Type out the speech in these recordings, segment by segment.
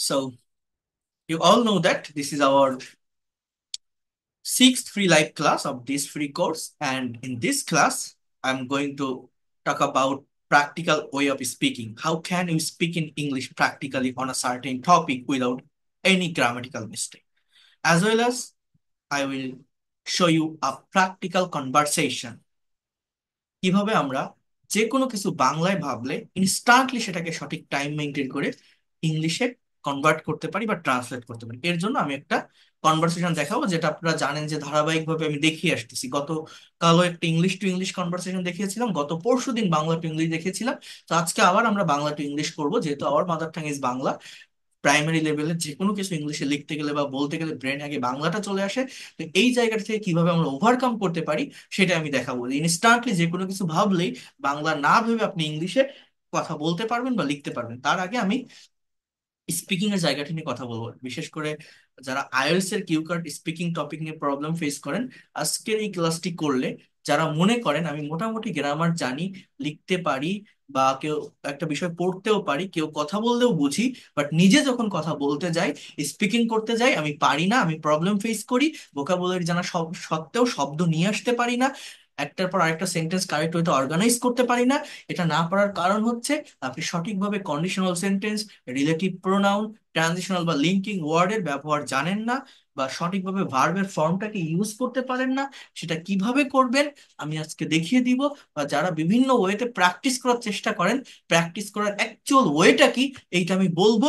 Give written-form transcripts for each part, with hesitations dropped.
So, you all know that this is our sixth free live class of this free course. And in this class, I'm going to talk about practical way of speaking. How can you speak in English practically on a certain topic without any grammatical mistake? As well as I will show you a practical conversation কিভাবে আমরা যে কোনো কিছু বাংলায় ভাবলে instantly সেটাকে সঠিক time maintain করে ইংলিশে কনভার্ট করতে পারি বা ট্রান্সলেট করতে পারি। এর জন্য আমি একটা কনভারসেশন দেখাবো, যেটা আপনারা জানেন যে ধারাবাহিকভাবে আমি দেখিয়ে আসতেছি। গত কালও একটা ইংলিশ টু ইংলিশ কনভারসেশন দেখিয়েছিলাম, গত পরশুদিন বাংলা টু ইংলিশ দেখিয়েছিলাম। তো আজকে আবার আমরা বাংলা টু ইংলিশ করবো, যেহেতু আমার mother tongue is Bangla. Primary লেভেলে যে কোনো কিছু ইংলিশে লিখতে গেলে বা বলতে গেলে ব্রেন আগে বাংলাটা চলে আসে। তো এই জায়গাটা থেকে কিভাবে আমরা ওভারকাম করতে পারি সেটা আমি দেখাবো। ইনস্ট্যান্টলি যে কোনো কিছু ভাবলেই বাংলা না ভেবে আপনি ইংলিশে কথা বলতে পারবেন বা লিখতে পারবেন। তার আগে আমি স্পিকিং এর জায়গাটা নিয়ে কথা বলবো, বিশেষ করে যারা আইএলটিএস এর কিউ কার্ড স্পিকিং টপিক নিয়ে প্রবলেম ফেস করেন। আজকের এই ক্লাসটি করলে যারা মনে করেন আমি মোটামুটি গ্রামার জানি, লিখতে পারি, বা কেউ একটা বিষয় পড়তেও পারি, কেউ কথা বললেও বুঝি, বাট নিজে যখন কথা বলতে যাই, স্পিকিং করতে যাই, আমি পারি না, আমি প্রবলেম ফেস করি, ভোকাবুলারি জানা সব সত্ত্বেও শব্দ নিয়ে আসতে পারি না, একটার পর আরেকটা সেন্টেন্স কারেক্ট ওয়েতে অর্গানাইজ করতে পারি না। এটা না পারার কারণ হচ্ছে আপনি সঠিকভাবে conditional sentence, relative pronoun, transitional বা লিঙ্কিং ওয়ার্ডের ব্যবহার জানেন না, বা সঠিকভাবে ভার্বের ফর্মটাকে ইউজ করতে পারেন না। সেটা কিভাবে করবেন আমি আজকে দেখিয়ে দিব। বা যারা বিভিন্ন ওয়েতে প্র্যাকটিস করার চেষ্টা করেন, প্র্যাকটিস করার অ্যাকচুয়াল ওয়েটা কি এইটা আমি বলবো।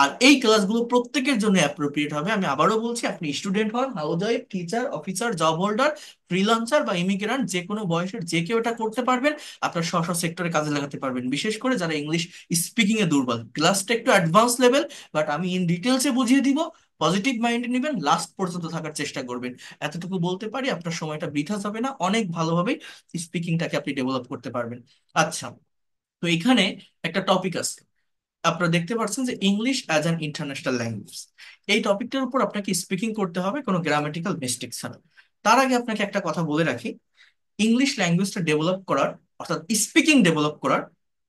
আর এই ক্লাসগুলো প্রত্যেকের জন্য অ্যাপ্রোপ্রিয়েট হবে। আমি আবারও বলছি, আপনি স্টুডেন্ট হন, housewife, teacher, officer, job holder, freelancer বা ইমিগ্রান্ট, যে কোনো বয়সের যে কেউ এটা করতে পারবেন। আপনার স্ব স্ব সেক্টরে কাজে লাগাতে পারবেন, বিশেষ করে যারা ইংলিশ স্পিকিং এ দুর্বল। ক্লাসটা একটু অ্যাডভান্স লেভেল, বাট আমি ইন ডিটেলসে বুঝিয়ে দিব। পজিটিভ মাইন্ডে নেবেন, লাস্ট পর্যন্ত থাকার চেষ্টা করবেন। এতটুকু বলতে পারি, আপনার সময়টা বৃথা যাবে না, অনেক ভালোভাবে স্পিকিংটাকে আপনি ডেভেলপ করতে পারবেন। আচ্ছা, তো এখানে একটা টপিক আছে, আপনারা দেখতে পাচ্ছেন যে English as an international language. এই টপিকটার উপর আপনাকে স্পিকিং করতে হবে কোনো গ্রামাটিক্যাল মিস্টেক ছাড়া। তার আগে আপনাকে একটা কথা বলে রাখি, ইংলিশ ল্যাঙ্গুয়েজটা ডেভেলপ করার, অর্থাৎ স্পিকিং ডেভেলপ করার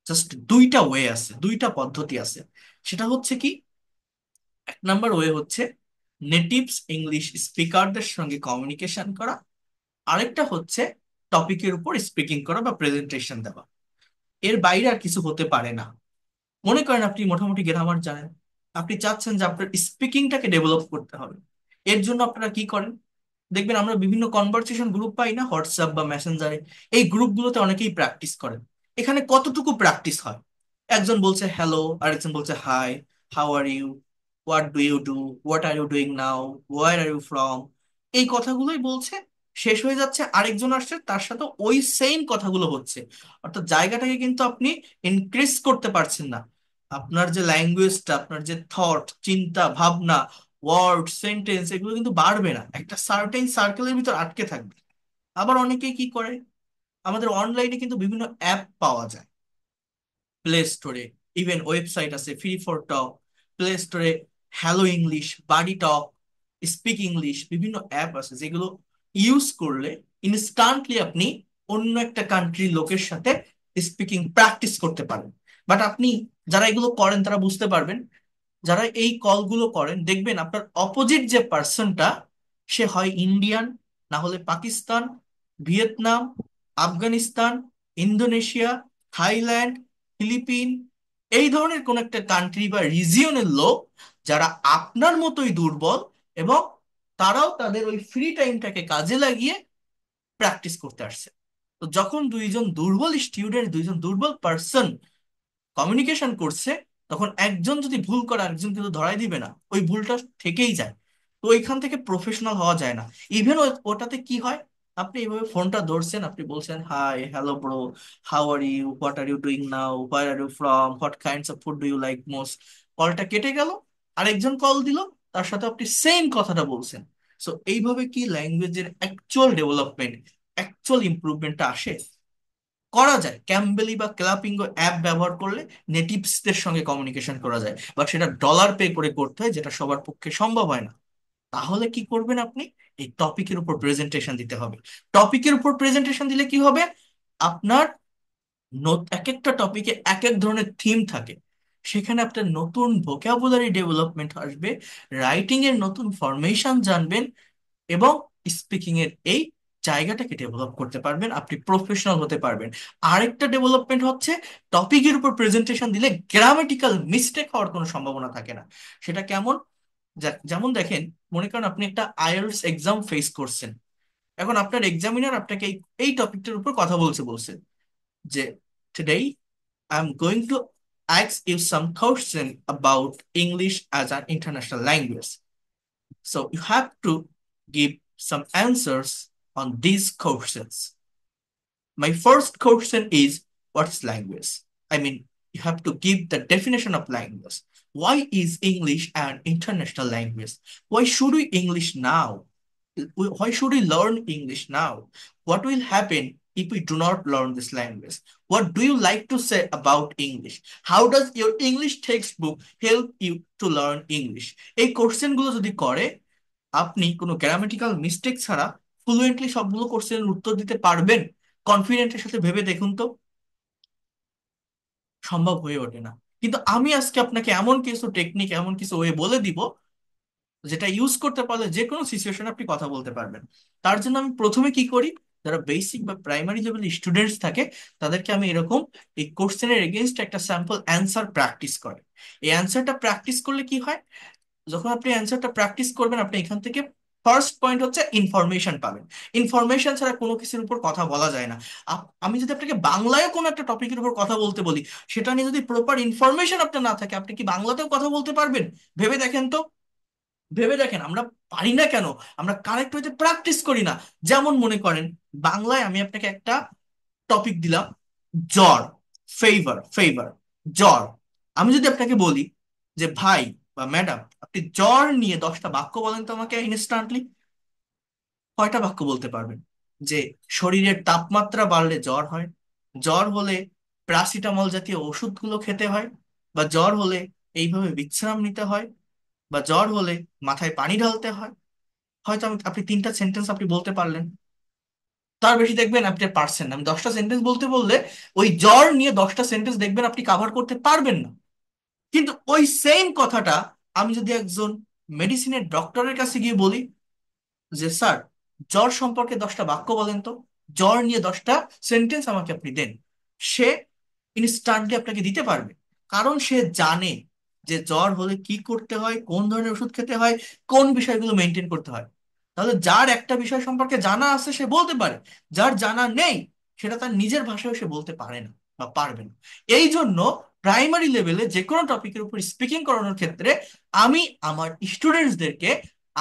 জাস্ট দুইটা ওয়ে আছে, দুইটা পদ্ধতি আছে। সেটা হচ্ছে কি, এক নাম্বার ওয়ে হচ্ছে নেটিভস ইংলিশ স্পিকারদের সঙ্গে কমিউনিকেশন করা, আরেকটা হচ্ছে টপিকের উপর স্পিকিং করা বা প্রেজেন্টেশন দেওয়া। এর বাইরে আর কিছু হতে পারে না। মনে করেন আপনি মোটামুটি গ্রামার জানেন, আপনি চাচ্ছেন যে আপনার স্পিকিংটাকে ডেভেলপ করতে হবে। এর জন্য আপনারা কি করেন, দেখবেন আমরা বিভিন্ন কনভারসেশন গ্রুপ পাই না হোয়াটসঅ্যাপ বা মেসেঞ্জারে। এই গ্রুপগুলোতে অনেকেই প্র্যাকটিস করেন। এখানে কতটুকু প্র্যাকটিস হয়? একজন বলছে হ্যালো, আরেকজন বলছে hi, how are you, what do you do, what are you doing now, where are you from. এই কথাগুলোই বলছে, শেষ হয়ে যাচ্ছে, আরেকজন আসছে, তার সাথে ওই সেম কথাগুলো হচ্ছে। অর্থাৎ জায়গাটাকে কিন্তু আপনি ইনক্রিজ করতে পারছেন না। আপনার যে ল্যাঙ্গুয়েজটা, আপনার যে থট, চিন্তা ভাবনা, ওয়ার্ড, সেন্টেন্স, এগুলো কিন্তু বাড়বে না, একটা সার্টেন সার্কেলের ভিতর আটকে থাকবে। আবার অনেকেই কি করে, আমাদের অনলাইনে কিন্তু বিভিন্ন অ্যাপ পাওয়া যায় প্লে স্টোরে, ইভেন ওয়েবসাইট আছে ফ্রি ফর টক। প্লে স্টোরে হ্যালো ইংলিশ, বাডি টক, স্পিক ইংলিশ, বিভিন্ন অ্যাপ আছে যেগুলো ইউজ করলে ইনস্ট্যান্টলি আপনি অন্য একটা কান্ট্রির লোকের সাথে স্পিকিং প্র্যাকটিস করতে পারেন। বাট আপনি যারা এগুলো করেন তারা বুঝতে পারবেন, যারা এই কলগুলো করেন দেখবেন আপনার অপোজিট যে পার্সনটা, সে হয় ইন্ডিয়ান, না হলে Pakistan, Vietnam, Afghanistan, Indonesia, Thailand, Philippines, এই ধরনের কোন একটা কান্ট্রি বা রিজিয়নের লোক, যারা আপনার মতোই দুর্বল, এবং তারাও তাদের ওই ফ্রি টাইমটাকে কাজে লাগিয়ে প্র্যাকটিস করতে আসছে। তো যখন দুইজন দুর্বল স্টুডেন্ট, দুইজন দুর্বল পার্সন কমিউনিকেশন করছে, তখন একজন যদি ভুল করে আরেকজন কিন্তু ধরাই দিবে না, ওই ভুলটা থেকেই যায়। তো ওইখান থেকে প্রফেশনাল হওয়া যায় না। ইভেন ওটাতে কি হয়, আপনি এইভাবে ফোনটা ধরছেন, আপনি বলছেন hi, hello bro, how are you, what are you doing now, where are you from, what kinds of food do you like most. কলটা কেটে গেল, আরেকজন কল দিল, তার সাথে আপনি সেম কথাটা বলছেন। সো এইভাবে কি ল্যাঙ্গুয়েজের অ্যাকচুয়াল ডেভেলপমেন্ট, অ্যাকচুয়াল ইমপ্রুভমেন্টটা আসে? করা যায়, ক্যাম্বেলি বা ক্লাপিঙ্গো অ্যাপ ব্যবহার করলে নেটিভসদের সঙ্গে কমিউনিকেশন করা যায়, বাট সেটা ডলার পে করে করতে হয়, যেটা সবার পক্ষে সম্ভব হয় না। তাহলে কি করবেন আপনি, এই টপিকের উপর প্রেজেন্টেশন দিতে হবে। টপিকের উপর প্রেজেন্টেশন দিলে কি হবে, আপনার এক একটা টপিকে এক এক ধরনের থিম থাকে, সেখানে আপনার নতুন ভোকাবুলারি ডেভেলপমেন্ট আসবে, রাইটিং এর নতুন ফরমেশন জানবেন, এবং স্পিকিং এর এই জায়গাটাকে ডেভেলপ করতে পারবেন, আপনি প্রফেশনাল হতে পারবেন। আরেকটা ডেভেলপমেন্ট হচ্ছে, টপিকের উপর প্রেজেন্টেশন দিলে গ্রামাটিক্যাল মিস্টেক হওয়ার কোনো সম্ভাবনা থাকে না। সেটা কেমন? যেমন দেখেন, মনে করেন আপনি একটা আইএলটিএস এক্সাম ফেস করছেন। এখন আপনার এক্সামিনার আপনাকে এই টপিকটার উপর কথা বলছে যে, today I am going to ask you some question about English as an international language. So you have to give some answers on these questions. My first question is, what's language? I mean, you have to give the definition of language. Why is English an international language? Why should we English now? Why should we learn English now? What will happen if we do not learn this language? What do you like to say about English? How does your English textbook help you to learn English? এই কোশ্চেনগুলো যদি করে, আপনি কোনো grammatical mistake ছাড়া fluently সবগুলো কোশ্চেনের উত্তর দিতে পারবেন? কনফিডেন্টের সাথে ভেবে দেখুন তো। সম্ভব হয়ে ওঠে না। কিন্তু আমি আজকে আপনাকে এমন কিছু টেকনিক, এমন কিছু ওয়ে বলে দিব, যেটা ইউজ করতে পারলে যে কোনো সিচুয়েশনে আপনি কথা বলতে পারবেন। তার জন্য আমি প্রথমে কি করি, যারা বেসিক বা প্রাইমারি লেভেল স্টুডেন্টস থাকে, তাদেরকে আমি এরকম এই কোশ্চেনের এগেনস্ট একটা স্যাম্পল অ্যান্সার প্র্যাকটিস করে। এই অ্যান্সারটা প্র্যাকটিস করলে কি হয়, যখন আপনি অ্যান্সারটা প্র্যাকটিস করবেন, আপনি এখান থেকে ফার্স্ট পয়েন্ট হচ্ছে ইনফরমেশন পাবেন। ইনফরমেশন ছাড়া কোনো কিছুর উপর কথা বলা যায় না। আমি যদি আপনাকে বাংলায় কোনো একটা টপিকের উপর কথা বলতে বলি, সেটা নিয়ে যদি প্রপার ইনফরমেশন আপনার না থাকে, আপনি কি বাংলাতেও কথা বলতে পারবেন? ভেবে দেখেন তো। ভেবে দেখেন, আমরা পারি না কেন? আমরা কারেক্ট ওয়েতে প্র্যাকটিস করি না। যেমন মনে করেন, বাংলায় আমি আপনাকে একটা টপিক দিলাম, জ্বর, ফেভার ফেভার, জ্বর। আমি যদি আপনাকে বলি যে ভাই বা ম্যাডাম, আপনি জ্বর নিয়ে 10টা বাক্য বলেন তো আমাকে ইনস্ট্যান্টলি, কয়টা বাক্য বলতে পারবেন? যে শরীরের তাপমাত্রা বাড়লে জ্বর হয়, জ্বর হলে প্যারাসিটামল জাতীয় ওষুধগুলো খেতে হয়, বা জ্বর হলে এইভাবে বিশ্রাম নিতে হয়, বা জ্বর হলে মাথায় পানি ঢালতে হয়। হয়তো আপনি 3টা সেন্টেন্স আপনি বলতে পারলেন, তার বেশি দেখবেন আপনি পারছেন না। আমি 10টা সেন্টেন্স বলতে বললে ওই জ্বর নিয়ে 10টা সেন্টেন্স দেখবেন আপনি কাভার করতে পারবেন না। কিন্তু ওই সেম কথাটা আমি যদি একজন মেডিসিনের ডক্টরের কাছে গিয়ে বলি যে স্যার, জ্বর সম্পর্কে 10টা বাক্য বলেন তো, জ্বর নিয়ে 10টা সেন্টেন্স আমাকে আপনি দেন, সে ইনস্ট্যান্টলি আপনাকে দিতে পারবে। কারণ সে জানে যে জ্বর হলে কি করতে হয়, কোন ধরনের ওষুধ খেতে হয়, কোন বিষয়গুলো মেনটেন করতে হয়। তাহলে যার একটা বিষয় সম্পর্কে জানা আছে সে বলতে পারে, যার জানা নেই সেটা তার নিজের ভাষায় সে বলতে পারে না বা পারবে না। এই জন্য প্রাইমারি লেভেলে যে কোনো টপিকের উপর স্পিকিং করানোর ক্ষেত্রে আমি আমার স্টুডেন্টসদেরকে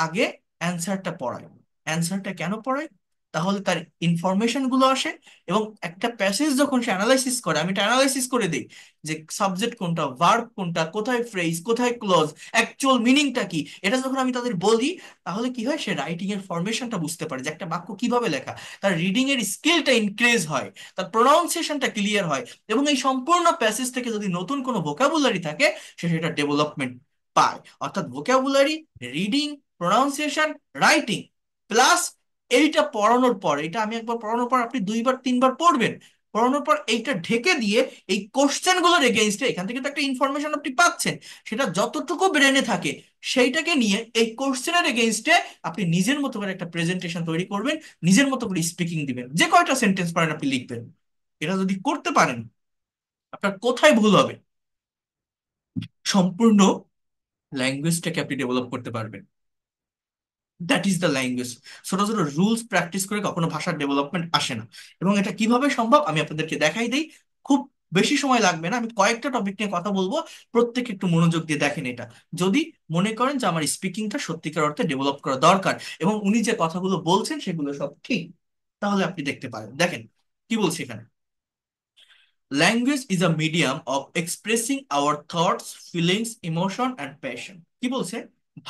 আগে অ্যান্সারটা পড়াই। অ্যান্সারটা কেন পড়াই? তাহলে তার ইনফরমেশন গুলো আসে, এবং একটা প্যাসেজ যখন সে অ্যানালাইসিস করে, আমি এটা অ্যানালাইসিস করে দিই যে সাবজেক্ট কোনটা, ভার্ব কোনটা, কোথায় ফ্রেজ, কোথায় ক্লজ, অ্যাকচুয়াল মিনিংটা কি। এটা যখন আমি তাদের বলি, তাহলে কি হয়, সে রাইটিং এর ফরমেশনটা বুঝতে পারে যে একটা বাক্য কিভাবে লেখা। তার রিডিং এর স্কিলটা ইনক্রিজ হয়, তার প্রোনাউন্সিয়েশনটা ক্লিয়ার হয়, এবং এই সম্পূর্ণ প্যাসেজ থেকে যদি নতুন কোনো ভোকাবুলারি থাকে, সে সেটা ডেভেলপমেন্ট পায়। অর্থাৎ vocabulary, reading, pronunciation, writing, plus এইটা পড়ানোর পর, এটা আমি একবার পড়ানোর পর আপনি 2বার 3বার পড়বেন। পড়ানোর পর এইটা ঢেকে দিয়ে এই কোশ্চেন গুলোর এগেইনস্টে এখান থেকে তো একটা ইনফরমেশন আপনি পাচ্ছেন, সেটা যতটুকু ব্রেনে থাকে সেইটাকে নিয়ে এই কোশ্চেনের এগেইনস্টে আপনি নিজের মতো করে একটা প্রেজেন্টেশন তৈরি করবেন, নিজের মতো করে স্পিকিং দিবেন, যে কয়টা সেন্টেন্স পারেন আপনি লিখবেন। এটা যদি করতে পারেন, আপনার কোথায় ভুল হবে? সম্পূর্ণ ল্যাঙ্গুয়েজটাকে আপনি ডেভেলপ করতে পারবেন। That is the language. ছোট ছোট রুলস প্র্যাকটিস করে কখনো ভাষার ডেভেলপমেন্ট আসে না। এবং এটা কিভাবে সম্ভব আমি আপনাদেরকে দেখাই দিই। খুব বেশি সময় লাগবে না, আমি কয়েকটা টপিক নিয়ে কথা বলবো, প্রত্যেকে একটু মনোযোগ দিয়ে দেখেন এটা। যদি মনে করেন যে আমার স্পিকিংটা সত্যিকার অর্থে ডেভেলপ করা দরকার, এবং উনি যে কথাগুলো বলছেন সেগুলো সব ঠিক, তাহলে আপনি দেখতে পারেন। দেখেন কি বলছি এখানে, language is a medium of expressing hour thoughts, feelings, emotion and passion. কি বলছে?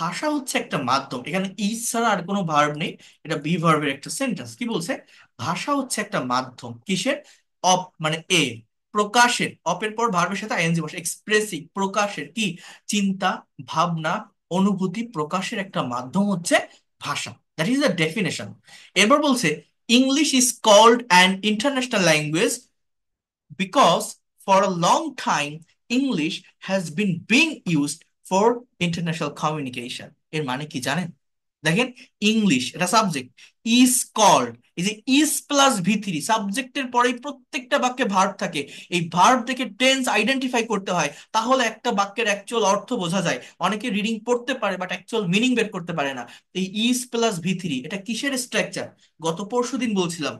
ভাষা হচ্ছে একটা মাধ্যম, এখানে ইজ ছাড়া আর কোনো ভার্ব নেই, এটা বি ভার্বের একটা সেন্টেন্স। কি বলছে? ভাষা হচ্ছে একটা মাধ্যম, কিসের? অফ মানে এ, প্রকাশের, অপের পর ভার্বের সাথে আইএনজি বসে, এক্সপ্রেসিং প্রকাশের, কি? চিন্তা, ভাবনা, অনুভূতি প্রকাশের একটা মাধ্যম হচ্ছে ভাষা। That is the definition. এরপর বলছে, English is called an international language because for a long time English has been being used for international communication. এর মানে কি জানেন? দেখেন, ইংলিশ এটা সাবজেক্ট, ইজ কল্ড, এই যে ইজ প্লাস ভি3, সাবজেক্টের পরেই প্রত্যেকটা বাক্যে ভার্ব থাকে। এই ভার্ব থেকে টেন্স আইডেন্টিফাই করতে হয়, তাহলে একটা বাক্যের অ্যাকচুয়াল অর্থ বোঝা যায়। অনেকে রিডিং পড়তে পারে বাট অ্যাকচুয়াল মিনিং বের করতে পারে না। এই ইজ প্লাস ভি3 এটা কিসের স্ট্রাকচার? গত পরশুদিন বলছিলাম,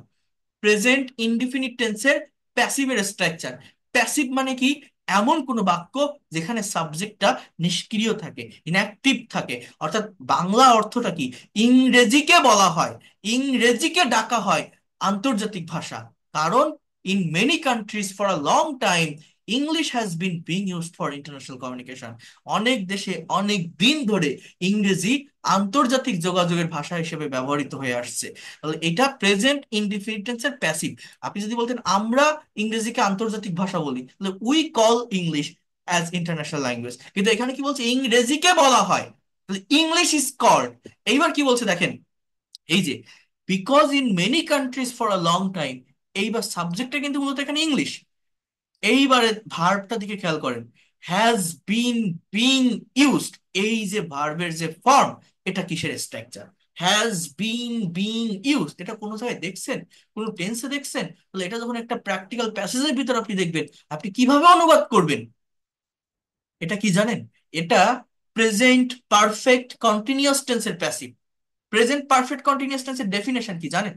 প্রেজেন্ট ইনডিফিনিট টেন্সের প্যাসিভের স্ট্রাকচার। প্যাসিভ মানে কি? এমন কোন বাক্য যেখানে সাবজেক্টটা নিষ্ক্রিয় থাকে, ইনঅ্যাক্টিভ থাকে। অর্থাৎ বাংলা অর্থটা কি? ইংরেজিকে বলা হয়, ইংরেজিকে ডাকা হয় আন্তর্জাতিক ভাষা। কারণ in many countries for a long time English has been being used for international communication. অনেক দেশে অনেক দিন ধরে ইংরেজি আন্তর্জাতিক যোগাযোগের ভাষা হিসেবে ব্যবহৃত হয়ে আসছে। তাহলে এটা প্রেজেন্ট ইনডিফিনিট টেন্সের প্যাসিভ। আপনি যদি বলতেন আমরা ইংরেজিকে আন্তর্জাতিক ভাষা বলি, তাহলে we call English as international language. কিন্তু এখানে কি বলছে? ইংরেজিকে বলা হয়, তাহলে ইংলিশ ইজ কল্ড। এইবার কি বলছে দেখেন, এই যে because in many countries for a long time, এইবার সাবজেক্টটা কিন্তু মূলত এখানে ইংলিশ। এইবারে ভার্বটা দিকে খেয়াল করেন, হ্যাজ বিন বিং ইউজড। এই যে ভার্বের যে ফর্ম, এটা কিসের structure? Has been being used. এটা কোনো জায়গায় দেখছেন? কোনো টেন্সে দেখছেন? তাহলে এটা যখন একটা প্র্যাকটিক্যাল প্যাসেজের ভিতর আপনি দেখবেন, আপনি কিভাবে অনুবাদ করবেন? এটা কি জানেন? এটা প্রেজেন্ট পারফেক্ট কন্টিনিউয়াস টেন্সের প্যাসিভ। প্রেজেন্ট পারফেক্ট কন্টিনিউয়াস টেন্সের ডেফিনেশন কি জানেন?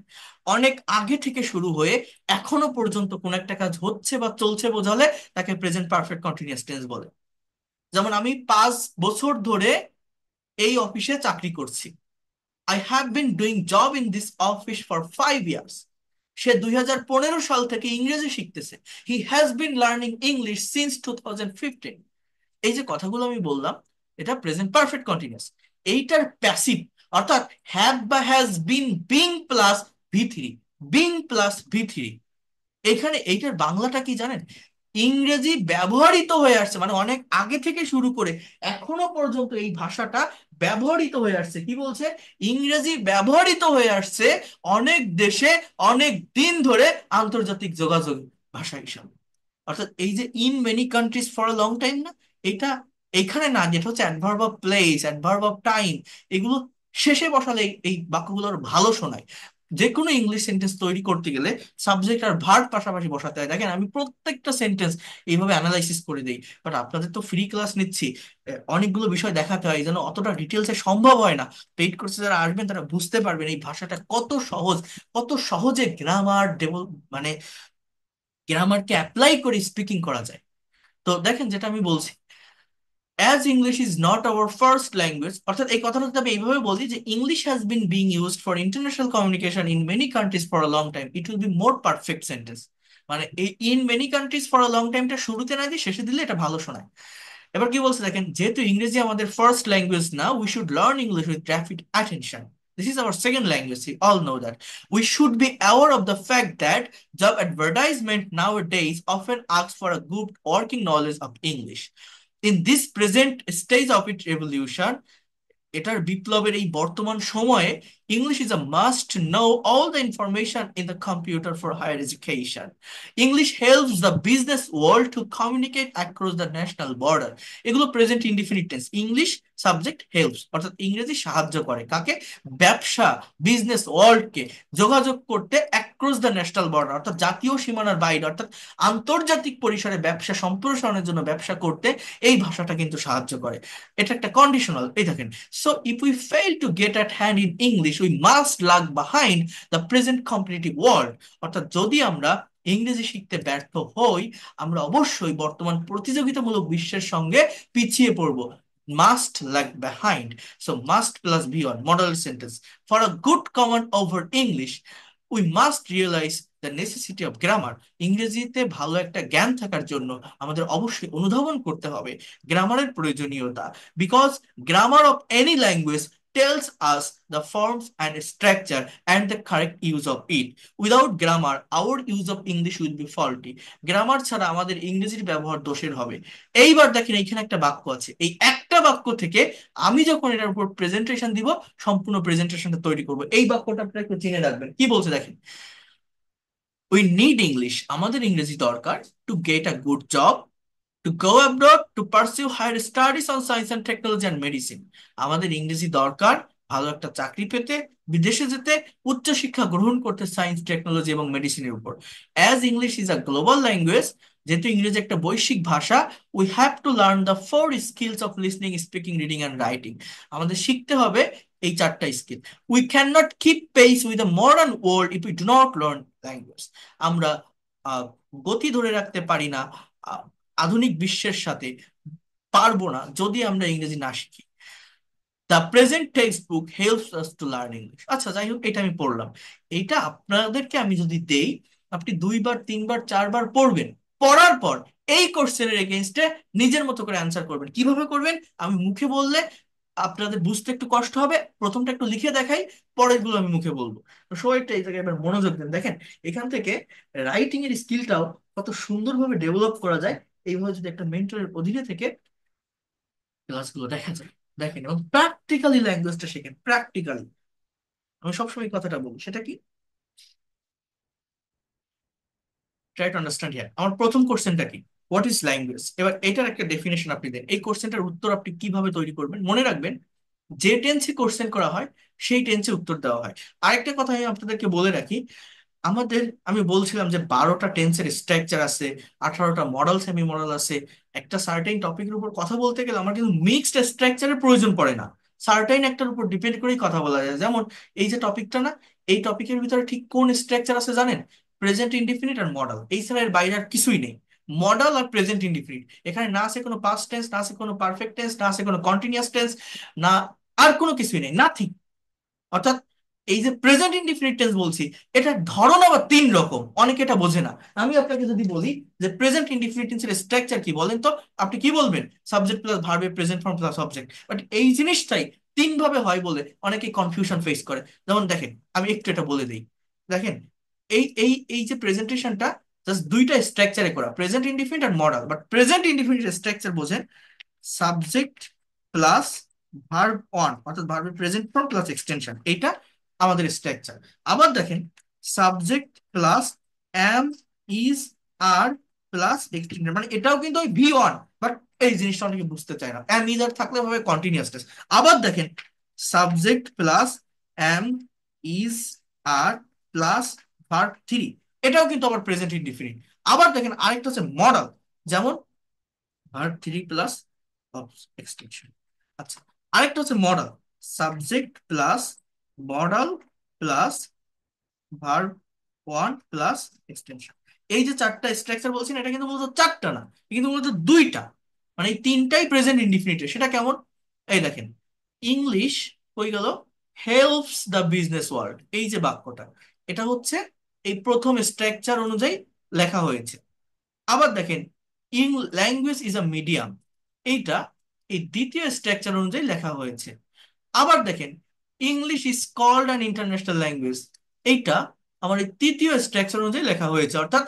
অনেক আগে থেকে শুরু হয়ে এখনো পর্যন্ত কোন একটা কাজ হচ্ছে বা চলছে বোঝালে তাকে প্রেজেন্ট পারফেক্ট কন্টিনিউয়াস টেন্স বলে। যেমন আমি 5 বছর ধরে এই অফিসে চাকরি করছি। I have been doing job in this office for 5 years. সে 2015 সাল থেকে ইংরেজি শিখতেছে। He has been learning English since 2015। এই যে কথাগুলো আমি বললাম, এটা প্রেজেন্ট পারফেক্ট কন্টিনিউয়াস। এইটার প্যাসিভ, অর্থাৎ হ্যাভ বা হ্যাজ বিন, বিং প্লাস ভি3, বিং প্লাস ভি3। এখানে এইটার বাংলাটা কি জানেন? ইংরেজি ব্যবহৃত হয়ে আসছে, মানে অনেক আগে থেকে শুরু করে এখনো পর্যন্ত এই ভাষাটা ব্যবহৃত হয়ে আসছে। কি বলছে? ইংরেজি ব্যবহৃত হয়ে আসছে অনেক দেশে অনেক দিন ধরে আন্তর্জাতিক যোগাযোগ ভাষা হিসাবে। অর্থাৎ এই যে in many countries for a long time না, এটা এখানে না, যেটা হচ্ছে adverb of place, adverb of time, এগুলো শেষে বসালে এই বাক্যগুলোর ভালো শোনায়। যে কোনো ইংলিশ সেন্টেন্স তৈরি করতে গেলে সাবজেক্ট আর ভার্ব পাশাপাশি বসাতে হয়। দেখেন, আমি প্রত্যেকটা সেন্টেন্স এইভাবে অ্যানালাইসিস করে দিই, বাট আপনাদের তো ফ্রি ক্লাস নিচ্ছি, অনেকগুলো বিষয় দেখাতে হয়, এই জন্য অতটা ডিটেলসে সম্ভব হয় না। পেইড কোর্সে যারা আসবেন তারা বুঝতে পারবেন এই ভাষাটা কত সহজ, কত সহজে গ্রামার মানে গ্রামারকে অ্যাপ্লাই করে স্পিকিং করা যায়। তো দেখেন, যেটা আমি বলছি, as English is not our first language, অর্থাৎ এই কথাটা যদি আমি এইভাবে বলি যে English has been being used for international communication in many countries for a long time, it will be more perfect sentence. মানে এই in many countries for a long টাইমটা শুরুতে না দিয়ে শেষে দিলে এটা ভালো শোনায়। এবার কি বলছে দেখেন, যেহেতু ইংরেজি আমাদের ফার্স্ট ল্যাঙ্গুয়েজ না, we should learn English with rapid attention. This is our second language. We all know that. We should be aware of the fact that job advertisement nowadays often asks for a good working knowledge of English. In this present stage of its evolution, এটার বিপ্লবের এই বর্তমান সময়ে English is a must know all the information in the computer for higher education. English helps the business world to communicate across the national border. এগুলো present indefinite tense. English subject helps, অর্থাৎ ইংরেজি সাহায্য করে কাকে? ব্যবসা, business ওয়ার্ল্ডকে যোগাযোগ করতে across the national border, অর্থাৎ জাতীয় সীমানার বাইরে, অর্থাৎ আন্তর্জাতিক পরিসরে ব্যবসা সম্প্রসারণের জন্য ব্যবসা করতে এই ভাষাটা কিন্তু সাহায্য করে। এটা একটা কন্ডিশনাল। এই দেখেন, so if we fail to get at hand in English, we must lag behind the present competitive world. অর্থাৎ যদি আমরা ইংরেজি শিখতে ব্যর্থ হই, আমরা অবশ্যই বর্তমান প্রতিযোগিতামূলক বিশ্বের সঙ্গে পিছিয়ে পড়ব। Must lag behind. So must plus be on model sentence. For a good command over English, we must realize the necessity of grammar. ইংরেজিতে ভালো একটা জ্ঞান থাকার জন্য আমাদের অবশ্যই অনুধাবন করতে হবে গ্রামারের প্রয়োজনীয়তা। Because grammar of any language tells us the forms and structure and the correct use of it. Without grammar, our use of English will be faulty. Grammar ছাড়া আমাদের ইংরেজির ব্যবহার দোষের হবে। এইবার দেখেন, এইখানে একটা বাক্য আছে, এই একটা বাক্য থেকে আমি যখন এটার উপর প্রেজেন্টেশন দিব, সম্পূর্ণ প্রেজেন্টেশনটা তৈরি করব। এই বাক্যটা আপনারা একটু চিনে রাখবেন। কি বলছে দেখেন, উই নিড ইংলিশ, আমাদের ইংরেজি দরকার, to get a good job, to go abroad to pursue higher studies on science and technology and medicine. আমাদের ইংরেজি দরকার ভালো একটা চাকরি পেতে, বিদেশে যেতে, উচ্চশিক্ষা গ্রহণ করতে সায়েন্স টেকনোলজি এবং মেডিসিনের উপর। As English is a global language, যেহেতু ইংরেজি একটা বৈশ্বিক ভাষা, we have to learn the four skills of listening, speaking, reading and writing. আমাদের শিখতে হবে এই চারটা skill. We can not keep pace with the modern world if we do not learn language. আমরা আহ, গতি ধরে রাখতে পারি না আধুনিক বিশ্বের সাথে, পারবো না যদি আমরা ইংরেজি না শিখি। The present text book helps us to learn English. আচ্ছা, যাই হোক, এটা আমি পড়লাম। এইটা আপনাদেরকে আমি যদি দেই, আপনি দুইবার তিনবার চারবার পড়বেন। পড়ার পর এই কোশ্চেনের এগেইনস্টে নিজের মতো করে অ্যান্সার করবেন। কিভাবে করবেন? আমি মুখে বললে আপনাদের বুঝতে একটু কষ্ট হবে, প্রথমটা একটু লিখে দেখাই, পরেরগুলো আমি মুখে বলবো। তো সবাইটা এই জায়গায় এবার মনোযোগ দেন। দেখেন, এখান থেকে রাইটিং এর স্কিলটাও কত সুন্দরভাবে ডেভেলপ করা যায় এইভাবে যদি একটা মেন্টরের অধীনে থেকে ক্লাসগুলো দেখা যায়। দেখেন, এবং প্র্যাকটিক্যালি ল্যাঙ্গুয়েজটা শেখেন, প্র্যাকটিক্যালি। আমি সবসময় এই কথাটা বলি, সেটা কি? Try to understand here. আমার প্রথম কোশ্চেনটা কি? What is language? এবার এটার একটা ডেফিনেশন আপনি দেন। এই কোশ্চেনটার উত্তর আপনি কিভাবে তৈরি করবেন মনে রাখবেন, যে টেন্সে কোশ্চেন করা হয় সেই টেন্সে উত্তর দেওয়া হয়। আরেকটা কথা আমি আপনাদেরকে বলে রাখি, আমাদের, আমি বলছিলাম যে 12টা টেন্সের স্ট্রাকচার আছে, 18টা মডেল সেমি মডেল আছে। একটা সার্টেন টপিকের উপর কথা বলতে গেলে আমার কিন্তু মিক্সড স্ট্রাকচারের প্রয়োজন পড়ে না। সার্টেন একটার উপর ডিপেন্ড করেই কথা বলা যায়। যেমন এই যে টপিকটা না, এই টপিকের ভিতরে ঠিক কোন স্ট্রাকচার আছে জানেন? প্রেজেন্ট ইনডিফিনিট আর মডেল, এই ছাড়া এর বাইরে আর কিছুই নেই। মডেল আর প্রেজেন্ট ইনডিফিনিট, এখানে না আছে কোনো পাস্ট টেন্স, না আছে কোনো পারফেক্ট টেন্স, না আছে কোনো কন্টিনিউয়াস টেন্স, না, আর কোনো কিছুই নেই, নাথিং। অর্থাৎ এই যে প্রেজেন্ট ইনডিফিনিট টেন্স বলছি, এটার ধরন আবার তিন রকম, অনেকে এটা বোঝে না। আমি আপনাকে যদি বলি যে প্রেজেন্ট ইনডিফিনিট টেন্সের স্ট্রাকচার কি বলেন তো, আপনি কি বলবেন? সাবজেক্ট প্লাস ভার্বে, present form plus object. But এই জিনিসটাই তিন ভাবে হয় বলে অনেকে কনফিউশন ফেস করে। যেমন দেখেন, আমি একটু এটা বলে দিই। দেখেন, এই যে প্রেজেন্টেশনটা জাস্ট দুইটা স্ট্রাকচারে করা, প্রেজেন্ট ইনডিফিনিট আর modal. But present indefinite structure বোঝেন সাবজেক্ট প্লাস ভার্ব অন, অর্থাৎ ভার্বের প্রেজেন্ট ফর্ম প্লাস এক্সটেনশন, এটা আমাদের স্ট্রাকচার। আবার দেখেন, subject plus am, is, are plus extension, মানে এটাও কিন্তু ওই ভি ওয়ান। বাট এই জিনিসটা অনেকে বুঝতে চায় না, এম ইজ আর থাকলে হবে কন্টিনিউয়াস টেন্স। আবার দেখেন, subject plus am, is, are plus verb three, এটাও কিন্তু আবার প্রেজেন্ট ইনডিফিনিট। আবার দেখেন আরেকটা হচ্ছে মডাল, যেমন ভার্ব থ্রি প্লাস এক্সটেনশন। আচ্ছা, আরেকটা হচ্ছে modal, subject plus modal plus verb one plus extension. এই যে চারটা স্ট্রাকচার বলছেন, এটা কিন্তু মূলত চারটা না, এটা কিন্তু মূলত দুইটা। মানে এই তিনটাই প্রেজেন্ট ইনডিফিনিটে। সেটা কেমন? এই দেখেন, ইংলিশ হয়ে গেল হেল্পস দ্য বিজনেস ওয়ার্ল্ড, এই যে বাক্যটা, এটা হচ্ছে এই প্রথম স্ট্রাকচার অনুযায়ী লেখা হয়েছে। আবার দেখেন, ইং ল্যাঙ্গুয়েজ ইজ আ মিডিয়াম, এইটা এই দ্বিতীয় স্ট্রাকচার অনুযায়ী লেখা হয়েছে। আবার দেখেন, English is called an international language, এইটা আমার এই তৃতীয় স্ট্রাকচার অনুযায়ী লেখা হয়েছে। অর্থাৎ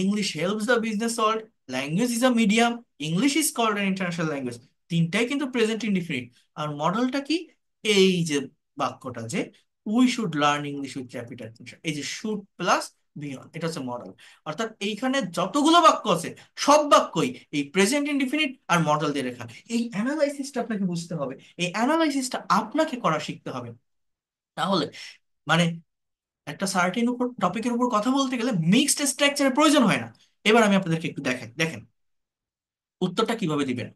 English helps the business world, language is a medium, English is called an international language, তিনটাই কিন্তু প্রেজেন্ট ইনডিফিনিট। আর মডেলটা কি? এই যে বাক্যটা, যে we should learn English with capital, এই যে শুড প্লাস বিয়ন, এটা হচ্ছে মডেল। অর্থাৎ এইখানে যতগুলো বাক্য আছে সব বাক্যই এই প্রেজেন্ট ইনডিফিনিট আর মডেল দিয়ে লেখা। এই অ্যানালাইসিসটা আপনাকে বুঝতে হবে, এই অ্যানালাইসিসটা আপনাকে করা শিখতে হবে। তাহলে মানে একটা সার্টেন উপর টপিকের উপর কথা বলতে গেলে মিক্সড স্ট্রাকচারের প্রয়োজন হয় না। এবার আমি আপনাদেরকে একটু দেখাই, দেখেন উত্তরটা কিভাবে দিবেন।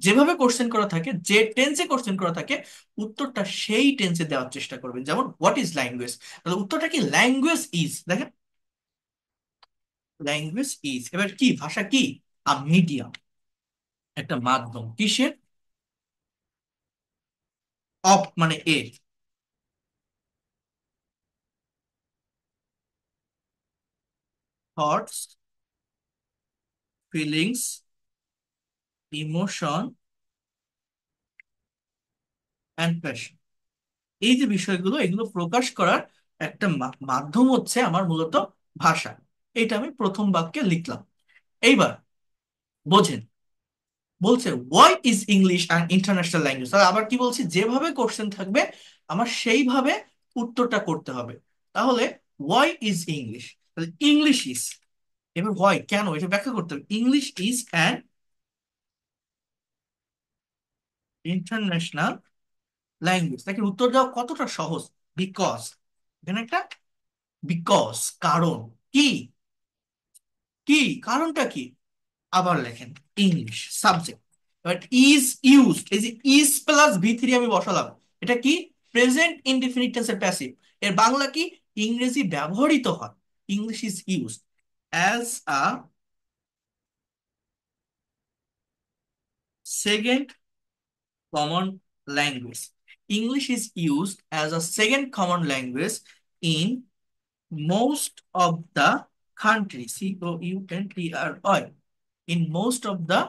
যেভাবে কোশ্চেন করা থাকে, যে টেন্সে কোশ্চেন করা থাকে, উত্তরটা সেই টেন্সে দেওয়ার চেষ্টা করবেন। যেমন হোয়াট ইজ ল্যাঙ্গুয়েজ, তাহলে উত্তরটা কি? ল্যাঙ্গুয়েজ ইজ, দেখেন, ল্যাঙ্গুয়েজ ইজ। এবার কি ভাষা? কি? আ মিডিয়াম, একটা মাধ্যম। কিসের? অফ মানে এর, thoughts, feelings, emotion and passion, এই যে বিষয়গুলো, এগুলো প্রকাশ করার একটা মাধ্যম হচ্ছে আমার মূলত ভাষা। এটা আমি প্রথম বাক্যে লিখলাম। এইবার বোঝেন, বলছে why is English an international language. তাহলে আবার কি বলছি, যেভাবে কোশ্চেন থাকবে আমার সেইভাবে উত্তরটা করতে হবে। তাহলে হোয়াই ইজ ইংলিশ, তাহলে ইংলিশ ইজ, এবার হোয়াই কেন, এটা ব্যাখ্যা করতে হবে। English is an international language. দেখেন উত্তর দেওয়া কতটা সহজ। বিকজ, এখানে একটা বিকজ, কারণ। কি কি কারণটা কি? আবার লেখেন ইংলিশ সাবজেক্ট। এবার ইজ ইউজড, এই যে ইজ প্লাস ভি থ্রি আমি বসালাম, এটা কি? প্রেজেন্ট ইনডিফিনিট টেন্সের প্যাসিভ। এর বাংলা কি? ইংরেজি ব্যবহৃত হয়। English is used as a second common language. English is used as a second common language in most of the country, country, in most of the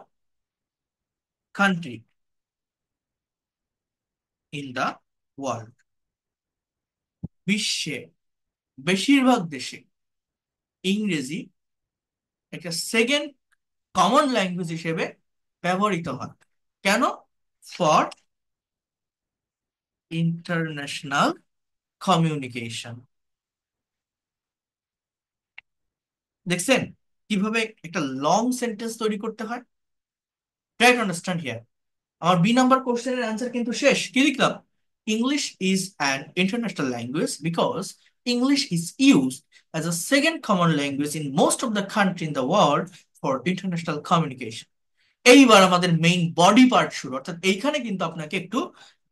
country in the world, বিশ্বে বেশিরভাগ দেশে ইংরেজি একটা সেকেন্ড কমন ল্যাঙ্গুয়েজ হিসেবে ব্যবহৃত হয়। কেন? For international communication. দেখছেন কিভাবে একটা লং সেন্টেন্স তৈরি করতে হয়? Try to understand here. আমার বি নাম্বার কোশ্চেনের অ্যান্সার কিন্তু শেষ। কি লিখলাম? English is an international language because English is used as a second common language in most of the country in the world for international communication. এইবার আমাদের main body part শুরু, অর্থাৎ এইখানে কিন্তু আপনাকে একটু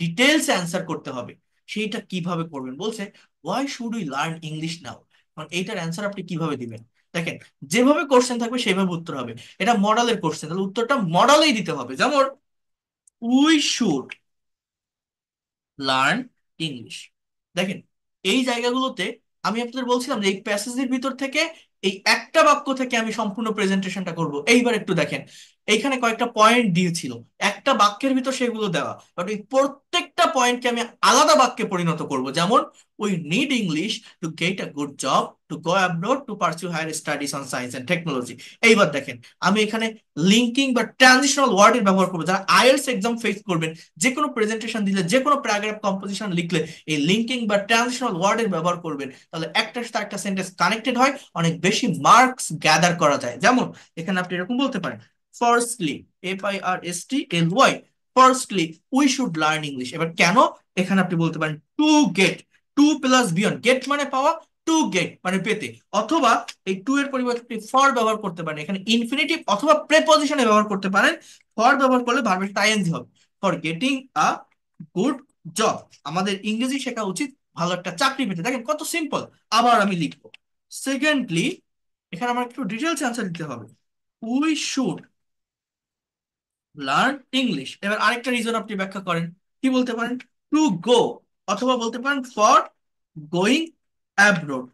ডিটেলস অ্যান্সার করতে হবে। সেইটা কিভাবে করবেন বলছে, why should we learn English নাও। মানে এইটার অ্যান্সার আপনি কিভাবে দিবেন? দেখেন, যেভাবে কোশ্চেন থাকবে সেইভাবে উত্তর হবে। এটা মডেলের কোশ্চেন, তাহলে উত্তরটা মডেলেই দিতে হবে। যেমন উই শুড লার্ন ইংলিশ। দেখেন এই জায়গাগুলোতে আমি আপনাদের বলছিলাম যে এই প্যাসেজের ভিতর থেকে এই একটা বাক্য থেকে আমি সম্পূর্ণ প্রেজেন্টেশনটা করব। এইবার একটু দেখেন, এইখানে কয়েকটা পয়েন্ট দিয়েছিল, একটা বাক্যের ভিতর সেগুলো দেওয়া, বাট এই প্রত্যেকটা পয়েন্টকে আমি আলাদা বাক্যে পরিণত করব। যেমন we need English to get a good job, to go abroad, to pursue higher studies on science and technology. এইবার দেখেন, আমি এখানে লিঙ্কিং বা ট্রানজিশনাল ওয়ার্ডের ব্যবহার করবো। যারা আইএলটিএস এক্সাম ফেস করবেন, যে কোনো প্রেজেন্টেশন দিলে, যে কোনো প্যারাগ্রাফ কম্পোজিশন লিখলে এই লিঙ্কিং বা ট্রানজিশনাল ওয়ার্ডের ব্যবহার করবেন, তাহলে একটার সাথে একটা সেন্টেন্স কানেক্টেড হয়, অনেক বেশি মার্কস গ্যাদার করা যায়। যেমন এখানে আপনি এরকম বলতে পারেন, firstly, FIRSTLY, firstly we should learn English. এবার কেন? এখানে আপনি বলতে পারেন to get, to plus beyond, get মানে পাওয়া, টু গেট মানে পেতে। অথবা এই টু এর পরিবর্তে আপনি ফর ব্যবহার করতে পারেন, এখানে ইনফিনিটিভ অথবা প্রেপজিশনে ব্যবহার করতে পারেন। ফর ব্যবহার করলে ভার্বের আইএনজি হবে, for getting a good job. আমাদের ইংরেজি শেখা উচিত ভালো একটা চাকরি পেতে। দেখেন কত সিম্পল। আবার আমি লিখবো, সেকেন্ডলি, এখানে আমার একটু ডিটেলস অ্যান্সার দিতে হবে। We should learn English. এবার আরেকটা রিজন আপনি ব্যাখ্যা করেন। কি বলতে পারেন? টু গো, অথবা বলতে পারেন for going abroad.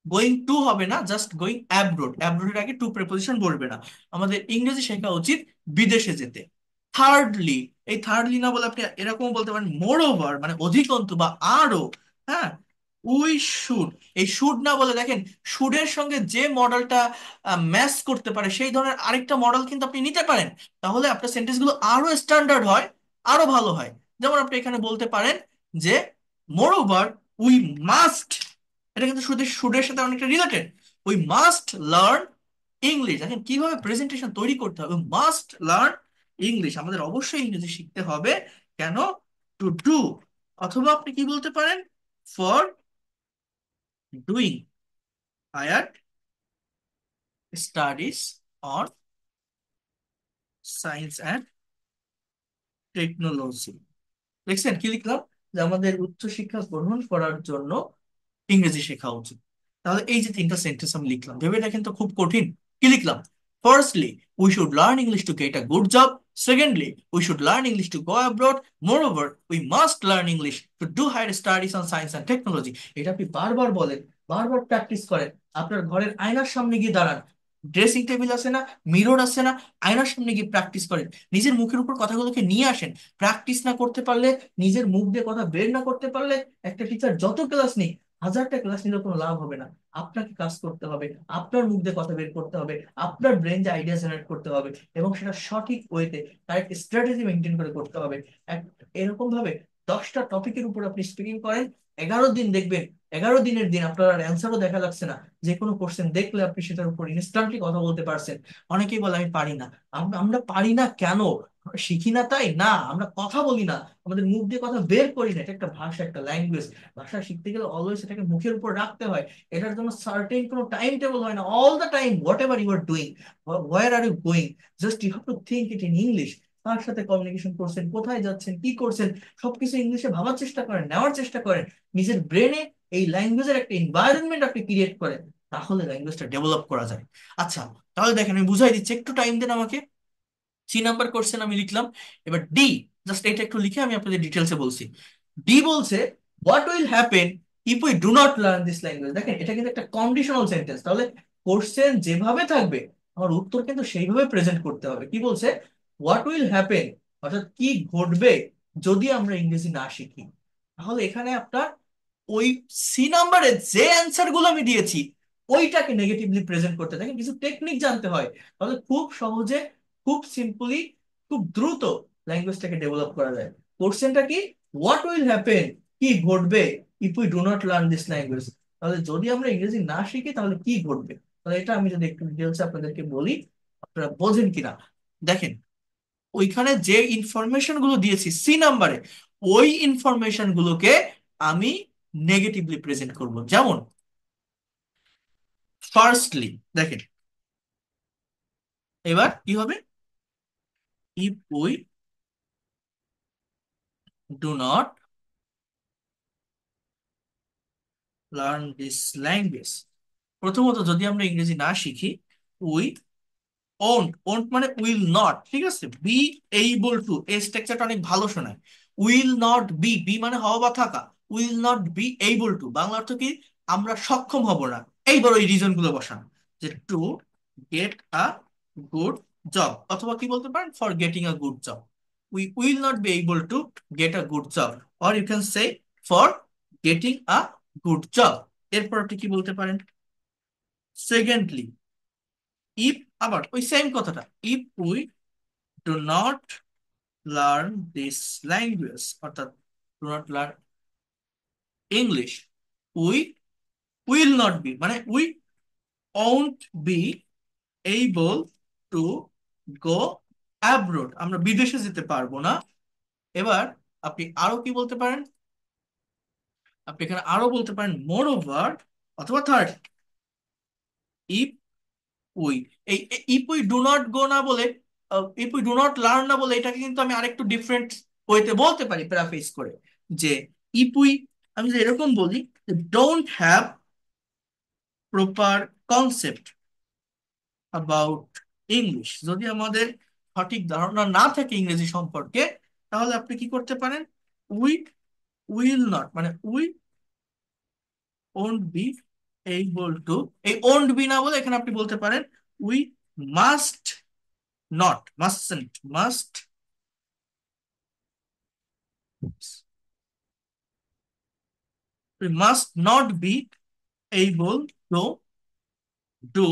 Going to হবে না, জাস্ট গোয়িং অ্যাব্রোড। অ্যাব্রোডের আগে টু প্রেপোজিশন বলবে না। আমাদের ইংরেজি শেখা উচিত বিদেশে যেতে। থার্ডলি, এই থার্ডলি না বলে আপনি এরকম বলতে পারেন মোর ওভার, মানে অধিকন্তু বা আরো। হ্যাঁ, উই শুড, এই শুড না বলে দেখেন শুডের সঙ্গে যে মডেলটা ম্যাচ করতে পারে সেই ধরনের আরেকটা মডেল কিন্তু আপনি নিতে পারেন। তাহলে আপনার সেন্টেন্স গুলো আরো স্ট্যান্ডার্ড হয়, আরো ভালো হয়। যেমন আপনি এখানে বলতে পারেন যে মোর ওভার উই মাস্ট, এটা কিন্তু শুধু শুডের সাথে অনেকটা related. We must learn English. দেখেন কিভাবে প্রেজেন্টেশন তৈরি করতে হবে। মাস্ট লার্ন ইংলিশ, আমাদের অবশ্যই ইংরেজি শিখতে হবে। কেন? To do. অথবা আপনি কি বলতে পারেন? For doing higher studies on science and technology. দেখছেন কি লিখলাম? যে আমাদের উচ্চশিক্ষা গ্রহণ করার জন্য ইংরেজি শেখা উচিত। তাহলে এই যে তিনটা সেন্টেন্স আমি লিখলাম, ভেবে দেখেন তো খুব কঠিন। কি লিখলাম? Firstly we should learn English to get a good job, secondly we should learn English to go abroad, moreover we must learn English to do higher studies on science and technology. এটা আপনি বারবার বলেন, বারবার practice করেন। আপনার ঘরের আয়নার সামনে গিয়ে দাঁড়ান, ড্রেসিং টেবিল আছে না, মিরর আছে না, আয়নার সামনে গিয়ে প্র্যাকটিস করেন। নিজের মুখের উপর কথাগুলোকে নিয়ে আসেন। প্র্যাকটিস না করতে পারলে, নিজের মুখ দিয়ে কথা বের না করতে পারলে, একটা টিচার যত ক্লাস নেই, হাজারটা ক্লাস নিলে কোনো লাভ হবে না। আপনাকে কাজ করতে হবে, আপনার মুখ দিয়ে কথা বের করতে হবে, আপনার ব্রেন যে আইডিয়া জেনারেট করতে হবে, এবং সেটা সঠিক ওয়েতে কারেক্ট স্ট্র্যাটেজি মেনটেন করে করতে হবে। এরকম ভাবে 10টা টপিকের উপর আপনি স্পিকিং করেন, 11 দিন দেখবেন, 11 দিনের দিন আপনার আর অ্যান্সারও দেখা লাগছে না। যে কোনো কোশ্চেন দেখলে আপনি সেটার উপর ইনস্ট্যান্টলি কথা বলতে পারছেন। অনেকেই বলে আমি পারি না। আমরা পারি না কেন? শিখি না তাই না, আমরা কথা বলি না, আমাদের মুখ দিয়ে কথা বের করি না। এটা একটা ভাষা, একটা ল্যাঙ্গুয়েজ। ভাষা শিখতে গেলে অলওয়েজ এটাকে মুখের উপর রাখতে হয়। এটার জন্য সার্টেন কোনো টাইম টেবল হয় না। All the time whatever you are doing, where are you going, just you have to think it in English. কার সাথে কমিউনিকেশন করছেন, কোথায় যাচ্ছেন, কি করছেন, সবকিছু ইংলিশে ভাবার চেষ্টা করেন, নেওয়ার চেষ্টা করেন। নিজের ব্রেনে এই ল্যাঙ্গুয়েজের একটা এনভায়রনমেন্ট আপনি ক্রিয়েট করেন, তাহলে ল্যাঙ্গুয়েজটা ডেভেলপ করা যায়। আচ্ছা, তাহলে দেখেন আমি বুঝাই দিচ্ছি, একটু টাইম দেন আমাকে। 3 নাম্বার কোশ্চেন আমি লিখলাম। এবার ডি, জাস্ট এটা একটু লিখে আমি আপনাদের ডিটেলসে বলছি। ডি বলছে, what will happen if we do not learn this language. দেখেন এটা কিন্তু একটা কন্ডিশনাল সেন্টেন্স, তাহলে কোশ্চেন যেভাবে থাকবে আমার উত্তর কিন্তু সেইভাবে প্রেজেন্ট করতে হবে। কি বলছে? হোয়াট উইল হ্যাপেন, অর্থাৎ কি ঘটবে যদি আমরা ইংরেজি না শিখি। তাহলে এখানে আপনার ওই সি নাম্বারে যে অ্যান্সার গুলো আমি দিয়েছি ওইটাকে নেগেটিভলি প্রেজেন্ট করতে, দেখেন কিছু টেকনিক জানতে হয়। তাহলে খুব সহজে, খুব সিম্পলি, খুব দ্রুত ল্যাঙ্গুয়েজটাকে ডেভেলপ করা যায়। কোশ্চেনটা কি? হোয়াট উইল হ্যাপেন, কি ঘটবে, if we do not learn this language. তাহলে যদি আমরা ইংরেজি না শিখি তাহলে কি ঘটবে। তাহলে এটা আমি যদি একটু ডিটেলস আপনাদেরকে বলি, আপনারা বোঝেন কিনা। দেখেন ওইখানে যে ইনফরমেশন গুলো দিয়েছি সি নাম্বারে, ওই ইনফরমেশন গুলোকে আমি নেগেটিভলি প্রেজেন্ট করব। যেমন ফার্স্টলি দেখেন, এবার কি হবে? If we do not learn this language, প্রথমত যদি আমরা ইংরেজি না শিখি, উই ওন্ট, ওন্ট মানে উইল নট, ঠিক আছে? বি এইবল টু, এই স্ট্রাকচারটা অনেক ভালো শোনায়। উইল নট বি, বি মানে হওয়া বা থাকা। Will not be able two, Bangla অর্থ কি? আমরা সক্ষম হব না। এইবার ওই রিজন গুলো বসান, যে to get a good job, অথবা কি বলতে পারেন, for getting a good job. We will not be able to get a good job, or you can say for getting a good job. এরপর আপনি কি বলতে পারেন? সেকেন্ডলি, ইফ, আবার ওই সেম কথাটা, if we do not learn this language, অর্থাৎ do not learn English, we will not be মানে we won't be able to go abroad, আমরা বিদেশে যেতে পারবো না। এবার আপনি আরো কি বলতে পারেন? আপনি এখানে আরো বলতে পারেন মোর ওভার, অথবা থার্ড, ইফ উই, এই if we do not go না বলে, if we do not learn না বলে, এটাকে কিন্তু আমি আরেকটু ডিফারেন্ট ওয়েতে বলতে পারি, প্যারাফ্রেজ করে, যে ইফ উই, আমি যদি এরকম বলি, don't have proper concept about English, যদি আমাদের সঠিক ধারণা না থাকে ইংরেজি সম্পর্কে, তাহলে আপনি কি করতে পারেন? উই উইল নট মানে we won't be able to, এই ওন্ট বি না বলে এখানে আপনি বলতে পারেন we must not, mustn't, must, we must not be able to do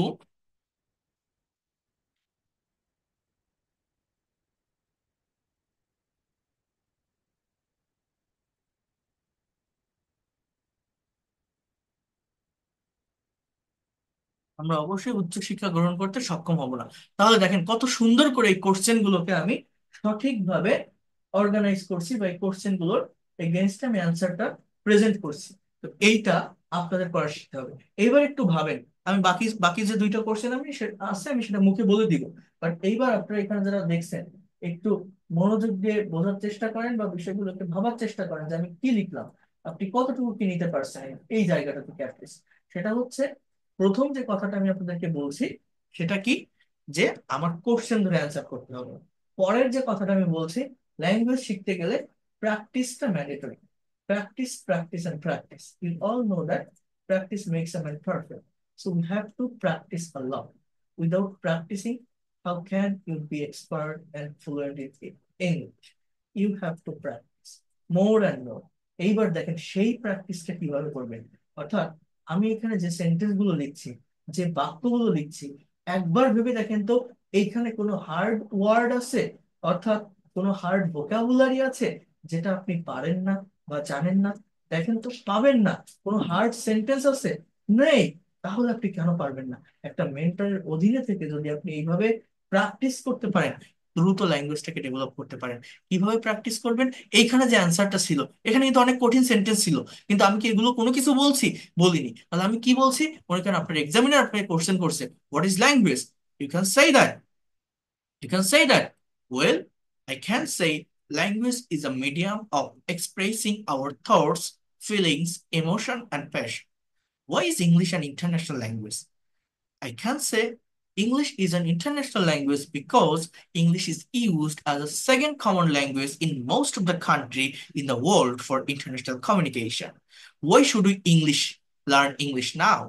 আমরা অবশ্যই উচ্চশিক্ষা গ্রহণ করতে সক্ষম হব না। তাহলে দেখেন কত সুন্দর করে এই কোশ্চেন গুলোকে আমি সঠিকভাবে অর্গানাইজ করছি, বা এই কোশ্চেন গুলোর এগেনস্টে আমি অ্যান্সারটা প্রেজেন্ট করছি। তো এইটা আপনাদের করা শিখতে হবে। এইবার একটু ভাবেন, আমি বাকি বাকি যে দুইটা কোশ্চেন আমি আছে আমি সেটা মুখে বলে দিব, বাট এইবার আপনারা এখানে যারা দেখছেন একটু মনোযোগ দিয়ে বোঝার চেষ্টা করেন, বা বিষয়গুলোকে ভাবার চেষ্টা করেন যে আমি কি লিখলাম, আপনি কতটুকু কি নিতে পারছেন এই জায়গাটা থেকে অ্যাটলিস্ট। সেটা হচ্ছে, প্রথম যে কথাটা আমি আপনাদেরকে বলছি সেটা কি, যে আমার কোশ্চেন ধরে অ্যান্সার করতে হবে। পরের যে কথাটা আমি বলছি, ল্যাঙ্গুয়েজ শিখতে গেলে প্র্যাকটিসটা mandatory. Practice, practice and practice, you all know that practice makes a man perfect. So we have to practice a lot. Without practicing, how can you be expert and fluent in English? You have to practice more and more. এইবার দেখেন সেই প্র্যাকটিসটা কিভাবে করবেন। অর্থাৎ আমি এখানে যে সেন্টেন্স গুলো লিখছি, যে বাক্যগুলো লিখছি, একবার ভেবে দেখেন তো এইখানে কোনো হার্ড ওয়ার্ড আছে, অর্থাৎ কোনো হার্ড ভোকাবুলারি আছে যেটা আপনি পারেন না বা জানেন না? দেখেন তো, পাবেন না। কোনো হার্ড সেন্টেন্স আছে? নেই। তাহলে আপনি কেন পারবেন না? একটা মেন্টরের অধীনে থেকে যদি আপনি এইভাবে প্র্যাকটিস করতে পারেন, দ্রুত ল্যাঙ্গুয়েজটাকে ডেভেলপ করতে পারেন। কিভাবে প্র্যাকটিস করবেন? এইখানে যে অ্যান্সারটা ছিল, এখানে কিন্তু অনেক কঠিন সেন্টেন্স ছিল, কিন্তু আমি কি এগুলো কোনো কিছু বলছি? বলিনি। তাহলে আমি কি বলছি? মনে করেন আপনার এক্সামিনার আপনাকে কোশ্চেন করছে, what is language? You can say that, you can say that. Well, I can say language is a medium of expressing our thoughts, feelings, emotion, and passion. Why is English an international language? I can say English is an international language because English is used as a second common language in most of the country in the world for international communication. Why should we English learn English now?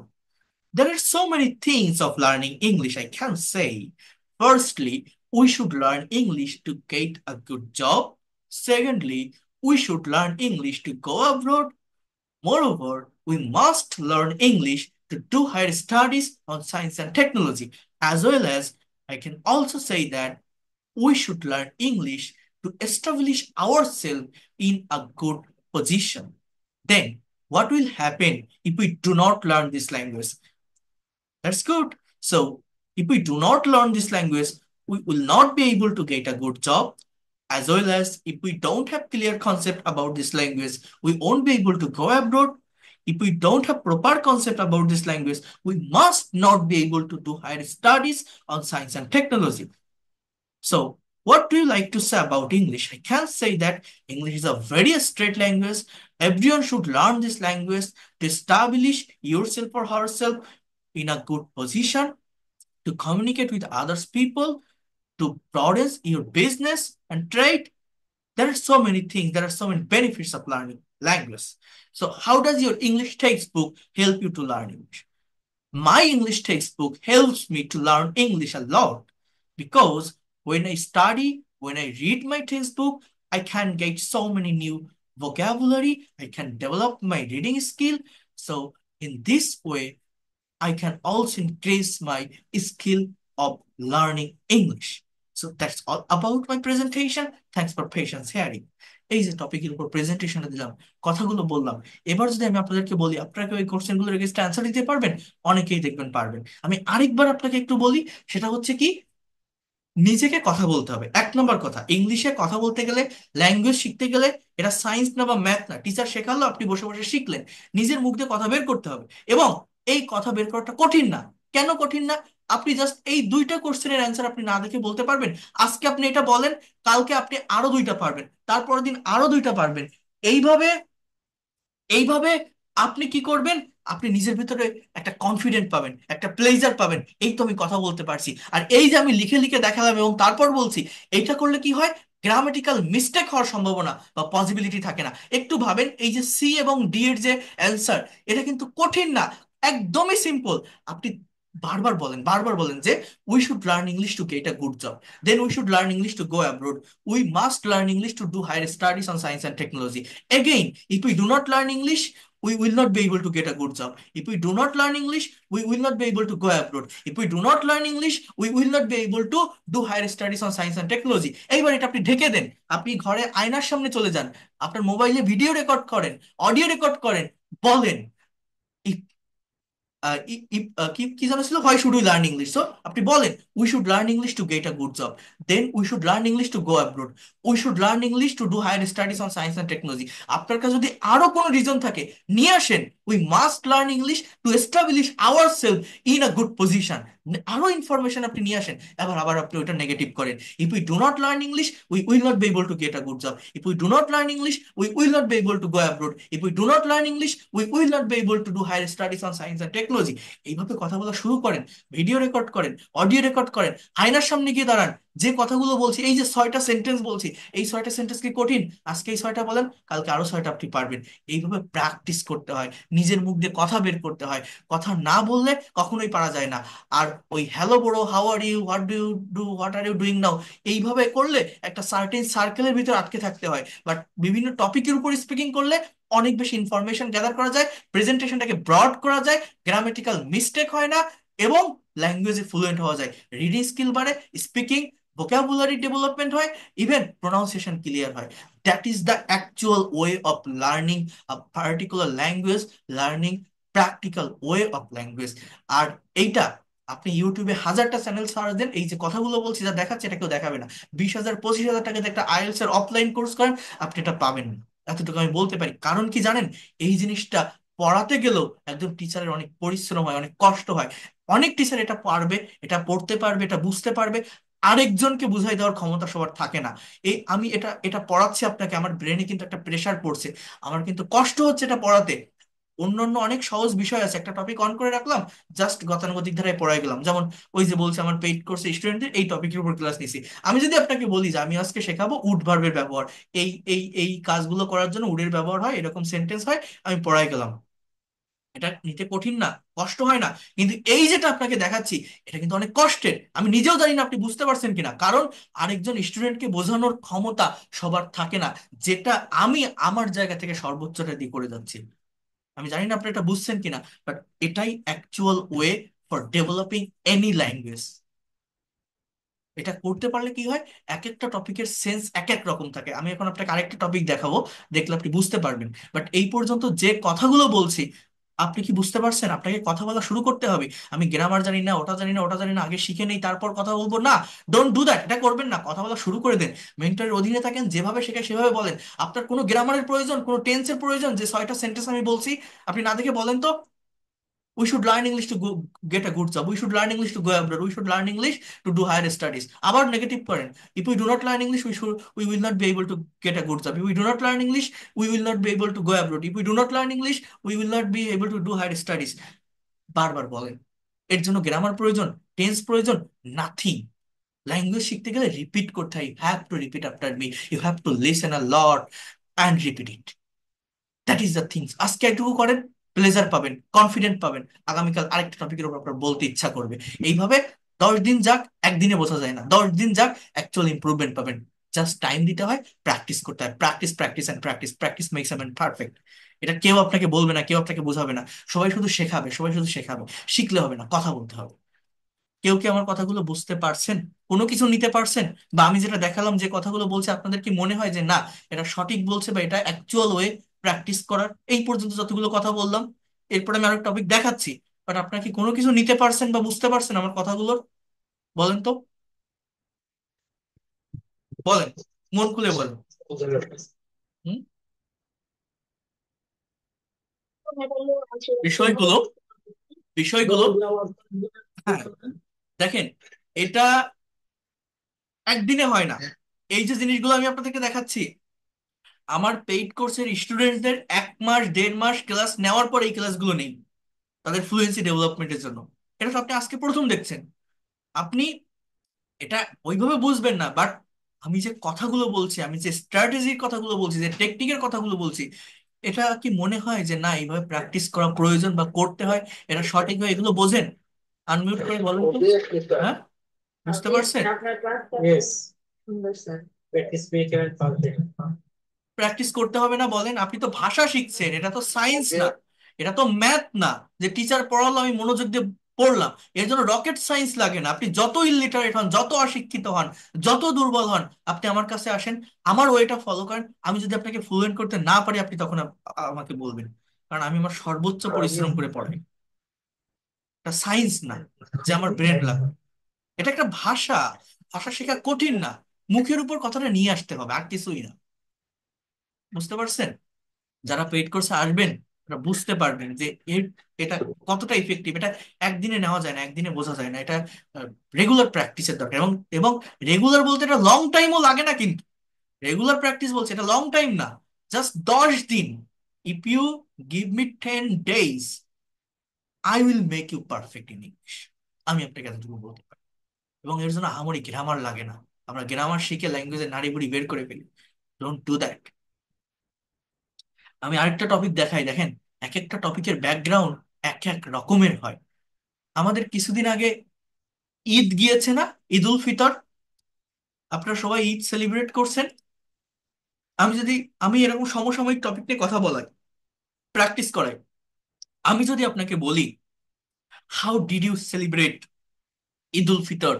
There are so many things of learning English, I can say. Firstly, we should learn English to get a good job. Secondly, we should learn English to go abroad. Moreover, we must learn English to do higher studies on science and technology, as well as I can also say that we should learn English to establish ourselves in a good position. Then, what will happen if we do not learn this language? That's good. So, if we do not learn this language, we will not be able to get a good job. As well as if we don't have clear concept about this language, we won't be able to go abroad. If we don't have proper concept about this language, we must not be able to do higher studies on science and technology. So, what do you like to say about English? I can say that English is a very straight language. Everyone should learn this language to establish yourself or herself in a good position, to communicate with others people, to broaden your business and trade. There are so many things, there are so many benefits of learning language. So, how does your English textbook help you to learn English? My English textbook helps me to learn English a lot because when I study, when I read my textbook, I can get so many new vocabulary, I can develop my reading skill. So, in this way, I can also increase my skill of learning English. So that's all about my presentation. Thanks for patience hearing. এই যে টপিকের উপর প্রেজেন্টেশনটা দিলাম, কথাগুলো বললাম, এবার যদি আমি আপনাদেরকে বলি আপনাকে ওই কোশ্চেনগুলোর এগেইনস্ট অ্যান্সার দিতে পারবেন? অনেকেই দেখবেন পারবেন। আমি আরেকবার আপনাকে একটু বলি, সেটা হচ্ছে কি, নিজেকে কথা বলতে হবে। এক নম্বর কথা, ইংলিশে কথা বলতে গেলে, ল্যাঙ্গুয়েজ শিখতে গেলে, এটা সায়েন্স না বা ম্যাথ না, টিচার শেখালো আপনি বসে বসে শিখলেন, নিজের মুখ দিয়ে কথা বের করতে হবে। এবং এই কথা বের করাটা কঠিন না। কেন কঠিন না? আপনি জাস্ট এই দুইটা কোশ্চেনের অ্যান্সার আপনি না দেখে বলতে পারবেন। আজকে আপনি এটা বলেন, কালকে আপনি আরো দুইটা পারবেন, তারপরের দিন আরো দুইটা পারবেন। এইভাবে এইভাবে আপনি কি করবেন? আপনি নিজের ভিতরে একটা কনফিডেন্ট পাবেন, একটা প্লেজার পাবেন, এই তো আমি কথা বলতে পারছি। আর এই যে আমি লিখে লিখে দেখালাম এবং তারপর বলছি, এইটা করলে কি হয়? গ্রামাটিক্যাল মিস্টেক হওয়ার সম্ভাবনা বা পসিবিলিটি থাকে না। একটু ভাবেন, এই যে সি এবং ডি এর যে অ্যান্সার, এটা কিন্তু কঠিন না, একদমই সিম্পল। আপনি বারবার বলেন, বারবার বলেন যে we should learn English to get a good job, then we should learn English to go abroad, we must learn English to do higher studies on science and technology. Again, if we do not learn English, we will not be able to get a good job. If we do not learn English, we will not be able to go abroad. If we do not learn English, we will not be able to do higher studies on science and technology. এইবার এটা আপনি ঢেকে দেন, আপনি ঘরে আয়নার সামনে চলে যান, আপনার মোবাইলে ভিডিও রেকর্ড করেন, অডিও রেকর্ড করেন, বলেন কি কি জানা ছিল, why should we learn English. So আপনি বলেন, we should learn English to get a good job, then we should learn English to go abroad, we should learn English to do higher studies on science and technology. আপনার কাছে যদি আরো কোনো reason থাকে, নিয়ে আসেন। We must learn English to establish our self in a good position. আরো information আপনি নিয়ে আসেন, আবার আবার আপনি ওইটা নেগেটিভ করেন। If we do not learn English, we will not be able to get a good job. If we do not learn English, we will not be able to go abroad. If we do not learn English, we will not be able to do higher studies on science and technology. এইভাবে কথা বলা শুরু করেন, video record করেন, audio record করেন, আয়নার সামনে গিয়ে দাঁড়ান। যে কথাগুলো বলছি, এই যে 6টা সেন্টেন্স বলছি, এই 6টা সেন্টেন্স কি কঠিন? আজকে এই 6টা বলেন, কালকে আরো 6টা আপনি পারবেন। এইভাবে প্র্যাকটিস করতে হয়, নিজের মুখ দিয়ে কথা বের করতে হয়। কথা না বললে কখনোই পারা যায় না। আর ওই হ্যালো বড়ো, how are you, what do you do, what are you doing now, এইভাবে করলে একটা সার্টেন সার্কেলের ভিতর আটকে থাকতে হয়। বাট বিভিন্ন টপিকের উপর স্পিকিং করলে অনেক বেশি ইনফরমেশন গ্যাদার করা যায়, প্রেজেন্টেশনটাকে ব্রড করা যায়, গ্রামেটিক্যাল মিস্টেক হয় না, এবং ল্যাঙ্গুয়েজে ফ্লুয়েন্ট হওয়া যায়, রিডিং স্কিল বাড়ে, স্পিকিং vocabulary ডেভেলপমেন্ট হয়, ইভেন প্রোনাউন্সিয়েশন ক্লিয়ার হয়। That is the actual way of learning a particular language, learning practical way of language. আর এইটা আপনি ইউটিউবে হাজারটা চ্যানেল সার্চ দেন, এই যে কথাগুলো বলছি যা দেখাচ্ছে এটা কেউ দেখাবে না। 20,000 25,000 টাকাতে একটা আইএলটিএস এর অফলাইন কোর্স করেন, আপনি এটা পাবেন না। এতটুকু আমি বলতে পারি। কারণ কি জানেন? এই জিনিসটা পড়াতে গেলেও একজন টিচারের অনেক পরিশ্রম হয়, অনেক কষ্ট হয়। অনেক টিচার এটা পারবে, এটা পড়তে পারবে, এটা বুঝতে পারবে, আরেকজনকে বুঝাই দেওয়ার ক্ষমতা সবার থাকে না। এই আমি এটা এটা পড়াচ্ছি আপনাকে, আমার ব্রেনে কিন্তু একটা প্রেশার পড়ছে, আমার কিন্তু কষ্ট হচ্ছে এটা পড়াতে। অন্যান্য অনেক সহজ বিষয় আছে, একটা টপিক অন করে রাখলাম, জাস্ট গতানুগতিক ধারায় পড়াই গেলাম। যেমন ওই যে বলছে আমার পেইড কোর্সে স্টুডেন্টদের এই টপিকের উপর ক্লাস নিছি। আমি যদি আপনাকে বলি যে আমি আজকে শেখাবো উড ভার্বের ব্যবহার, এই কাজগুলো করার জন্য উডের ব্যবহার হয়, এরকম সেন্টেন্স হয়, আমি পড়াই গেলাম, এটা নিতে কঠিন না? কষ্ট হয় না? কিন্তু এই যেটা আপনাকে দেখাচ্ছি, এটা কিন্তু অনেক কষ্টের। আমি নিজেও জানি না আপনি বুঝতে পারছেন কিনা, কারণ আরেকজন স্টুডেন্টকে বোঝানোর ক্ষমতা সবার থাকে না, যেটা আমি আমার জায়গা থেকে সর্বোচ্চটা দিয়ে করে যাচ্ছি। আমি জানি না আপনি এটা বুঝছেন কিনা, বাট এটাই actual way for developing any language. এটা করতে পারলে কি হয়, এক একটা টপিকের সেন্স এক এক রকম থাকে। আমি এখন আপনাকে আরেকটা টপিক দেখাবো, দেখলে আপনি বুঝতে পারবেন। বাট এই পর্যন্ত যে কথাগুলো বলছি, আপনি কি বুঝতে পারছেন? আপনাকে কথা বলা শুরু করতে হবে। আমি গ্রামার জানি না, ওটা জানি না, ওটা জানি না, আগে শিখে নেই তারপর কথা বলবো, না। ডোন্ট ডু দ্যাট, এটা করবেন না। কথা বলা শুরু করে দেন, মেন্টরের অধীনে থাকেন, যেভাবে শেখায় সেভাবে বলেন। আপনার কোনো গ্রামারের প্রয়োজন, কোনো টেন্সের প্রয়োজন, যে 6টা সেন্টেন্স আমি বলছি আপনি না দেখে বলেন তো, we should learn English to get a good job. We should learn English to go abroad. We should learn English to do higher studies. আবার নেগেটিভ করেন, if we do not learn English, we will not be able to get a good job. If we do not learn English, we will not be able to go abroad. If we do not learn English, we will not be able to do higher studies. বারবার বলেন। এর জন্য grammar প্রয়োজন, tense প্রয়োজন, nothing. Language শিখতে গেলে repeat করতে হয়। You have to repeat after me, you have to listen a lot and repeat it. That is the things. আজকে একটুকু করেন, প্লেজার পাবেন, কনফিডেন্ট পাবেন, আগামীকাল আরেকটা টপিকের উপর আপনার বলতে ইচ্ছা করবে। এইভাবে 10 দিন যাক, একদিনে বোঝা যায় না, 10 দিন যাক, অ্যাকচুয়াল ইমপ্রুভমেন্ট পাবেন। জাস্ট টাইম দিতে হয়, প্র্যাকটিস করতে হয়, practice practice and practice, practice makes a man perfect. এটা কেউ আপনাকে বলবে না, কেউ আপনাকে বোঝাবে না, সবাই শুধু শেখাবে, সবাই শুধু শেখাবে। শিখলে হবে না, কথা বলতে হবে। কেউ কি আমার কথাগুলো বুঝতে পারছেন? কোনো কিছু নিতে পারছেন? বা আমি যেটা দেখালাম, যে কথাগুলো বলছে, আপনাদের কি মনে হয় যে না এটা সঠিক বলছে, বা এটা অ্যাকচুয়াল ওয়ে প্র্যাকটিস করার? এই পর্যন্ত যতগুলো কথা বললাম, এরপরে আমি আরেক টপিক দেখাচ্ছি, বাট আপনার কি কোনো কিছু নিতে পারছেন বা বুঝতে পারছেন আমার কথাগুলোর? বলেন তো, বলেন, মন খুলে বলেন। হুম? বিষয়গুলো বিষয়গুলো হ্যাঁ, দেখেন, এটা একদিনে হয় না। এই যে জিনিসগুলো আমি আপনাদেরকে দেখাচ্ছি, আমার পেইড কোর্সের স্টুডেন্টদের 1 মাস 1.5 মাস ক্লাস নেওয়ার পর এই ক্লাসগুলো নেই, তাদের ফ্লুয়েন্সি ডেভেলপমেন্টের জন্য। এটা তো আপনি আজকে প্রথম দেখছেন। আপনি এটা ওইভাবে বুঝবেন না, বাট আমি যে কথাগুলো বলছি, আমি যে স্ট্র্যাটেজির কথাগুলো বলছি, যে টেকনিকের কথাগুলো বলছি, এটা কি মনে হয় যে না এইভাবে প্র্যাকটিস করা প্রয়োজন বা করতে হয়? এটা সঠিকভাবে এগুলো বোঝেন? আনমিউট করে বলেন তো। হ্যাঁ, বুঝতে পারছেন? প্র্যাকটিস করতে হবে না বলেন? আপনি তো ভাষা শিখছেন, এটা তো সায়েন্স না, এটা তো ম্যাথ না, যে টিচার পড়ালো আমি মনোযোগ দিয়ে পড়লাম। এর জন্য রকেট সায়েন্স লাগে না। আপনি যত ইলিটারেট হন, যত অশিক্ষিত হন, যত দুর্বল হন, আপনি আমার কাছে আসেন, আমার ওয়েটা ফলো করেন। আমি যদি আপনাকে ফ্লুয়েন্ট করতে না পারি, আপনি তখন আমাকে বলবেন, কারণ আমি আমার সর্বোচ্চ পরিশ্রম করে পড়াই। এটা সায়েন্স না যে আমার ব্রেন লাগবে। এটা একটা ভাষা। ভাষা শেখা কঠিন না, মুখের উপর কথাটা নিয়ে আসতে হবে, আর কিছুই না। বুঝতে পারছেন? যারা পেইড কোর্সে আসবেন, তারা বুঝতে পারবেন যে এটা কতটা ইফেক্টিভ। এটা একদিনে নেওয়া যায় না, একদিনে বোঝা যায় না। এটা রেগুলার প্র্যাকটিসের দরকার, এবং এবং রেগুলার বলতে এটা লং টাইমও লাগে না কিন্তু। রেগুলার প্র্যাকটিস বলছে, এটা লং টাইম না, জাস্ট 10 দিন। If you give me 10 days, I will make you perfect in English. আমি আপনাকে এতটুকু বলতে পারি। এবং এর জন্য আমারই গ্রামার লাগে না। আমরা গ্রামার শিখে ল্যাঙ্গুয়েজের নাড়ি বুড়ি বের করে ফেলি। Don't do that. আমি আরেকটা টপিক দেখাই, দেখেন, এক একটা টপিকের ব্যাকগ্রাউন্ড এক এক রকমের হয়। আমাদের কিছুদিন আগে ঈদ গিয়েছে না, ঈদ উল ফিতর। আপনারা সবাই ঈদ সেলিব্রেট করছেন। আমি যদি আমি এরকম সমসাময়িক টপিক নিয়ে কথা বলাই, প্র্যাকটিস করাই, আমি যদি আপনাকে বলি how did you celebrate Eid ul Fitr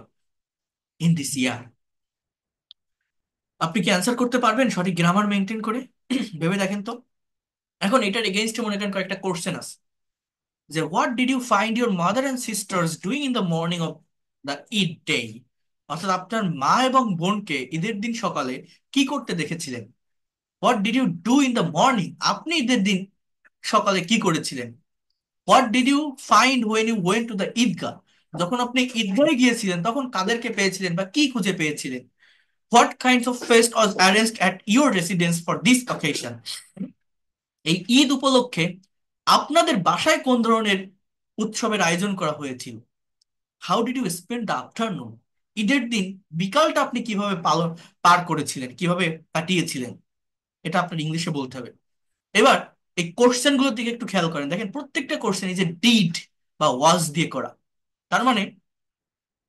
in this year, আপনি কি অ্যান্সার করতে পারবেন সঠিক গ্রামার মেনটেন করে? ভেবে দেখেন তো। এখন এটার এগেইনস্টে মনে করেন কয়েকটা কোশ্চেন আছে, যে what did you find your mother and sisters doing in the morning of the Eid day, অর্থাৎ আপনার মা এবং বোনকে ঈদের দিন সকালে কি করতে দেখেছিলেন। What did you do in the morning, আপনি ঈদের দিন সকালে কি করেছিলেন। What did you find when you went to the Eidgah, যখন আপনি ঈদগাহে গিয়েছিলেন তখন কাদেরকে পেয়েছিলেন বা কি খুঁজে পেয়েছিলেন। What kinds of fest was arranged at your residence for this occasion, এই ঈদ উপলক্ষে আপনাদের বাসায় কোন ধরনের উৎসবের আয়োজন করা হয়েছিল। How did you spend the afternoon, ঈদের দিন বিকালটা আপনি কিভাবে পার করেছিলেন, কিভাবে কাটিয়েছিলেন, এটা আপনার ইংলিশে বলতে হবে। এবার এই কোশ্চেন গুলোর দিকে একটু খেয়াল করেন, দেখেন প্রত্যেকটা কোশ্চেন এই যে ডিড বা ওয়াজ দিয়ে করা, তার মানে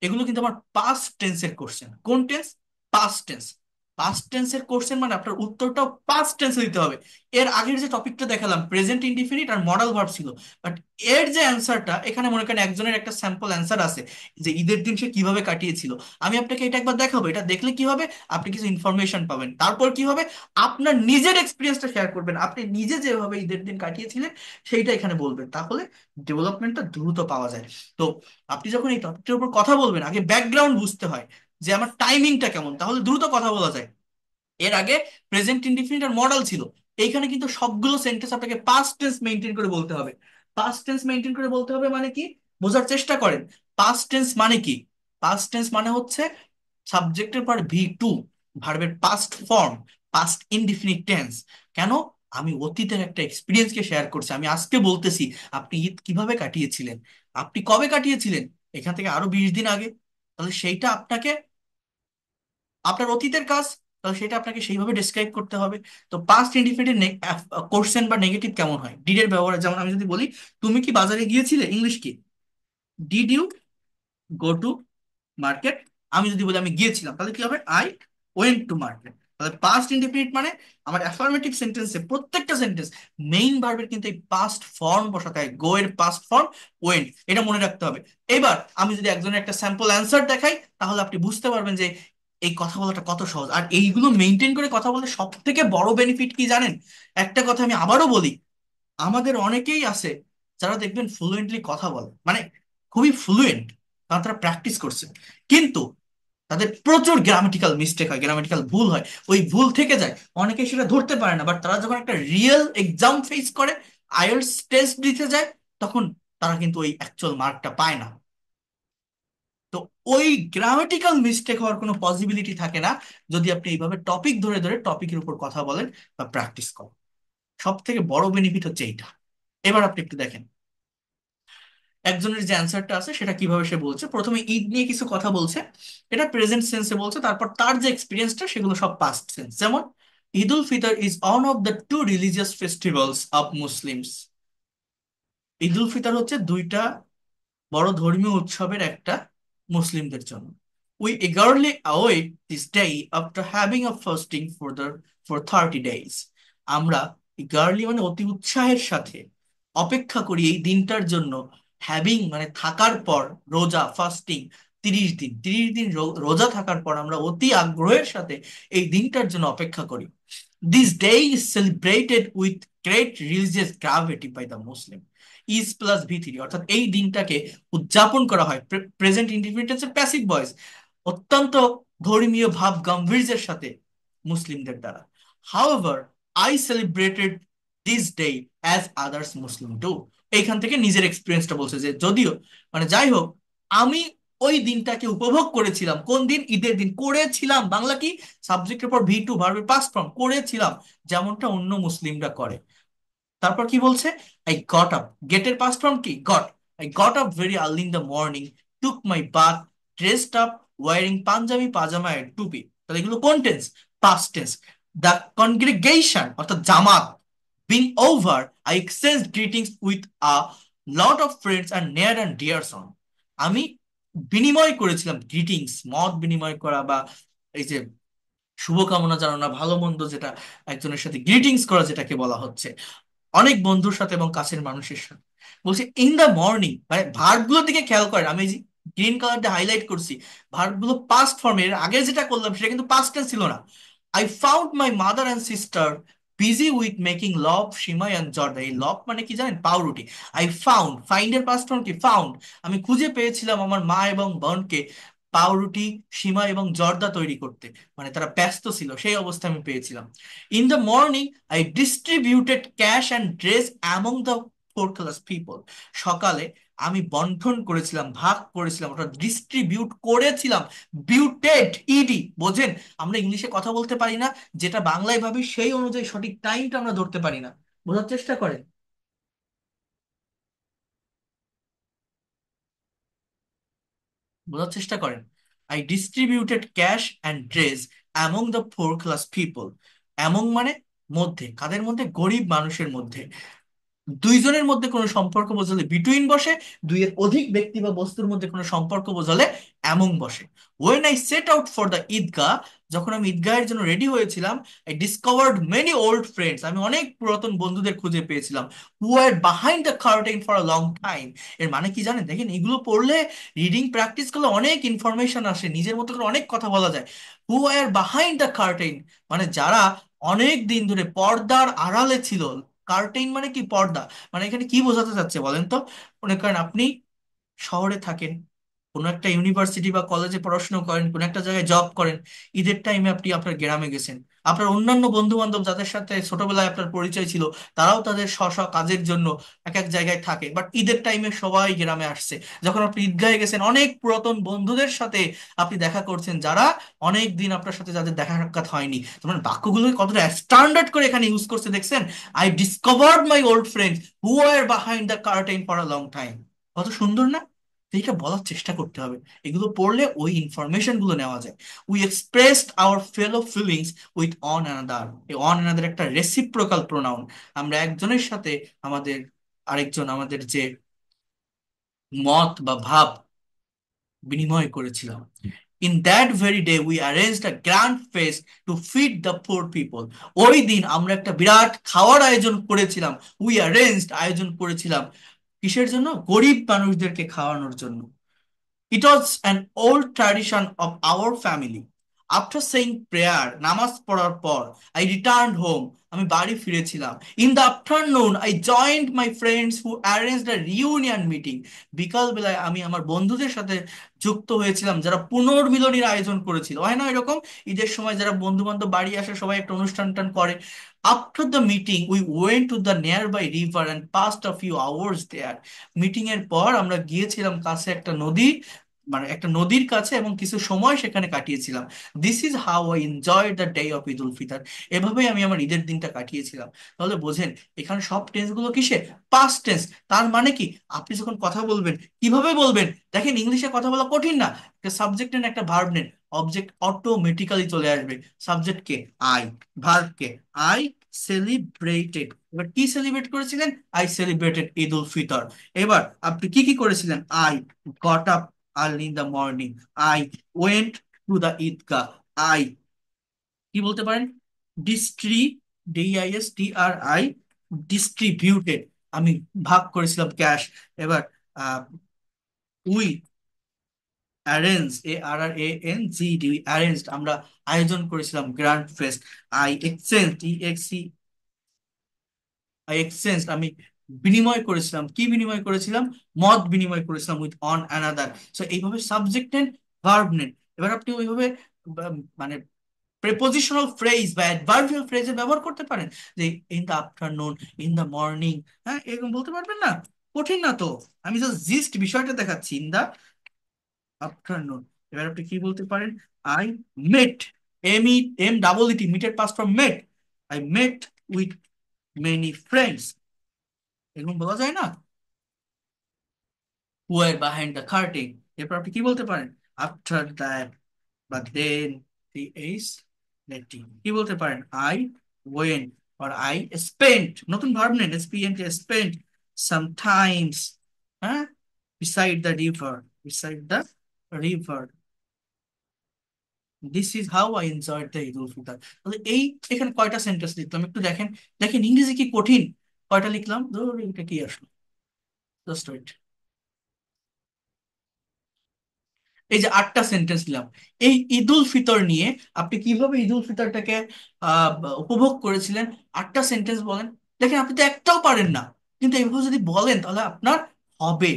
এগুলো কিন্তু আমার পাস্ট টেন্সের কোশ্চেন। কোন টেন্স? Past tense. পাস্ট টেন্সের কোশ্চেন মানে আপনার উত্তরটাও পাস্ট টেন্সে দিতে হবে। এর আগের যে টপিকটা দেখালাম প্রেজেন্ট ইনডিফিনিট আর মডাল ভার্ব ছিল, বাট এর যে অ্যান্সারটা এখানে মনে করেন একজনের একটা স্যাম্পল অ্যান্সার আছে যে ঈদের দিন সে কিভাবে কাটিয়েছিল। আমি আপনাকে এটা একবার দেখাবো, এটা দেখলে কি হবে, আপনি কিছু ইনফরমেশন পাবেন, তারপর কি হবে, আপনার নিজের এক্সপিরিয়েন্সটা শেয়ার করবেন, আপনি নিজে যেভাবে ঈদের দিন কাটিয়েছিলেন সেইটা এখানে বলবেন, তাহলে ডেভেলপমেন্টটা দ্রুত পাওয়া যায়। তো আপনি যখন এই টপিকটার উপর কথা বলবেন আগে ব্যাকগ্রাউন্ড বুঝতে হয় যে আমার টাইমিংটা কেমন, তাহলে দ্রুত কথা বলা যায়। এর আগে প্রেজেন্ট ইনডিফিনিট আর মডাল ছিল, এইখানে কিন্তু সবগুলো সেন্টেন্স আপনাকে পাস্ট টেন্স মেনটেন করে বলতে হবে। পাস্ট টেন্স মেনটেন করে বলতে হবে মানে কি, বোঝার চেষ্টা করেন। পাস্ট টেন্স মানে কি? পাস্ট টেন্স মানে হচ্ছে সাবজেক্টের পর V2, ভার্বের past form, past indefinite tense. কেন? আমি অতীতের একটা এক্সপিরিয়েন্সকে শেয়ার করছি, আমি আজকে বলতেছি আপনি ঈদ কিভাবে কাটিয়েছিলেন, আপনি কবে কাটিয়েছিলেন, এখান থেকে আরো 20 দিন আগে, তাহলে সেইটা আপনাকে, আপনার অতীতের কাজ, তাহলে সেটা আপনাকে সেইভাবে ডেসক্রাইব করতে হবে। তো পাস্ট ইনডিফিনিট কোশ্চেন বা নেগেটিভ কেমন হয় ডিড এর ব্যবহার, যেমন আমি যদি বলি তুমি কি বাজারে গিয়েছিলে, ইংলিশ কি, did you go to market. আমি যদি বলি আমি গিয়েছিলাম তাহলে কি হবে, আই ওয়েন্ট টু মার্কেট। তাহলে পাস্ট ইনডিফিনিট মানে আমার অ্যাফার্মেটিভ সেন্টেন্সে প্রত্যেকটা সেন্টেন্স মেইন ভার্বের কিন্তু এই পাস্ট ফর্ম বসাতে হয়, গো এর পাস্ট ফর্ম ওয়েন্ট, এটা মনে রাখতে হবে। এবার আমি যদি একজনের একটা স্যাম্পল অ্যান্সার দেখাই তাহলে আপনি বুঝতে পারবেন যে এই কথা বলাটা কত সহজ। আর এইগুলো মেনটেন করে কথা বলতে সব থেকে বড় বেনিফিট কি জানেন, একটা কথা আমি আবারও বলি, আমাদের অনেকেই আছে যারা দেখবেন ফ্লুয়েন্টলি কথা বলে, মানে খুবই ফ্লুয়েন্ট, কারণ তারা প্র্যাকটিস করছে, কিন্তু তাদের প্রচুর গ্রামাটিক্যাল মিস্টেক হয়, গ্রামাটিক্যাল ভুল হয়, ওই ভুল থেকে যায়, অনেকে সেটা ধরতে পারে না, বাট তারা যখন একটা রিয়েল এক্সাম ফেস করে, আইএলটিএস টেস্ট দিতে যায়, তখন তারা কিন্তু ওই অ্যাকচুয়াল মার্কটা পায় না। তো ওই গ্রামাটিক্যাল মিস্টেক হওয়ার কোনো পসিবিলিটি থাকে না যদি আপনি এইভাবে টপিক ধরে ধরে টপিকের উপর কথা বলেন বা প্র্যাকটিস করেন। সব থেকে বড় বেনিফিট হচ্ছে এইটা। এবার আপনি একটু দেখেন একজনের যে অ্যান্সারটা আছে সেটা কিভাবে সে বলছে, প্রথমে ঈদ নিয়ে কিছু কথা বলছে, এটা প্রেজেন্ট সেন্সে বলছে, তারপর তার যে এক্সপিরিয়েন্সটা সেগুলো সব পাস্ট সেন্স। যেমন Eid ul Fitr is one of the two religious festivals of Muslims, Eid ul Fitr হচ্ছে দুইটা বড় ধর্মীয় উৎসবের একটা মুসলিমদের জন্য। We eagerly await this day after having a fasting for 30 days, আমরা eagerly মানে অতি উৎসাহের সাথে অপেক্ষা করি এই দিনটার জন্য। হ্যাভিং মানে থাকার পর, রোজা ফাস্টিং 30 দিন, 30 দিন রোজা থাকার পর আমরা অতি আগ্রহের সাথে এই দিনটার জন্য অপেক্ষা করি। This day is celebrated with great religious gravity by the Muslim. Is plus V3, অর্থাৎ এই দিনটাকে উদযাপন করা হয়, প্রেজেন্ট ইনডিফিনিটেন্সের প্যাসিভ ভয়েস, অত্যন্ত ধর্মীয় ভাব গাম্ভীর্যের সাথে মুসলিমদের দ্বারা। However I celebrated this day as others Muslim do, এইখান থেকে নিজের এক্সপিরিয়েন্সটা বলছে যে যদিও মানে যাই হোক আমি ওই দিনটাকে উপভোগ করেছিলাম, কোন দিন, ঈদের দিন, করেছিলাম, বাংলা কি, সাবজেক্টের পর V2 ভার্বের পাস্ট ফর্ম, করেছিলাম, যেমনটা অন্য মুসলিমরা করে। তারপর কি বলছে, আই গট আপ, গেটের পাস্ট ফর্ম কি, got, I got up very early in the morning, took my bath, dressed up, wearing panjabi pyjama এর টুপি, তাহলে এগুলো কোন tense, past tense. The congregation অর্থাৎ জামাত being over, I exchange greetings with a lot of friends আর near and dear one, আমি বিনিময় করেছিলাম, গ্রিটিংস মত বিনিময় করা বা এই যে শুভকামনা জানানো, ভালো মন্দ যেটা একজনের সাথে গ্রিটিংস করা যেটাকে বলা হচ্ছে, অনেক বন্ধুর সাথে এবং কাছের মানুষের সাথে। বলছে ইন দ্য মর্নিং, মানে ভার্ব গুলোর দিকে খেয়াল করেন, আমি এই যে গ্রিন কালার দিয়ে হাইলাইট করছি, ভার্ব গুলো পাস্ট ফর্মের, আগে যেটা করলাম সেটা কিন্তু পাস্ট টেন্স ছিল না। I found my mother and sister busy with making love Shimei and জর্দা। এই লভ মানে কি জানেন? পাউরুটি। আই ফাউন্ড, ফাইন্ডের পাস্ট ফর্ম কি? ফাউন্ড। আমি খুঁজে পেয়েছিলাম আমার মা এবং বোনকে পাউরুটি, সিমাই এবং জর্দা তৈরি করতে। মানে তারা ব্যস্ত ছিল, সেই অবস্থায় আমি পেয়েছিলাম। In the morning I distributed cash and dress among the four class people. সকালে আমি বন্টন করেছিলাম, ভাগ করেছিলাম, অর্থাৎ ডিস্ট্রিবিউট করেছিলাম। বিউটেড, ইডি, বোঝেন? আমরা ইংলিশে কথা বলতে পারি না, যেটা বাংলায় ভাবি সেই অনুযায়ী সঠিক টাইমটা আমরা ধরতে পারি না। বোঝার চেষ্টা করেন, বোঝার চেষ্টা করেন। I distributed cash and dress among the four class people. Among মানে মধ্যে, কাদের মধ্যে? গরিব মানুষের মধ্যে। দুইজনের মধ্যে কোনো সম্পর্ক বোঝালে বিটুইন বসে, দুইয়ের অধিক ব্যক্তি বা বস্তুর মধ্যে কোনো সম্পর্ক বোঝালে অ্যামং বসে। When I set out for the Eidgah, যখন আমি ঈদগাহের জন্য রেডি হয়েছিলাম, I discovered many old friends, আমি অনেক পুরাতন বন্ধুদের খুঁজে পেয়েছিলাম। Who are behind the curtain for a long time. এর মানে কি জানেন? দেখেন, এগুলো পড়লে, রিডিং প্র্যাকটিস করলে অনেক ইনফরমেশন আসে, নিজের মতো করে অনেক কথা বলা যায়। হু আর বাহাইন্ড দ্য কার্টেন মানে যারা অনেক দিন ধরে পর্দার আড়ালে ছিল। কার্টেইন মানে কি? পর্দা। মানে এখানে কি বোঝাতে চাচ্ছে বলেন তো? মনে করেন আপনি শহরে থাকেন, কোনো একটা ইউনিভার্সিটি বা কলেজে পড়াশোনা করেন, কোনো একটা জায়গায় জব করেন। ঈদের টাইমে আপনি আপনার গ্রামে গেছেন। আপনার অন্যান্য বন্ধু বান্ধব যাদের সাথে ছোটবেলায় আপনার পরিচয় ছিল, তারাও তাদের স্ব স্ব কাজের জন্য এক এক জায়গায় থাকে, বাট ঈদের টাইমে সবাই গ্রামে আসছে। যখন আপনি ঈদগাহে গেছেন, অনেক পুরাতন বন্ধুদের সাথে আপনি দেখা করছেন, যারা অনেক দিন আপনার সাথে যাদের দেখা সাক্ষাৎ হয়নি। তোমার বাক্যগুলোকে কতটা স্ট্যান্ডার্ড করে এখানে ইউজ করছে দেখছেন? I discovered my old friends who are behind the curtain for a long time. কত সুন্দর না? তো এটা বলার চেষ্টা করতে হবে। এগুলো পড়লে ওই ইনফরমেশন গুলো নেওয়া যায়। We expressed our fellow feelings with one another. এই অন অ্যানাদার একটা রেসিপ্রোকাল প্রোনাউন। আমরা একজনের সাথে আমাদের আরেকজন আমাদের যে মত বা ভাব বিনিময় করেছিলাম। In that very day we arranged a grand fest to feed the poor people. ওই দিন আমরা একটা বিরাট খাওয়ার আয়োজন করেছিলাম। উই অ্যারেঞ্জড, আয়োজন করেছিলাম কিসের জন্য? গরিব মানুষদেরকে খাওয়ানোর জন্য। It was an old tradition of our family. After saying prayer, নামাজ পড়ার পর, I returned home. আমি বাড়ি ফিরেছিলাম। In the afternoon, I joined my friends who arranged a reunion meeting. বিকাল বেলায় আমি আমার বন্ধুদের সাথে যুক্ত হয়েছিলাম, যারা পুনর্মিলনীর আয়োজন করেছিল। হয় না এরকম? ঈদের সময় যারা বন্ধু বান্ধব বাড়ি আসে, সবাই একটা অনুষ্ঠান টান করে। After the meeting, we went to the nearby river and passed a few hours there. Meeting এর পর আমরা গিয়েছিলাম কাছে একটা নদী, মানে একটা নদীর কাছে, এবং কিছু সময় সেখানে কাটিয়েছিলাম। This is how I enjoy the day of Eid ul Fitr. এভাবেই আমি আমার ঈদের দিনটা কাটিয়েছিলাম। তাহলে বোঝেন, এখানে সব টেন্স গুলো কিসে? Past tense. তার মানে কি, আপনি যখন কথা বলবেন, কিভাবে বলবেন? দেখেন, ইংলিশে কথা বলা কঠিন না। একটা সাবজেক্ট নেন, একটা ভার্ব নেন, অবজেক্ট অটোমেটিক্যালি চলে আসবে। Subject K? I. Verb K? I celebrated. এবার কি সেলিব্রেট করেছিলেন? I celebrated Eid ul Fitr. এবার আপনি কি কি করেছিলেন? I got up early in the morning. I went to the Eidgah. I কি বলতে পারেন? ডিস্ট্রি, DISTRI, ডিস্ট্রিবিউটেড, আমি ভাগ করেছিলাম ক্যাশ। এবার উই অ্যারেঞ্জ, ARRANGED, অ্যারেঞ্জড, আমরা আয়োজন করেছিলাম grand fest. I exchange, exchange, আমি বিনিময় করেছিলাম। কি বিনিময় করেছিলাম? মত বিনিময় করেছিলাম উইথ অন অ্যানাদার। সো এইভাবে সাবজেক্ট নেন, ভার্ব নেন। এবার আপনি ওইভাবে মানে প্রেপোজিশনাল ফ্রেজ বা অ্যাডভার্বিয়াল ফ্রেজে ব্যবহার করতে পারেন, যে in the afternoon, in the morning. হ্যাঁ, এরকম বলতে পারবেন না? কঠিন না তো। আমি জাস্ট বিষয়টা দেখাচ্ছি। In the afternoon. এবার আপনি কি বলতে পারেন? আই মেট, ME, মিটের past from met. I met with many friends. এরকম বলা যায় না? Who are behind the curtain. এরপর আপনি কি বলতে পারেন? আফটার দ্যাট বা দেন, এইস নেটিং। কি বলতে পারেন? I went, or I spent, নতুন ভার্ব নেন, SPENT, spent sometimes, হ্যাঁ, beside the river, beside the river. This is how I enjoyed the Eid ul Fitr. তাহলে এই, এখানে কয়টা সেন্টেন্স লিখলাম একটু দেখেন। দেখেন ইংরেজি কি কঠিন! কয়টা লিখলাম, ধরো এটা কি আসলো, জাস্ট ওয়েট। এই যে 8টা সেন্টেন্স দিলাম, এই ঈদ উল ফিতর নিয়ে আপনি কিভাবে ঈদ উল ফিতরটাকে আহ উপভোগ করেছিলেন, 8টা সেন্টেন্স বলেন। দেখেন আপনি তো একটাও পারেন না, কিন্তু এইভাবে যদি বলেন তাহলে আপনার হবেই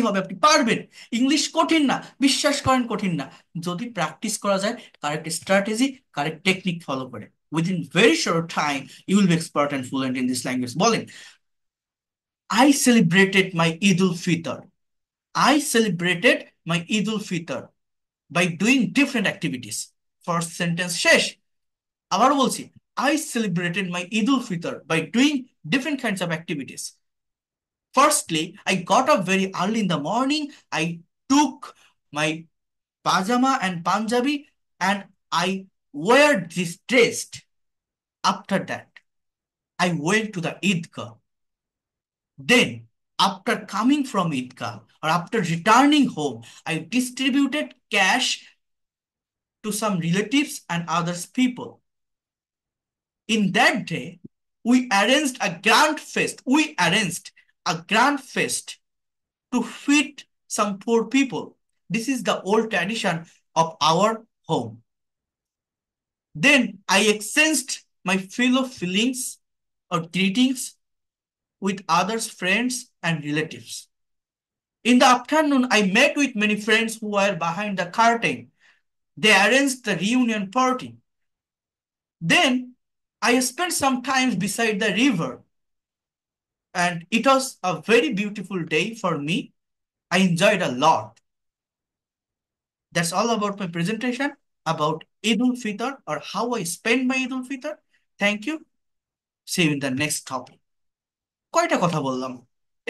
হবে, আপনি পারবেন। ইংলিশ কঠিন না, বিশ্বাস করেন কঠিন না, যদি প্র্যাকটিস করা যায় correct strategy, correct technique follow করে, within very short time you will be expert and fluent in this language. বলেন, I celebrated my Eid ul Fitr. I celebrated my Eid ul Fitr by doing different activities. First sentence শেষ। আবার বলছি, I celebrated my Eid ul Fitr by doing different kinds of activities. Firstly, I got up very early in the morning. I took my pajama and Punjabi and I wear this dress. After that, I went to the Eidgah. Then, after coming from Eidgah or after returning home, I distributed cash to some relatives and others people. In that day, we arranged a grand feast. We arranged a grand feast to feed some poor people. This is the old tradition of our home. Then I exchanged my fellow feelings or greetings with others, friends, and relatives. In the afternoon, I met with many friends who were behind the curtain. They arranged the reunion party. Then I spent some time beside the river, and it was a very beautiful day for me. I enjoyed a lot. That's all about my presentation about Eid ul Fitr or how I spend my Eid ul Fitr. Thank you. See you in the next topic. কয়টা কথা বললাম,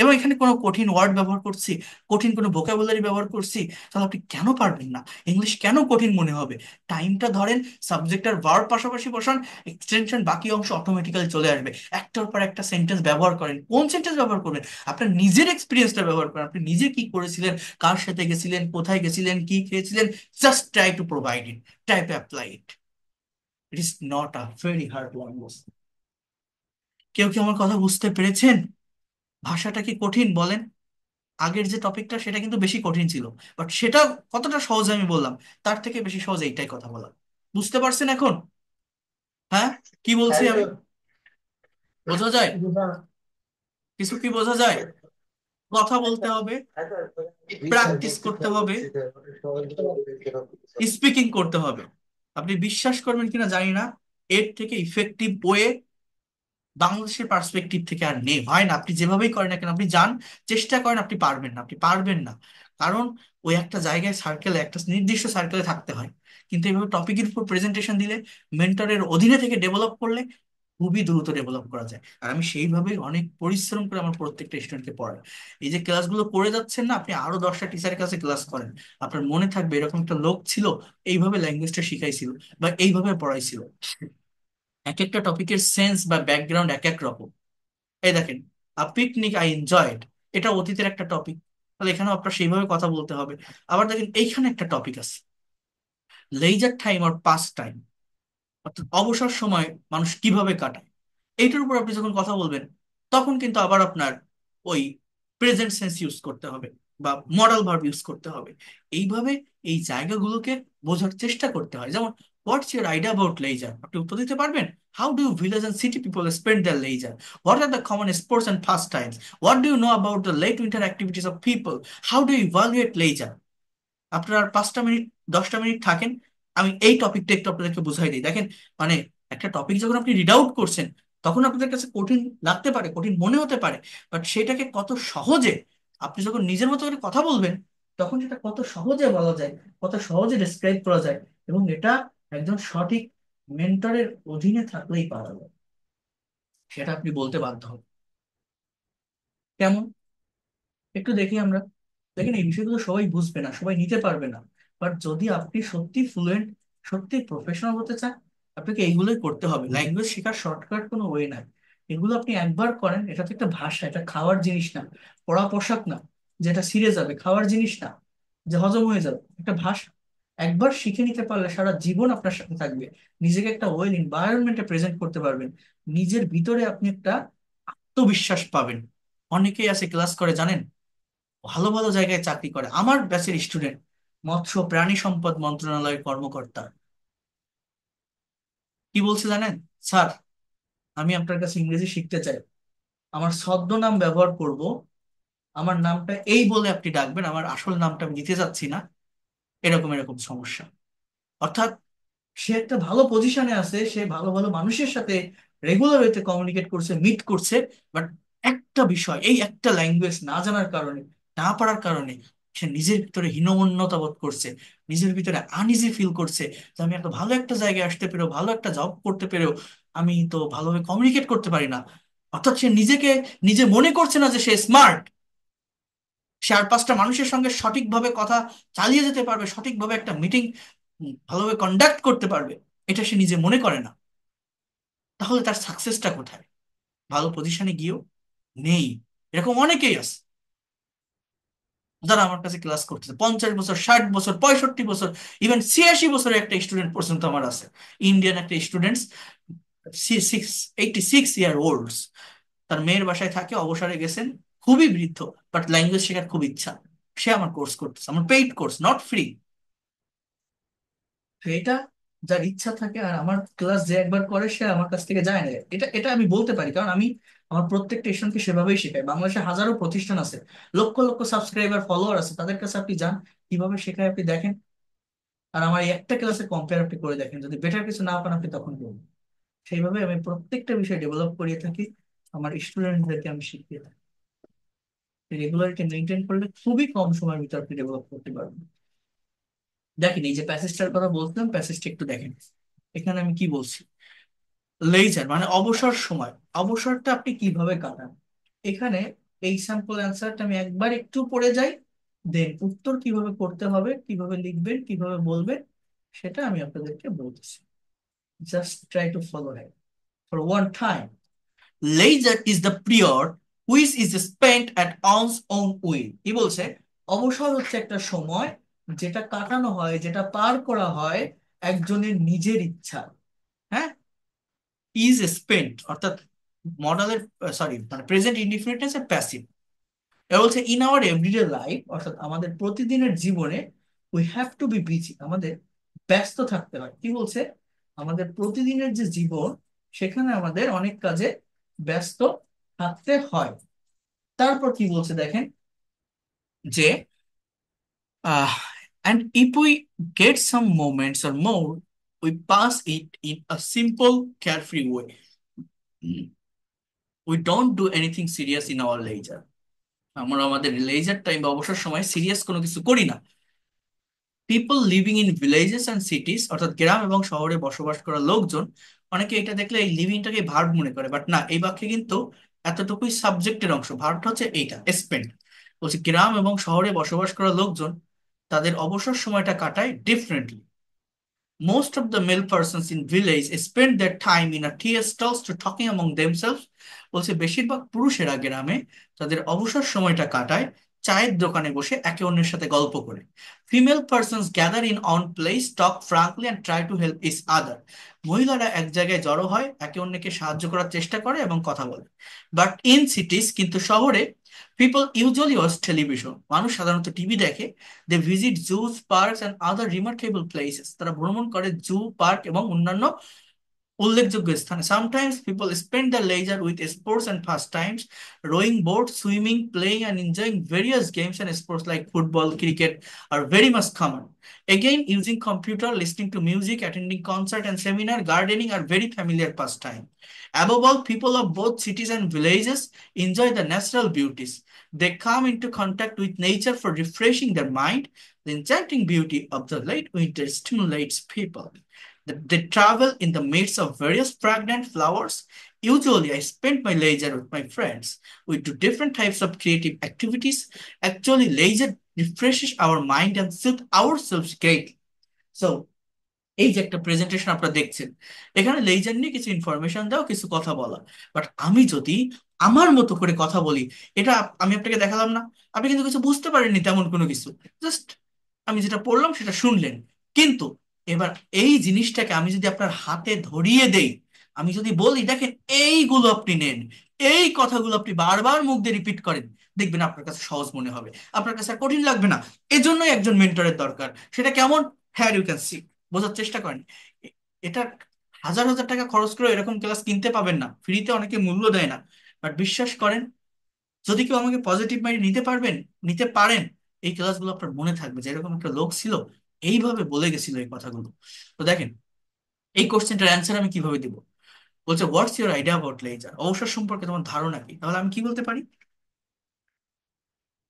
এবং এখানে কোনো কঠিন word ব্যবহার করছি, কঠিন কোনো ভোকাবুলারি ব্যবহার করছি, তাহলে আপনি কেন পারবেন না? ইংলিশ কেন কঠিন মনে হবে? টাইমটা ধরেন, সাবজেক্ট আর ভার্ব পাশাপাশি বসান, এক্সটেনশন বাকি অংশ অটোমেটিক্যালি চলে আসবে। একটার পর একটা সেন্টেন্স ব্যবহার করেন। কোন সেন্টেন্স ব্যবহার করবেন? আপনার নিজের এক্সপিরিয়েন্সটা ব্যবহার করেন, আপনি নিজে কি করেছিলেন, কার সাথে গেছিলেন, কোথায় গেছিলেন, কি খেয়েছিলেন। Just try to provide it, try to apply it. It is not a very hard language. কেউ কি আমার কথা বুঝতে পেরেছেন? ভাষাটা কি কঠিন বলেন? আগের যে টপিকটা সেটা কিন্তু বেশি কঠিন ছিল, বাট সেটা কতটা সহজ আমি বললাম, তার থেকে বেশি সহজ এইটাই কথা বলা। বুঝতে পারছেন এখন? হ্যাঁ, কি বলছি আমি? বোঝা যায়? কিছু কি বোঝা যায়? কথা বলতে হবে, প্র্যাকটিস করতে হবে, স্পিকিং করতে হবে। আপনি বিশ্বাস করবেন কিনা জানি না, এর থেকে ইফেক্টিভ ওয়ে বাংলাদেশের পার্সপেক্টিভ থেকে আর নেই, হয় না। আপনি যেভাবেই করেন না কেন, আপনি যান, চেষ্টা করেন, আপনি পারবেন না, আপনি পারবেন না। কারণ ওই একটা জায়গায় সার্কেলে, একটা নির্দিষ্ট সার্কেলে থাকতে হয়। কিন্তু এইভাবে টপিকের উপর প্রেজেন্টেশন দিলে, মেন্টরের অধীনে থেকে ডেভেলপ করলে খুবই দ্রুত ডেভেলপ করা যায়। আর আমি সেইভাবেই অনেক পরিশ্রম করে আমার প্রত্যেকটা স্টুডেন্টকে পড়াই। এই যে ক্লাসগুলো করে যাচ্ছেন না, আপনি আরো 10টা টিচারের কাছে ক্লাস করেন, আপনার মনে থাকবে এরকম একটা লোক ছিল, এইভাবে ল্যাঙ্গুয়েজটা শিখাইছিল বা এইভাবে পড়াইছিল। এক একটা টপিকের সেন্স বা ব্যাকগ্রাউন্ড এক এক রকম। এই দেখেন, আ পিকনিক আই এনজয়েড, এটা অতীতের একটা টপিক, তাহলে এখানেও আপনার সেইভাবে কথা বলতে হবে। আবার দেখেন এইখানে একটা টপিক আছে, লেইজার টাইম আর পাস টাইম, অর্থাৎ অবসর সময় মানুষ কিভাবে কাটায়। এইটার উপর আপনি যখন কথা বলবেন, তখন কিন্তু আবার আপনার ওই প্রেজেন্ট সেন্স ইউজ করতে হবে বা মডাল ভার্ব ইউজ করতে হবে। এইভাবে এই জায়গাগুলোকে বোঝার চেষ্টা করতে হয়। যেমন, what's your idea about leisure, আপনি উত্তর দিতে পারবেন, how do village and city people spend their leisure, what are the common sports and fast times, what do you know about the late winter activities of people, how do evaluate leisure. আপনার 5টা minute, 10টা minute থাকেন, আমি এই টপিকটা একটু আপনাদেরকে বুঝাই দিই। দেখেন, মানে একটা টপিক যখন আপনি রিড আউট করছেন, তখন আপনাদের কাছে কঠিন লাগতে পারে, কঠিন মনে হতে পারে, বাট সেটাকে কত সহজে আপনি যখন নিজের মতো করে কথা বলবেন, তখন সেটা কত সহজে বলা যায়, কত সহজে ডিসক্রাইব করা যায়, এবং এটা একজন সঠিক মেন্টরের অধীনে থাকলেই পারা যায়। সেটা আপনি বলতে বাধ্য হবেন। কেমন? একটু দেখি আমরা। দেখেন, এই বিষয়গুলো সবাই বুঝবে না, সবাই নিতে পারবে না, বাট যদি আপনি সত্যি ফ্লুয়েন্ট, সত্যি প্রফেশনাল হতে চান, আপনাকে এইগুলোই করতে হবে। ল্যাঙ্গুয়েজ শেখার শর্টকাট কোনো ওয়ে নাই। এগুলো আপনি একবার করেন, এটা তো একটা ভাষা, এটা খাওয়ার জিনিস না, পরা পোশাক না, যেটা ছিঁড়ে যাবে, খাওয়ার জিনিস না, যে হজম হয়ে যাবে, একটা ভাষা। একবার শিখে নিতে পারলে সারা জীবন আপনার সাথে থাকবে। নিজেকে একটা ওয়েল এনভায়রনমেন্টে প্রেজেন্ট করতে পারবেন, নিজের ভিতরে আপনি একটা আত্মবিশ্বাস পাবেন। অনেকেই আছে ক্লাস করে জানেন, ভালো ভালো জায়গায় চাকরি করে, আমার ব্যাচের স্টুডেন্ট, মৎস্য প্রাণী সম্পদ মন্ত্রণালয়ের কর্মকর্তা। কি বলছে জানেন? স্যার, আমি আপনার কাছে ইংরেজি শিখতে চাই, আমার ছদ্মনাম ব্যবহার করব, আমার নামটা এই বলে আপনি ডাকবেন, আমার আসল নামটা আমি দিতে চাচ্ছি না, এরকম এরকম সমস্যা। অর্থাৎ সে একটা ভালো পজিশনে আছে, সে ভালো ভালো মানুষের সাথে রেগুলার ওয়েতে কমিউনিকেট করছে, মিট করছে, বাট একটা বিষয়, এই একটা ল্যাঙ্গুয়েজ না জানার কারণে, না পারার কারণে সে নিজের ভিতরে হীনমন্যতা বোধ করছে, নিজের ভিতরে আনইজি ফিল করছে যে আমি এত ভালো একটা জায়গায় আসতে পেরেও, ভালো একটা জব করতে পেরেও আমি তো ভালোভাবে কমিউনিকেট করতে পারি না। অর্থাৎ সে নিজেকে নিজে মনে করছে না যে সে স্মার্ট, সে আর পাঁচটা মানুষের সঙ্গে সঠিকভাবে কথা চালিয়ে যেতে পারবে, সঠিকভাবে একটা মিটিং ভালোভাবে কন্ডাক্ট করতে পারবে, এটা সে নিজে মনে করে না। তাহলে তার সাকসেসটা কোথায়? ভালো পজিশনে গিয়েও নেই। এরকম অনেকেই আছে যারা আমার কাছে ক্লাস করতেছে, 50 বছর, 60 বছর, 65 বছর, ইভেন 86 বছরের একটা স্টুডেন্ট পর্যন্ত আমার আছে। ইন্ডিয়ান একটা স্টুডেন্টস, 86 ইয়ার ওল্ডস, তার মেয়ের বাসায় থাকে, অবসরে গেছেন, খুবই বৃদ্ধ, বাট ল্যাঙ্গুয়েজ শেখার খুব ইচ্ছা। সে আমার কোর্স করতেছে, আমার পেইড কোর্স, নট ফ্রি। তো এটা, যার ইচ্ছা থাকে আর আমার ক্লাস যে একবার করে সে আমার কাছ থেকে যায় না, এটা এটা আমি বলতে পারি, কারণ আমি আমার প্রত্যেকটা স্টুডেন্টকে সেভাবেই শেখাই। বাংলাদেশে হাজারো প্রতিষ্ঠান আছে, লক্ষ লক্ষ সাবস্ক্রাইবার ফলোয়ার আছে, তাদের কাছে আপনি যান, কিভাবে শেখায় আপনি দেখেন, আর আমার এই একটা ক্লাসে কম্পেয়ার আপনি করে দেখেন, যদি বেটার কিছু না পান আপনি তখন বলুন। সেইভাবে আমি প্রত্যেকটা বিষয় ডেভেলপ করিয়ে থাকি, আমার স্টুডেন্টদেরকে আমি শিখিয়ে থাকি। রেগুলারিটি মেনটেন করলে খুবই কম সময়ের ভিতরে আপনি ডেভেলপ করতে পারবেন। দেখেন, এই যে প্যাসেজটার কথা বলছিলাম, প্যাসেজটা একটু দেখেন। এখানে আমি কি বলছি? লেজার মানে অবসর সময়, অবসরটা আপনি কিভাবে কাটান। এখানে এই স্যাম্পল অ্যান্সারটা আমি একবার একটু পড়ে যাই, দেন উত্তর কিভাবে করতে হবে, কিভাবে লিখবেন, কিভাবে বলবেন, সেটা আমি আপনাদেরকে বলতেছি। Just try to follow it for one time. Leisure is the period which is spent at one's own will. কি বলছে? অবসর হচ্ছে একটা সময় যেটা কাটানো হয়, যেটা পার করা হয় একজনের নিজের ইচ্ছা। হ্যাঁ, ইজ স্পেন্ট অর্থাৎ মডেলের, সরি মানে প্রেজেন্ট ইনডিফিনিটনেস এর প্যাসিভ। এবার বলছে ইন আওয়ার এভরিডে লাইফ, অর্থাৎ আমাদের প্রতিদিনের জীবনে we have two B busy, আমাদের ব্যস্ত থাকতে হয়। কি বলছে? আমাদের প্রতিদিনের যে জীবন, সেখানে আমাদের অনেক কাজে ব্যস্ত থাকতে হয়। তারপর কি বলছে দেখেন, যে uh, and if we get some moments or more, we pass it in a simple carefree way. We don't do anything serious in our leisure. আমরা আমাদের লেজার টাইম বা অবসর সময় সিরিয়াস কোনো কিছু করি না। People living in villages and সিটিজ, অর্থাৎ গ্রাম এবং শহরে বসবাস করা লোকজন, অনেকে এটা দেখলে এই লিভিংটাকে ভার্ব মনে করে, বাট না, এই বাক্যে কিন্তু এতটুকুই সাবজেক্টের অংশ, ভার্বটা হচ্ছে এইটা, স্পেন্ড। বলছে গ্রাম এবং শহরে বসবাস করা লোকজন তাদের অবসর সময়টা কাটায় differently. Most of the male persons in village spend their time in a tea stalls to talking among themselves. বলছে বেশিরভাগ পুরুষেরা গ্রামে তাদের অবসর সময়টা কাটায় চায়ের দোকানে বসে একে অন্যের সাথে গল্প করে। Female persons gather in one place, talk frankly and try to help each other. মহিলারা এক জায়গায় জড়ো হয়, একে অন্যকে সাহায্য করার চেষ্টা করে এবং কথা বলে। বাট ইন সিটিজ, কিন্তু শহরে, পিপল ইউজুয়ালি ওয়াচ টেলিভিশন, মানুষ সাধারণত টিভি দেখে। They visit zoos, parks and other remarkable places, তারা ভ্রমণ করে জু, পার্ক এবং অন্যান্য উল্লেখযোগ্য স্থানে। Sometimes people spend the leisure with sports and fast times, rowing boat, swimming, playing and enjoying various games and sports like football, cricket are very much common. Again, using computer, listening to music, attending concert and seminar, gardening are very familiar pastime. Above all, people of both cities and villages enjoy the natural beauties. They come into contact with nature for refreshing their mind. The enchanting beauty of the late winter stimulates people. They travel in the midst of various fragrant flowers. Usually, I spend my leisure with my friends. We do different types of creative activities. Actually, leisure refreshes our mind and soothes ourselves greatly. So, এই যে একটা presentation আপনারা দেখছেন, এখানে laser নিয়ে কিছু information দাও, কিছু কথা বলা, বাট আমি যদি আমার মতো করে কথা বলি, এটা আমি আপনাকে দেখালাম না, আপনি কিন্তু কিছু বুঝতে পারেননি তেমন কোনো কিছু, জাস্ট আমি যেটা পড়লাম সেটা শুনলেন। কিন্তু এবার এই জিনিসটাকে আমি যদি আপনার হাতে ধরিয়ে দেই, আমি যদি বলি দেখেন এইগুলো আপনি নেন, এই কথাগুলো আপনি বারবার মুখ দিয়ে রিপিট করেন, দেখবেন আপনার কাছে সহজ মনে হবে, আপনার কাছে আর কঠিন লাগবে না। এজন্যই একজন মেন্টরের দরকার। সেটা কেমন? হ্যাঁ, ইউ ক্যান সি, বোঝার চেষ্টা করেন। এ- এটা হাজার হাজার টাকা খরচ করে এরকম ক্লাস কিনতে পাবেন না, ফ্রিতে অনেকে মূল্য দেয় না। বাট বিশ্বাস করেন, যদি কেউ আমাকে পজিটিভ মাইন্ড নিতে পারেন, এই ক্লাসগুলো আপনার মনে থাকবে যে এরকম একটা লোক ছিল, এইভাবে বলে গেছিল এই কথাগুলো। তো দেখেন, এই কোশ্চেনটার অ্যান্সার আমি কিভাবে দিব। বলছে what's your idea about leisure, অবসর সম্পর্কে তোমার ধারণা কি? তাহলে আমি কি বলতে পারি?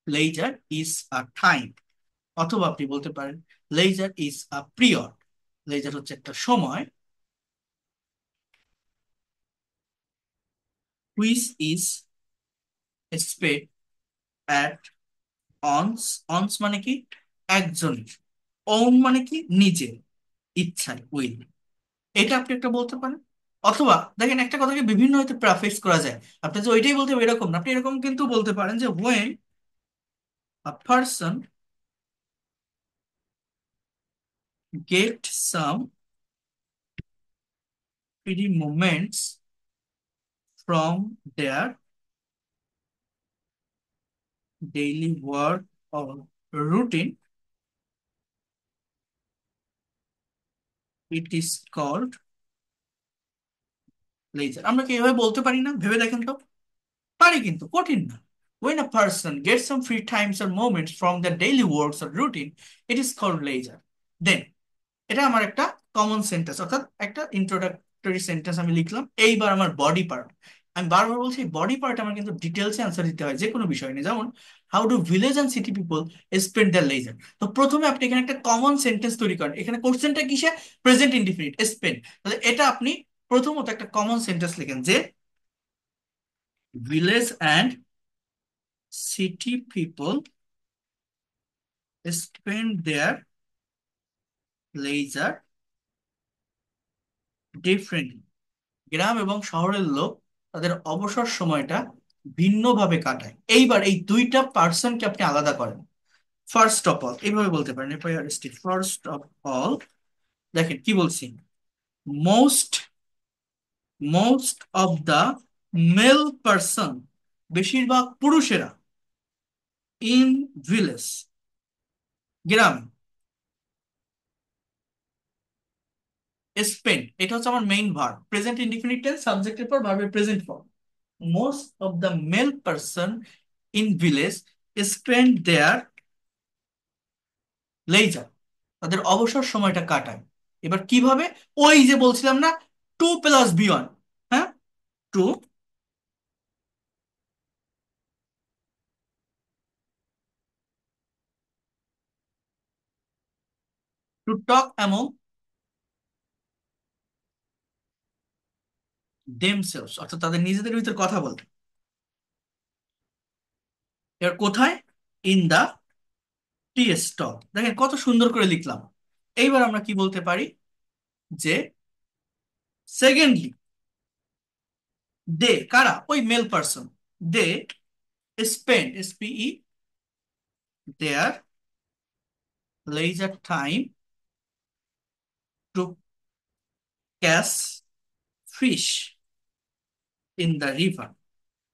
লেজার ইজ আ টাইম, অথবা আপনি বলতে পারেন leisure is a period. Leisure হচ্ছে একটা সময়, which is spent at one's. One's মানে কি? একজনের। ওন মানে কি? নিজে, ইচ্ছায়, উইল। এটা আপনি একটা বলতে পারেন। অথবা দেখেন, একটা কথাকে বিভিন্ন হয়তো প্রাফেস করা যায়। আপনি যে ওইটাই বলতে হবে এরকম না, আপনি এরকম কিন্তু বলতে পারেন যে when a person get some free moments from their daily work or routine, it is called leisure। আমরা কি এভাবে বলতে পারি না? ভেবে দেখেন তো। পারি, কিন্তু কঠিন না। When a person gets some free times or moments from their daily works or routine, it is called leisure। Then এটা আমার একটা কমন সেন্টেন্স, অর্থাৎ একটা ইন্ট্রোডাক্টরি সেন্টেন্স আমি লিখলাম। এইবার আমার বডি পার্ট, আমি বারবার বলছি বডি পার্ট আমার কিন্তু ডিটেলসে অ্যান্সার দিতে হয় যে কোনো বিষয় নিয়ে। যেমন how do village and city people spend their leisure. তো প্রথমে আপনি এখানে একটা কমন সেন্টেন্স তৈরি করেন। এখানে কোশ্চেনটা কিসে? Present indefinite, spend. তাহলে এটা আপনি প্রথমত একটা কমন সেন্টেন্স লিখেন যে village and city people spend their leisure differently. গ্রাম এবং শহরের লোক তাদের অবসর সময়টা ভিন্নভাবে কাটায়। এইবার এই দুইটা পার্সনকে আপনি আলাদা করেন। ফার্স্ট অফ অল এইভাবে বলতে পারেন, ফার্স্ট অফ অল, দেখেন কি বলছি। Most most of the male person, বেশিরভাগ পুরুষেরা, ইন ভিলেজ, গ্রাম, স্পেন্ড, এটা হচ্ছে আমার main verb, present indefinite tense, সাবজেক্টের পর ভার্বের present form. Most of the male person in village spend their leisure, তাদের অবসর সময়টা কাটায়। এবার কিভাবে? ওই যে বলছিলাম না, টু প্লাস বি ওয়ান। হ্যাঁ, to, to talk among themselves, অর্থাৎ তাদের নিজেদের ভিতর কথা বলে। এবার কোথায়? In the tea stall. দেখেন কত সুন্দর করে লিখলাম। এইবার আমরা কি বলতে পারি যে সেকেন্ডলি, দে কারা? ওই male person, they spend, S P E, their leisure time to catch fish in the river।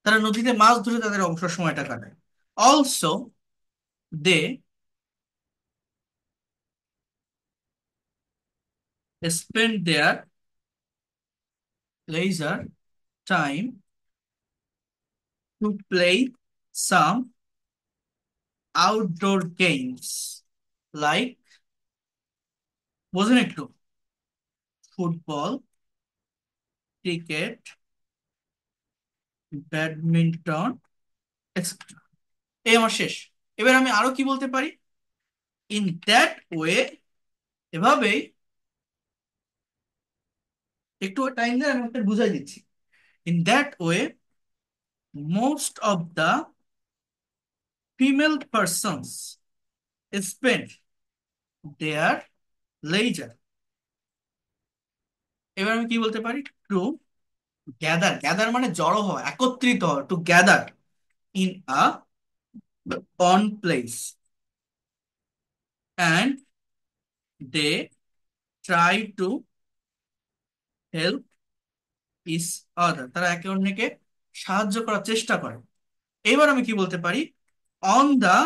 তারা নদীতে মাছ ধরে তাদের অবসর সময়টা কাটায়। Also they spend their leisure time to play some outdoor games like, বোঝেন একটু, ফুটবল, ক্রিকেট, ব্যাডমিন্টন, এটসেট্রা। এই আমার শেষ। এবার আমি আরো কি বলতে পারি? ইন দ্যাট ওয়ে, এভাবেই, একটু টাইম দেন, আমি আপনাকে বুঝাই দিচ্ছি। In that way most of the female persons spend their leisure। এবার আমি কি বলতে পারি? টু গ্যাদার, গ্যাদার মানে জড়ো হওয়া, একত্রিত হওয়া, to gather in a one place, and they try to help each other, তারা একে অন্যকে সাহায্য করার চেষ্টা করে। এবার আমি কি বলতে পারি, অন দা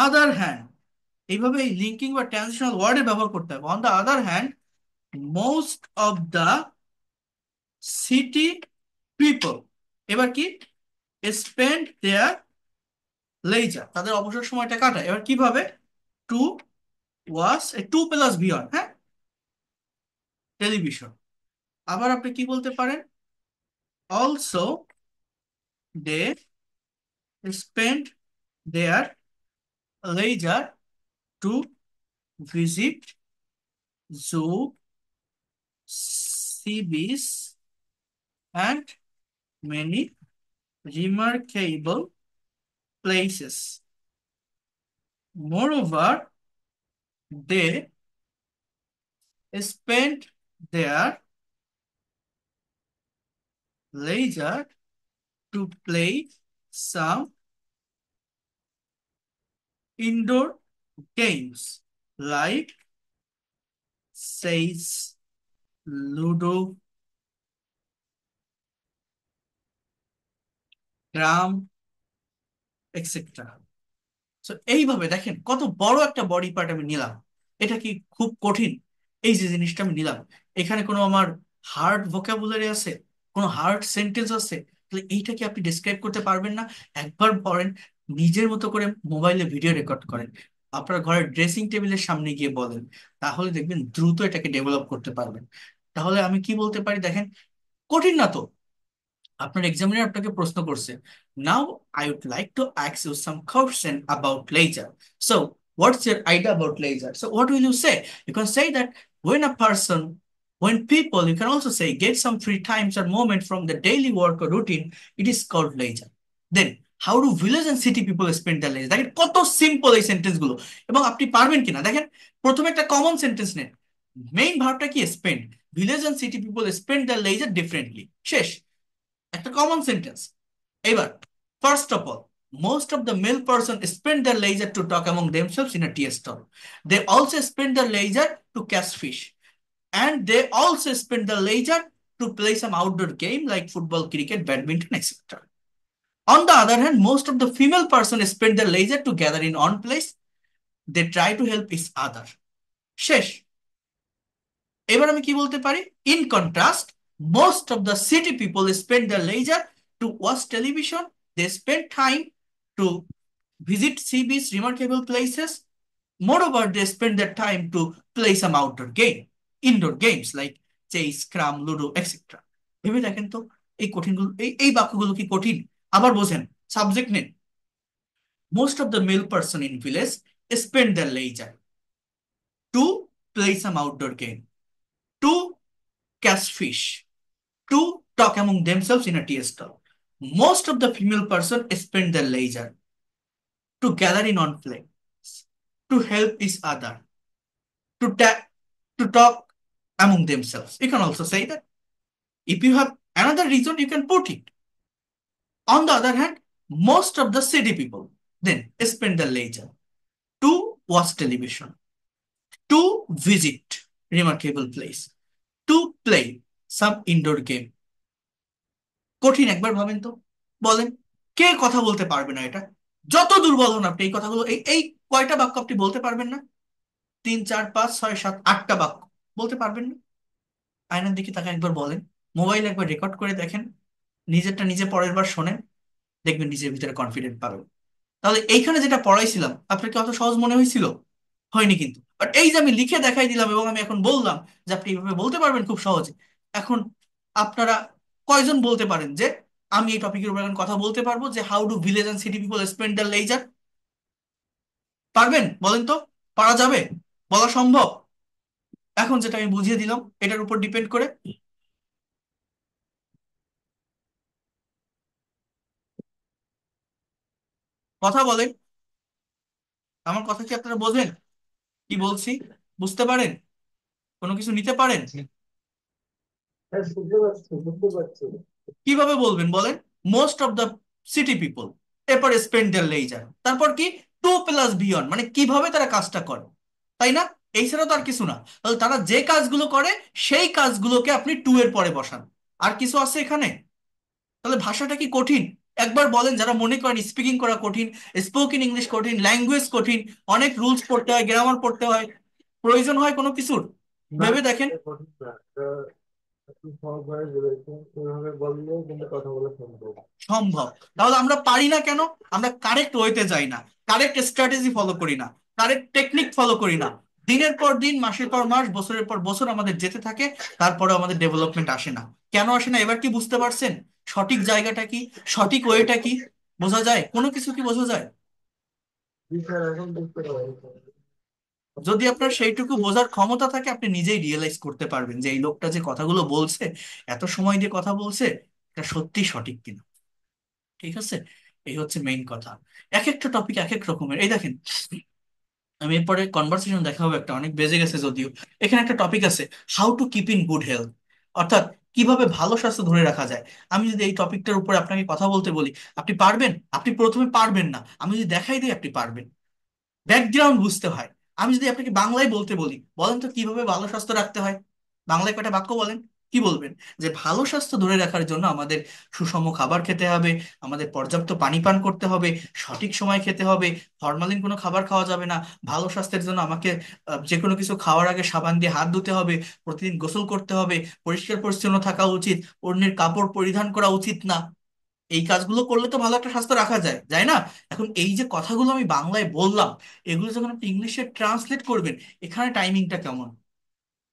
আদার হ্যান্ড। এইভাবে এই লিঙ্কিং বা ট্রানজিশনাল ওয়ার্ডের ব্যবহার করতে হবে। On the other hand, most of the city people, এবার কি, স্পেন্ড দেয়ার লেজার, তাদের অবসর সময়টা কাটায়। এবার কিভাবে, টু ওয়াচ, টু প্লাস ভিওর, হ্যাঁ, টেলিভিশন। আবার আপনি কি বলতে পারেন, also they spend their leisure to visit zoo, sea beach and many remarkable places. Moreover, they spent their leisure to play some indoor games like chess, ludo, drum, etc. So এইভাবে দেখেন কত বড় একটা বডি পার্ট আমি নিলাম। এটা কি খুব কঠিন? এই যে জিনিসটা আমি নিলাম, এখানে কোনো আমার হার্ড ভোকাবুলারি আছে, কোনো হার্ড সেন্টেন্স আছে, তাহলে এইটা কি আপনি ডিসক্রাইব করতে পারবেন না? একবার পড়েন, নিজের মতো করে মোবাইলে ভিডিও রেকর্ড করেন, আপনার ঘরের ড্রেসিং টেবিলের সামনে গিয়ে বলেন, তাহলে দেখবেন দ্রুত এটাকে ডেভেলপ করতে পারবেন। তাহলে আমি কি বলতে পারি দেখেন, কঠিন না তো। আপনার এক্সামিনার আপনাকে প্রশ্ন করছে, now I would like to ask you some question about leisure, so what's your idea about leisure, so what will you say? You can say that when a person, when people, you can also say, get some free times or moment from the daily work or routine, it is called leisure. Then how do village and city people spend their leisure? দেখেন কত simple এই sentence গুলো, এবং আপনি পারবেন কিনা দেখেন। প্রথমে একটা কমন সেন্টেন্স নেন, মেইন ভার্বটা কি, spend. Village and city people spend their leisure differently, শেষ, একটা কমন সেন্টেন্স। এবার, first of all, most of the male person spend their leisure to talk among themselves in a tea stall. They also spend their leisure to catch fish, and they also spend their leisure to play some outdoor game like football, cricket, badminton, etc. On the other hand, most of the female person spend their leisure to gather in one place. They try to help each other. শেষ। এবার আমি কি বলতে পারি, in contrast, most of the city people spend the leisure to watch television, they spend time to visit sea beach, remarkable places. Moreover, they spend their time to play some outdoor game, indoor games like chess, scrum, ludo, etc. ভেবে দেখেন তো, এই কঠিনগুলো, এই বাক্যগুলো কি কঠিন? আবার বোঝেন, সাবজেক্ট নেন, most of the male person in village spend the leisure to play some outdoor game, to catch fish, to talk among themselves in a tea stall. Most of the female person spend their leisure to gather in one place, to help each other, to talk among themselves. You can also say that. If you have another reason, you can put it. On the other hand, most of the city people then spend their leisure to watch television, to visit remarkable place, to play some indoor game. কঠিন, একবার ভাবেন তো, বলেন, কে কথা বলতে পারবে না এটা? যত দুর্বল হন আপনি, এই কথাগুলো, এই কয়টা বাক্য আপনি বলতে পারবেন না? 3 4 5 6 7 8টা বাক্য বলতে পারবেন না? আয়নার দিকে তাকে একবার বলেন, মোবাইল একবার রেকর্ড করে দেখেন, নিজেরটা নিজে পরের বার শোনেন, দেখবেন নিজের ভিতরে কনফিডেন্ট পাবেন। তাহলে এইখানে যেটা পড়াইছিলাম আপনার কি অত সহজ মনে হয়েছিল? হয়নি কিন্তু, বাট এই যে আমি লিখে দেখাই দিলাম এবং আমি এখন বললাম যে আপনি এইভাবে বলতে পারবেন খুব সহজে। এখন আপনারা কয়জন বলতে পারেন যে আমি এই টপিকের উপর এখন কথা বলতে পারবো, যে how do village and city people spend the leisure? পারবেন বলেন তো? পারা যাবে? বলা সম্ভব? এখন যেটা আমি বুঝিয়ে দিলাম এটার উপর ডিপেন্ড করে কথা বলেন। আমার কথা কি আপনারা বোঝেন? কি বলছি বুঝতে পারেন? কোনো কিছু নিতে পারেন? হ্যাঁ, শুনতে পাচ্ছি, বুঝতে পারছি। কিভাবে বলবেন বলেন? Most of the city people, এরপর স্পেন্ড দেয়ার লেজার, তারপর কি, টু প্লাস বিয়ন্ড, মানে কিভাবে তারা কাজটা করে, তাই না? এই ছাড়া তো আর কিছু না। তাহলে তারা যে কাজগুলো করে সেই কাজগুলোকে আপনি টু এর পরে বসান। আর কিছু আছে এখানে? তাহলে ভাষাটা কি কঠিন? একবার বলেন, যারা মনে করেন স্পিকিং করা কঠিন, স্পোকেন ইংলিশ কঠিন, ল্যাঙ্গুয়েজ কঠিন, অনেক রুলস পড়তে হয়, গ্রামার পড়তে হয়, প্রয়োজন হয় কোনো কিছুর, না, ভেবে দেখেন। এটা কঠিন না, এটা আপনি সহজভাবে বলেছেন, এভাবে বললেও কিন্তু কথা বলা সম্ভব। সম্ভব। তাহলে আমরা পারি না কেন? আমরা কারেক্ট ওয়েতে যাই না, কারেক্ট স্ট্র্যাটেজি ফলো করি না, কারেক্ট টেকনিক ফলো করি না। দিনের পর দিন, মাসের পর মাস, বছরের পর বছর আমাদের যেতে থাকে, তারপরে আমাদের ডেভেলপমেন্ট আসে না। কেন আসে না এবার কি বুঝতে পারছেন? সঠিক জায়গাটা কি, সঠিক ওয়েটা কি বোঝা যায়? কোনো কিছু কি বোঝা যায়? বিষয় এখন বুঝতে পারছি। যদি আপনার সেইটুকু বোঝার ক্ষমতা থাকে, আপনি নিজেই রিয়েলাইজ করতে পারবেন যে এই লোকটা যে কথাগুলো বলছে, এত সময় দিয়ে কথা বলছে, এটা সত্যি সঠিক কিনা। ঠিক আছে? এই হচ্ছে মেইন কথা। এক একটা টপিক এক এক রকমের। এই দেখেন, আমি এরপরে কনভারসেশন দেখা হবে একটা, অনেক বেজে গেছে যদিও। এখানে একটা টপিক আছে, how to keep in good health, অর্থাৎ কিভাবে ভালো স্বাস্থ্য ধরে রাখা যায়। আমি যদি এই টপিকটার উপরে আপনাকে কথা বলতে বলি, আপনি পারবেন? আপনি প্রথমে পারবেন না। আমি যদি দেখাই দিই, আপনি পারবেন। ব্যাকগ্রাউন্ড বুঝতে হয়। আমি যদি আপনাকে বাংলায় বলতে বলি, বলেন তো কিভাবে ভালো স্বাস্থ্য রাখতে হয়, বাংলায় কয়টা বাক্য বলেন, কি বলবেন? যে ভালো স্বাস্থ্য ধরে রাখার জন্য আমাদের সুষম খাবার খেতে হবে, আমাদের পর্যাপ্ত পানি পান করতে হবে, সঠিক সময় খেতে হবে, ফরমালিন কোনো খাবার খাওয়া যাবে না। ভালো স্বাস্থ্যের জন্য আমাকে যে কোনো কিছু খাওয়ার আগে সাবান দিয়ে হাত ধুতে হবে, প্রতিদিন গোসল করতে হবে, পরিষ্কার পরিচ্ছন্ন থাকা উচিত, অন্যের কাপড় পরিধান করা উচিত না। এই কাজগুলো করলে তো ভালো একটা স্বাস্থ্য রাখা যায়, যায় না? এখন এই যে কথাগুলো আমি বাংলায় বললাম, এগুলো যখন আপনি ইংলিশে ট্রান্সলেট করবেন, এখানে টাইমিংটা কেমন?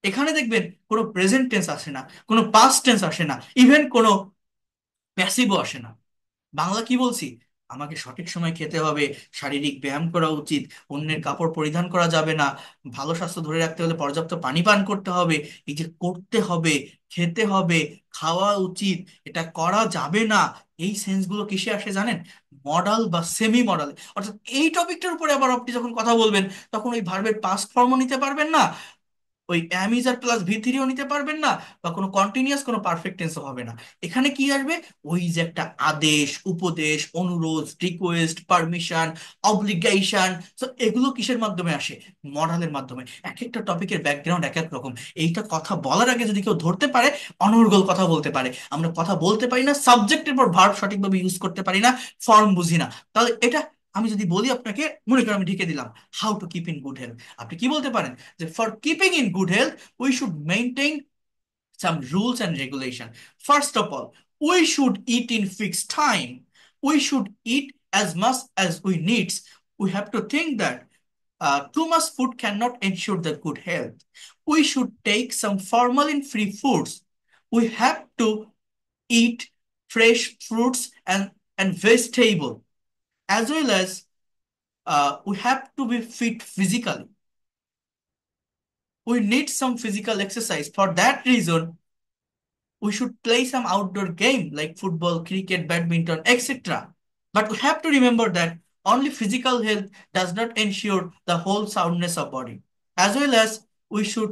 এখানে দেখবেন কোনো প্রেজেন্ট টেন্স আসে না, কোনো পাস্ট টেন্স আসে না, ইভেন কোনো প্যাসিভও আসে না। বাংলা কি বলছি? আমাকে সঠিক সময় খেতে হবে, শারীরিক ব্যায়াম করা উচিত, অন্যের কাপড় পরিধান করা যাবে না, ভালো স্বাস্থ্য ধরে রাখতে হলে পর্যাপ্ত পানি পান করতে হবে। এই যে করতে হবে, খেতে হবে, খাওয়া উচিত, এটা করা যাবে না, এই সেন্সগুলো কিসে আসে জানেন? মডাল বা সেমি মডাল। অর্থাৎ এই টপিকটার উপরে আবার আপনি যখন কথা বলবেন, তখন ওই ভার্বের পাস্ট ফর্মও নিতে পারবেন না, ওই অ্যামিজার প্লাস ভি3ও নিতে পারবেন না, বা কোনো কন্টিনিউয়াস কোনো পারফেক্ট টেন্সও হবে না। এখানে কি আসবে? ওই যে একটা আদেশ, উপদেশ, অনুরোধ, রিকোয়েস্ট, পারমিশন, অব্লিগেশন, তো এগুলো কিসের মাধ্যমে আসে? মডালের মাধ্যমে। এক একটা টপিকের ব্যাকগ্রাউন্ড এক এক রকম। এইটা কথা বলার আগে যদি কেউ ধরতে পারে, অনর্গল কথা বলতে পারে। আমরা কথা বলতে পারি না, সাবজেক্টের পর ভার্ব সঠিকভাবে ইউজ করতে পারি না, ফর্ম বুঝি না। তাহলে এটা আমি যদি বলি আপনাকে, মনে করেন আমি ঢেকে দিলাম, how to keep in good health, আপনি কি বলতে পারেন? যে for keeping in good health, we should maintain some rules and regulation. First of all, we should eat in fixed time. We should eat as much as we need. We have to think that too much food cannot ensure the good health. We should take some formalin-free foods. We have to eat fresh fruits and vegetable, as well as we have to be fit physically. We need some physical exercise. For that reason, we should play some outdoor game like football, cricket, badminton, etc. But we have to remember that only physical health does not ensure the whole soundness of body. As well as we should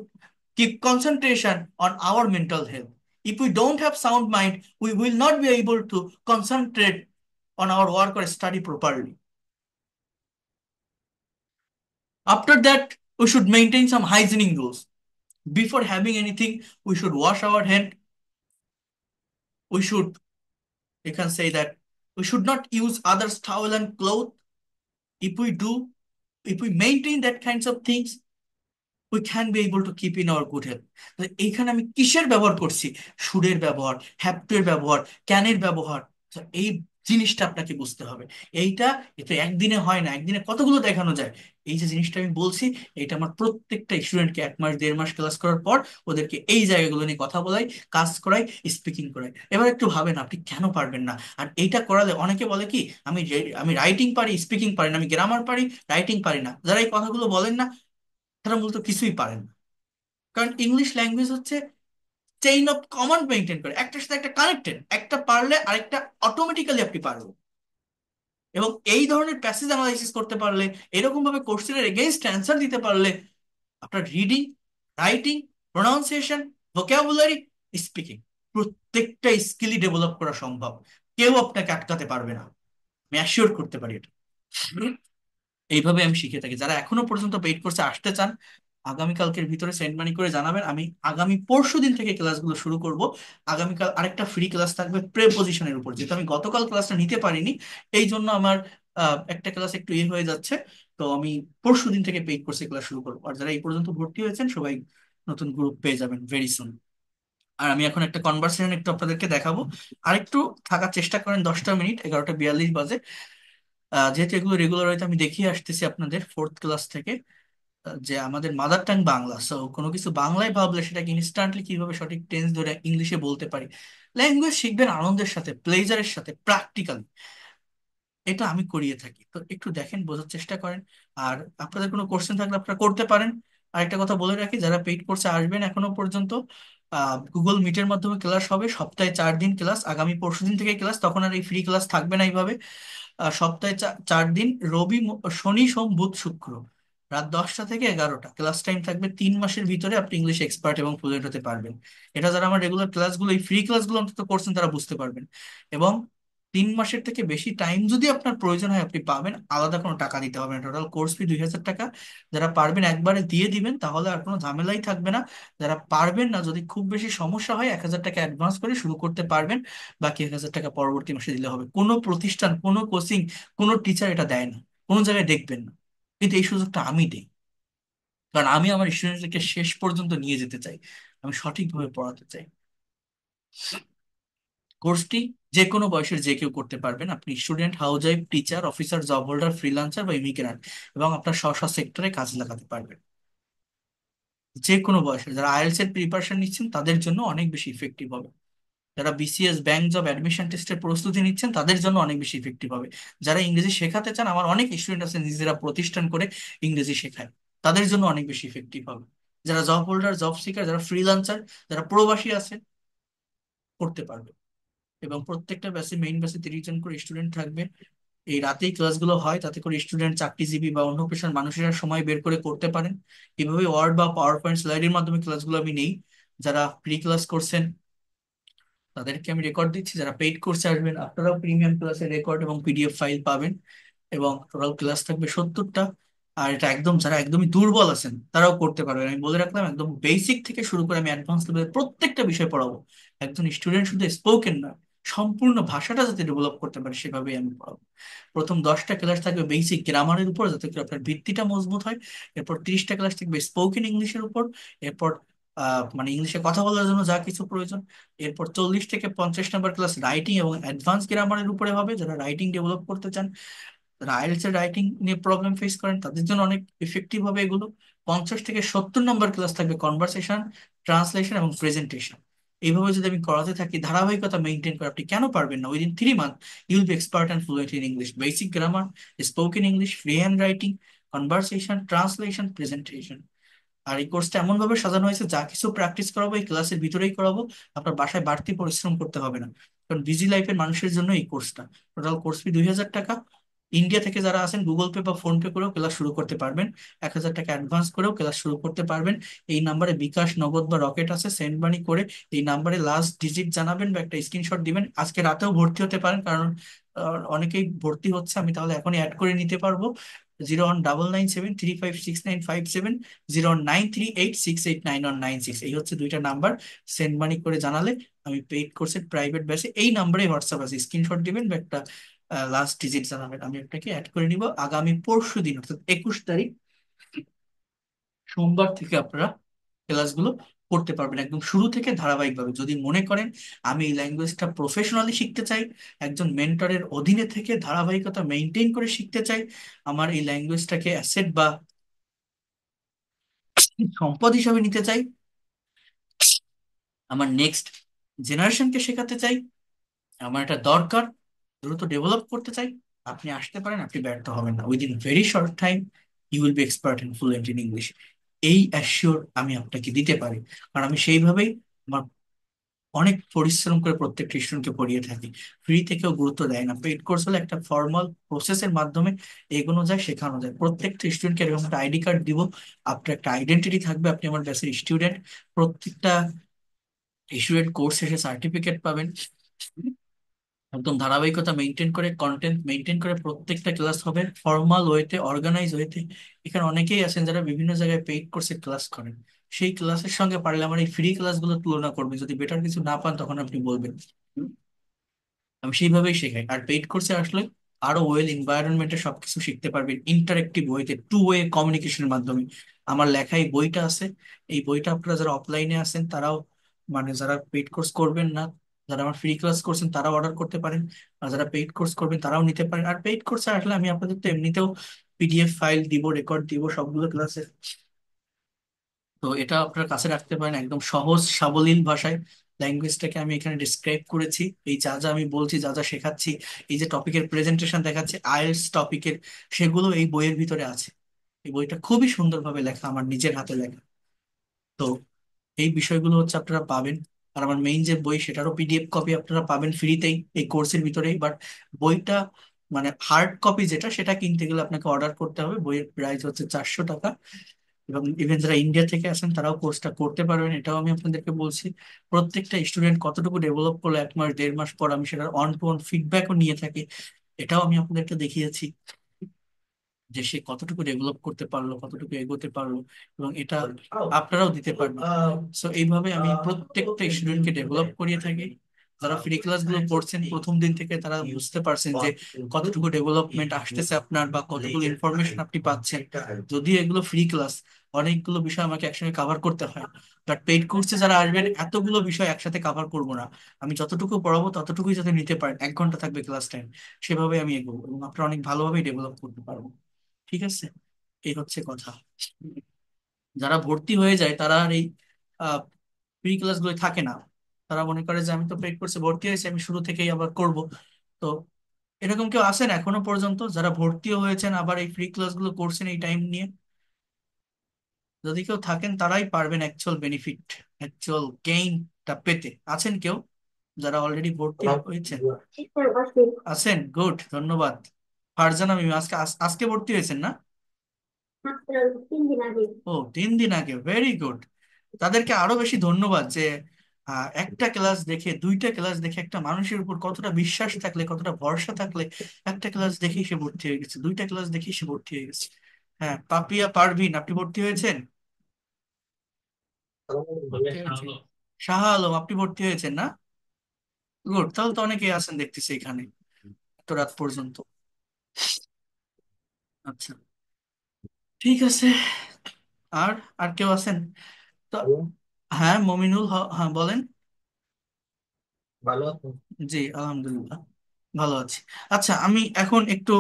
keep concentration on our mental health. If we don't have sound mind, we will not be able to concentrate on our work or study properly. After that, we should maintain some hygienic rules. Before having anything, we should wash our hand. We should, you can say that, we should not use others' towel and cloth. If we do, if we maintain that kinds of things, we can be able to keep in our good health. তো এইখানে আমি কিসের ব্যবহার করছি? সুরের ব্যবহার, have to এর ব্যবহার, ক্যানের ব্যবহার। তো এই জিনিসটা আপনাকে বুঝতে হবে। এইটা, এটা একদিনে হয় না, একদিনে কতগুলো দেখানো যায়। এই যে জিনিসটা আমি বলছি, এটা আমার প্রত্যেকটা স্টুডেন্টকে 1 মাস 1.5 মাস ক্লাস করার পর ওদেরকে এই জায়গাগুলো নিয়ে কথা বলাই, কাজ করাই, স্পিকিং করাই। এবার একটু ভাবেন আপনি কেন পারবেন না। আর এইটা করালে অনেকে বলে কি, আমি রাইটিং পারি, স্পিকিং পারি না, আমি গ্রামার পারি, রাইটিং পারি না। যারা এই কথাগুলো বলেন না, তারা মূলত কিছুই পারেন না। কারণ ইংলিশ ল্যাঙ্গুয়েজ হচ্ছে চেইন অফ কমান্ড মেনটেন করে, একটার সাথে একটা কানেক্টেড, একটা পারলে আরেকটা অটোমেটিক্যালি আপনি পারবেন। এবং এই ধরনের প্যাসেজ অ্যানালাইসিস করতে পারলে, এরকম ভাবে কোশ্চেনের এগেইনস্ট অ্যান্সার দিতে পারলে, আপনার reading, writing, pronunciation, vocabulary, speaking, প্রত্যেকটা স্কিলই ডেভেলপ করা সম্ভব। কেউ আপনাকে আটকাতে পারবে না, আমি অ্যাসিওর করতে পারি এটা। এইভাবে আমি শিখে থাকি। যারা এখনো পর্যন্ত পেইড কোর্সে আসতে চান, আগামীকালকের ভিতরে সেন্ড মানি করে জানাবেন। আমি আগামী পরশু দিন থেকে ক্লাসগুলো শুরু করব। আগামীকাল আরেকটা ফ্রি ক্লাস থাকবে প্রেপোজিশনের উপর, যেহেতু আমি গতকাল ক্লাসটা নিতে পারিনি, এই জন্য আমার একটা ক্লাস একটু হয়ে যাচ্ছে। তো আমি পরশু দিন থেকে পেইড কোর্সে ক্লাস শুরু করবো। আর যারা এই পর্যন্ত ভর্তি হয়েছেন সবাই নতুন গ্রুপ পেয়ে যাবেন ভেরি সুন। আর আমি এখন একটা কনভারসেশন একটু আপনাদেরকে দেখাবো। আরেকটু থাকার চেষ্টা করেন, 10টা মিনিট, 11টা 42 বাজে। যেহেতু এগুলো রেগুলার হয়তো আমি দেখিয়ে আসতেছি আপনাদের ফোর্থ ক্লাস থেকে, যে আমাদের মাদার টাং বাংলা, সো কোনো কিছু বাংলায় ভাবলে সেটাকে ইনস্ট্যান্টলি কিভাবে সঠিক টেন্স ধরে ইংলিশে বলতে পারি। ল্যাঙ্গুয়েজ শিখবেন আনন্দের সাথে, প্লেজারের সাথে, প্র্যাকটিক্যাল। এটা আমি করিয়ে থাকি, তো একটু দেখেন, বোঝার চেষ্টা করেন। আর আপনাদের কোনো কোশ্চেন থাকলে আপনারা করতে পারেন। আর একটা কথা বলে রাখি, যারা পেইড কোর্সে আসবেন এখনো পর্যন্ত, গুগল মিটের মাধ্যমে ক্লাস হবে, সপ্তাহে 4 দিন ক্লাস। আগামী পরশুদিন থেকে ক্লাস, তখন আর এই ফ্রি ক্লাস থাকবে না এইভাবে। সপ্তাহে 4 দিন, শনি সোম বুধ শুক্র, রাত 10টা থেকে 11টা ক্লাস টাইম থাকবে। 3 মাসের ভিতরে আপনি ইংলিশ এক্সপার্ট এবং ফ্লুয়েন্ট হতে পারবেন। এটা যারা আমার রেগুলার ক্লাসগুলো, এই ফ্রি ক্লাসগুলো অন্তত করছেন, তারা বুঝতে পারবেন। এবং 3 মাসের থেকে বেশি টাইম যদি আপনার প্রয়োজন হয়, আপনি পাবেন, আলাদা কোনো টাকা দিতে হবে না। টোটাল কোর্স ফি 2,000 টাকা। যারা পারবেন একবারে দিয়ে দিবেন, তাহলে আর কোনো ঝামেলাই থাকবে না। যারা পারবেন না, যদি খুব বেশি সমস্যা হয়, 1,000 টাকা অ্যাডভান্স করে শুরু করতে পারবেন। বাকি 1,000 টাকা পরবর্তী মাসে দিলে হবে। কোনো প্রতিষ্ঠান, কোনো কোচিং, কোনো টিচার এটা দেয় না, কোনো জায়গায় দেখবেন না। কিন্তু এই সুযোগটা আমি দিই, কারণ আমি আমার স্টুডেন্টদেরকে শেষ পর্যন্ত নিয়ে যেতে চাই। আমি সঠিকভাবে পড়াতে চাই। কোর্সটি যে কোনো বয়সের যে কেউ করতে পারবেন। আপনি student, housewife, teacher, officer, job holder, freelancer বা ইমিগ্রেন্ট, এবং আপনার স্ব স্ব সেক্টরে কাজে লাগাতে পারবেন। যে কোনো বয়সের, যারা আইএলটিএস এর প্রিপারেশন নিচ্ছেন তাদের জন্য অনেক বেশি ইফেক্টিভ হবে। যারা বিসিএস, ব্যাংক জব, অ্যাডমিশন টেস্টের প্রস্তুতি নিচ্ছেন তাদের জন্য অনেক বেশি ইফেক্টিভ হবে। যারা ইংরেজি শেখাতে চান, আমার অনেক স্টুডেন্ট আছে নিজেরা প্রতিষ্ঠান করে ইংরেজি শেখায়, তাদের জন্য অনেক বেশি ইফেক্টিভ হবে। যারা জব হোল্ডার, জব সিকার, যারা ফ্রিল্যান্সার, যারা প্রবাসী আছে, করতে পারবে। এবং প্রত্যেকটা ব্যাচে, মেইন ব্যাচে 30 জন করে স্টুডেন্ট থাকবে। এই রাতেই ক্লাসগুলো হয়, তাতে করে স্টুডেন্ট, চাকরিজীবী বা অন্য পেশার মানুষেরা সময় বের করে করতে পারেন। এভাবে ওয়ার্ড বা পাওয়ার পয়েন্ট স্লাইডের মাধ্যমে ক্লাসগুলো আমি নেই। যারা প্রি ক্লাস করছেন তাদেরকে আমি রেকর্ড দিচ্ছি, যারা পেইড কোর্সে আসবেন আপনারাও প্রিমিয়াম ক্লাসের রেকর্ড এবং পিডিএফ ফাইল পাবেন। এবং টোটাল ক্লাস থাকবে 70টা। আর এটা একদম, যারা একদমই দুর্বল আছেন তারাও করতে পারবেন। আমি বলে রাখলাম, একদম বেসিক থেকে শুরু করে আমি অ্যাডভান্স লেভেলের প্রত্যেকটা বিষয় পড়াবো। একজন স্টুডেন্ট শুধু স্পোকেন না, সম্পূর্ণ ভাষাটা যাতে ডেভেলপ করতে পারে সেভাবেই আমি পড়াবো। প্রথম 10টা ক্লাস থাকবে বেসিক গ্রামারের উপর, যাতে করে আপনার ভিত্তিটা মজবুত হয়। এরপর 30টা ক্লাস থাকবে স্পোকেন ইংলিশের উপর। এরপর মানে ইংলিশে কথা বলার জন্য যা কিছু প্রয়োজন। এরপর 40 থেকে 50 নম্বর ক্লাস রাইটিং এবং অ্যাডভান্স গ্রামারের উপরে হবে, যারা রাইটিং ডেভেলপ করতে চান, যারা আইএলটিএস এর রাইটিং নিয়ে প্রবলেম ফেস করেন, তাদের জন্য অনেক ইফেক্টিভ হবে এগুলো। 50 থেকে 70 নম্বর ক্লাস থাকবে কনভারসেশন, ট্রান্সলেশন এবং প্রেজেন্টেশন। এইভাবে যদি আমি করাতে থাকি, ধারাবাহিকতা মেনটেন করে, আপনি কেন পারবেন না? Within 3 month you'll be expert and fluent in English, basic grammar, spoken English, free hand writing, conversation, translation, presentation. আর এই কোর্সটা এমন ভাবে সাজানো হয়েছে, যা কিছু প্র্যাকটিস করাবো এই ক্লাসের ভিতরেই করাবো। আপনার বাসায় বাড়তি পরিশ্রম করতে হবে না, কারণ বিজি লাইফের মানুষের জন্য এই কোর্সটা। টোটাল কোর্স ফি 2,000 টাকা। ইন্ডিয়া থেকে যারা আছেন, গুগল পে বা ফোন পে করেও ক্লাস শুরু করতে পারবেন। 1,000 টাকা অ্যাডভান্স করেও ক্লাস শুরু করতে পারবেন। এই নাম্বারে বিকাশ, নগদ বা রকেট আছে, সেন্ড মানি করে এই নাম্বারে লাস্ট ডিজিট জানাবেন বা একটা স্ক্রিনশট দিবেন। আজকে রাতেও ভর্তি হতে পারেন, কারণ অনেকেই ভর্তি হচ্ছে, আমি তাহলে এখনই অ্যাড করে নিতে পারবো। 01973569557, 09386899196, এই হচ্ছে দুইটা নাম্বার। সেন্ড মানি করে জানালে আমি পেইড কোর্সের প্রাইভেট ব্যাচে, এই নাম্বারে হোয়াটসঅ্যাপ আছে, স্ক্রিনশট দিবেন বা একটা লাস্ট ডিজিট জানাবেন, আমি আপনাকে অ্যাড করে নিব। আগামী পরশু দিন অর্থাৎ 21 তারিখ, সোমবার থেকে আপনারা ক্লাসগুলো করতে পারবেন একদম শুরু থেকে ধারাবাহিকভাবে। যদি মনে করেন আমি এই ল্যাঙ্গুয়েজটা প্রফেশনালি শিখতে চাই, একজন মেন্টরের অধীনে থেকে ধারাবাহিকতা মেনটেন করে শিখতে চাই, আমার এই ল্যাঙ্গুয়েজটাকে অ্যাসেট বা সম্পদ হিসাবে নিতে চাই, আমার নেক্সট জেনারেশনকে শেখাতে চাই, আমার এটা দরকার, দ্রুত ডেভেলপ করতে চাই, আপনি আসতে পারেন। আপনি ব্যর্থ হবেন না। Within very short time you will be expert in fluent in English. এই অ্যাসিওর আমি আপনাকে দিতে পারি, কারণ আমি সেইভাবেই আমার অনেক পরিশ্রম করে প্রত্যেকটা স্টুডেন্টকে পড়িয়ে থাকি। ফ্রি থেকেও গুরুত্ব দেয় না। পেইড কোর্স হলে একটা ফর্মাল প্রসেসের মাধ্যমে এগোনো যায়, শেখানো যায়। প্রত্যেকটা স্টুডেন্টকে এরকম একটা আইডি কার্ড দিব, আপনার একটা আইডেন্টিটি থাকবে, আপনি আমার ব্যাচের স্টুডেন্ট। প্রত্যেকটা স্টুডেন্ট কোর্স শেষে সার্টিফিকেট পাবেন। একদম ধারাবাহিকতা মেনটেন করে, কন্টেন্ট মেনটেন করে প্রত্যেকটা ক্লাস হবে ফর্মাল ওয়েতে, অর্গানাইজ ওয়েতে। এখানে অনেকেই আছেন যারা বিভিন্ন জায়গায় পেইড কোর্সে ক্লাস করেন, সেই ক্লাসের সঙ্গে পারলে আমার এই ফ্রি ক্লাসগুলো তুলনা করবেন, যদি বেটার কিছু না পান তখন আপনি বলবেন। আমি সেইভাবেই শেখাই। আর পেইড কোর্সে আসলে আরো ওয়েল এনভায়রনমেন্টে সবকিছু শিখতে পারবেন, ইন্টারেক্টিভ ওয়েতে, টু ওয়ে কমিউনিকেশনের মাধ্যমে। আমার লেখা এই বইটা আছে, এই বইটা আপনারা যারা অফলাইনে আছেন তারাও, মানে যারা পেইড কোর্স করবেন না, যারা আমার ফ্রি ক্লাস করছেন তারাও অর্ডার করতে পারেন, আর যারা পেইড কোর্স করবেন তারাও নিতে পারেন। আর পেইড কোর্সে আসলে আমি আপনাদের তো এমনিতেও পিডিএফ ফাইল দিব, রেকর্ড দিব সবগুলো ক্লাসে। তো এটা আপনার কাছে রাখতে পারেন একদম সহজ সাবলীল ভাষায়। ল্যাঙ্গুয়েজটাকে আমি এখানে ডিসক্রাইব করেছি, এই যা যা আমি বলছি, যা যা শেখাচ্ছি, এই যে টপিকের প্রেজেন্টেশন দেখাচ্ছে আইএলটিএস টপিকের, সেগুলো এই বইয়ের ভিতরে আছে। এই বইটা খুবই সুন্দরভাবে লেখা, আমার নিজের হাতে লেখা। তো এই বিষয়গুলো হচ্ছে আপনারা পাবেন। আর আমার মেইন যে বই, সেটারও পিডিএফ কপি আপনারা পাবেন ফ্রিতেই এই কোর্সের ভিতরেই। বাট বইটা মানে হার্ড কপি যেটা, সেটা কিনতে গেলে আপনাকে অর্ডার করতে হবে। বইয়ের প্রাইস হচ্ছে 400 টাকা। এবং ইভেন যারা ইন্ডিয়া থেকে আসেন তারাও কোর্সটা করতে পারবেন, এটাও আমি আপনাদেরকে বলছি। প্রত্যেকটা স্টুডেন্ট কতটুকু ডেভেলপ করলো 1 মাস 1.5 মাস পর, আমি সেটার অন টু অন ফিডব্যাকও নিয়ে থাকি। এটাও আমি আপনাদেরকে দেখিয়েছি যে সে কতটুকু ডেভেলপ করতে পারলো, কতটুকু এগোতে পারলো, এবং এটা আপনারাও দিতে পারবেন। সো এইভাবে আমি প্রত্যেকটা স্টুডেন্টকে ডেভেলপ করিয়ে থাকি। যারা ফ্রি ক্লাস গুলো করছেন প্রথম দিন থেকে, তারা বুঝতে পারছেন যে কতটুকু ডেভেলপমেন্ট আসতেছে আপনার, বা কতগুলো ইনফরমেশন আপনি পাচ্ছেন। যদিও এগুলো ফ্রি ক্লাস, অনেকগুলো বিষয় আমাকে একসঙ্গে কভার করতে হয়। বাট পেইড কোর্সে যারা আসবেন, এতগুলো বিষয় একসাথে কভার করবো না। আমি যতটুকু পড়াবো ততটুকুই যাতে নিতে পারেন, 1 ঘন্টা থাকবে ক্লাস টাইম, সেভাবে আমি এগোবো এবং আপনারা অনেক ভালোভাবেই ডেভেলপ করতে পারবো। ঠিক আছে, এই হচ্ছে কথা। যারা ভর্তি হয়ে যায় তারা আর এই প্রি ক্লাস গুলো থাকে না। তারা মনে করে যে আমি তো পেড কোর্সে ভর্তি হয়েছি, আমি শুরু থেকেই আবার করব। তো এরকম কেউ আছেন এখনো পর্যন্ত যারা ভর্তিও হয়েছেন আবার এই ফ্রি ক্লাস গুলো করছেন এই টাইম নিয়ে? যদি কেউ থাকেন তারাই পারবেন অ্যাকচুয়াল বেনিফিট, অ্যাকচুয়াল গেইনটা পেতে। আছেন কেউ যারা অলরেডি ভর্তি হয়েছেন? আছেন, গুড, ধন্যবাদ। ফারজানা মিম আজকে আজকে ভর্তি হয়েছেন না? ও, 3 দিন আগে, ভেরি গুড। তাদেরকে আরো বেশি ধন্যবাদ যে একটা ক্লাস দেখে, দুইটা ক্লাস দেখে একটা মানুষের উপর কতটা বিশ্বাস থাকলে, কতটা ভরসা থাকলে একটা ক্লাস দেখেই সে ভর্তি হয়ে গেছে, দুইটা ক্লাস দেখেই সে ভর্তি হয়ে গেছে। হ্যাঁ, পাপিয়া পারভিন, আপনি ভর্তি হয়েছেন? ভর্তি হয়েছেন। শাহ আলম, আপনি ভর্তি হয়েছেন না? গুড, তাহলে তো অনেকেই আছেন দেখতেছি এখানে এত রাত পর্যন্ত। আচ্ছা, ঠিক আছে। আর আর কেউ আছেন তো? হ্যাঁ, মমিনুল হ্যাঁ বলেন। ভালো আছেন? জি, আলহামদুলিল্লাহ ভালো আছি। আচ্ছা, আমি এখন একটু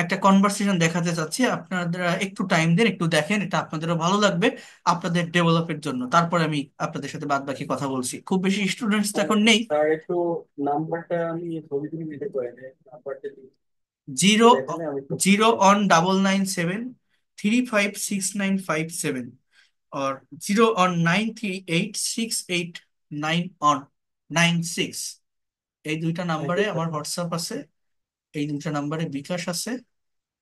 একটা কনভারসেশন দেখাতে চাচ্ছি, আপনারা একটু টাইম দেন, একটু দেখেন, এটা আপনাদেরও ভালো লাগবে আপনাদের ডেভেলপের জন্য। তারপরে আমি আপনাদের সাথে বাদ বাকি কথা বলছি। খুব বেশি স্টুডেন্টস তো এখন নেই। স্যার একটু নাম্বারটা আমি ছবি তুলে নিতে পারি নাম্বারটা দিন। জিরো দেখেন আমি তো জিরো অন 9997356957, और 0 on 938689 on 96। এই দুইটা থ্যাংক নাম্বারে ইউ স্যার। আমার হোয়াটসঅ্যাপ আছে, এই দুইটা নাম্বারে বিকাশ আছে,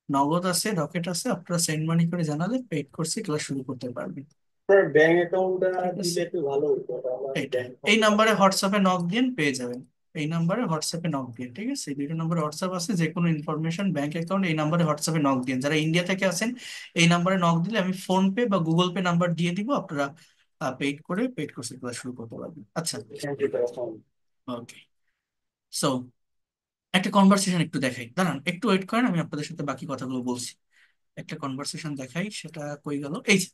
নগদ আছে, রকেট আছে। আপনারা সেন্ড মানি করে জানালে পেইড কোর্সে ক্লাস শুরু করতে পারবেন। স্যার ব্যাংক অ্যাকাউন্টটা ঠিক আছে, দিলে একটু ভালো হতো, আমার এইটাই। ব্যাংক এই অ্যাকাউন্টটা নাম্বারে হোয়াটসঅ্যাপে নক দিন, পেয়ে যাবেন। এই নাম্বারে হোয়াটসঅ্যাপে নক দিন, ঠিক আছে? এই দুইটা নাম্বারে হোয়াটসঅ্যাপ আছে, যে কোনো ইনফরমেশন, ব্যাংক অ্যাকাউন্ট, এই নাম্বারে হোয়াটসঅ্যাপে নক দিন। যারা ইন্ডিয়া থেকে আছেন এই নাম্বারে নক দিলে আমি ফোন পে বা গুগল পে নাম্বার দিয়ে দিব, আপনারা পেইড করে পেইড কোর্সে ক্লাস শুরু করতে পারবেন। আচ্ছা, thank you sir. Okay. So একটা কনভারসেশন একটু দেখাই, দাঁড়ান একটু ওয়েট করেন, আমি আপনাদের সাথে বাকি কথাগুলো বলছি। একটা কনভারসেশন দেখাই, সেটা কই গেল, এই যে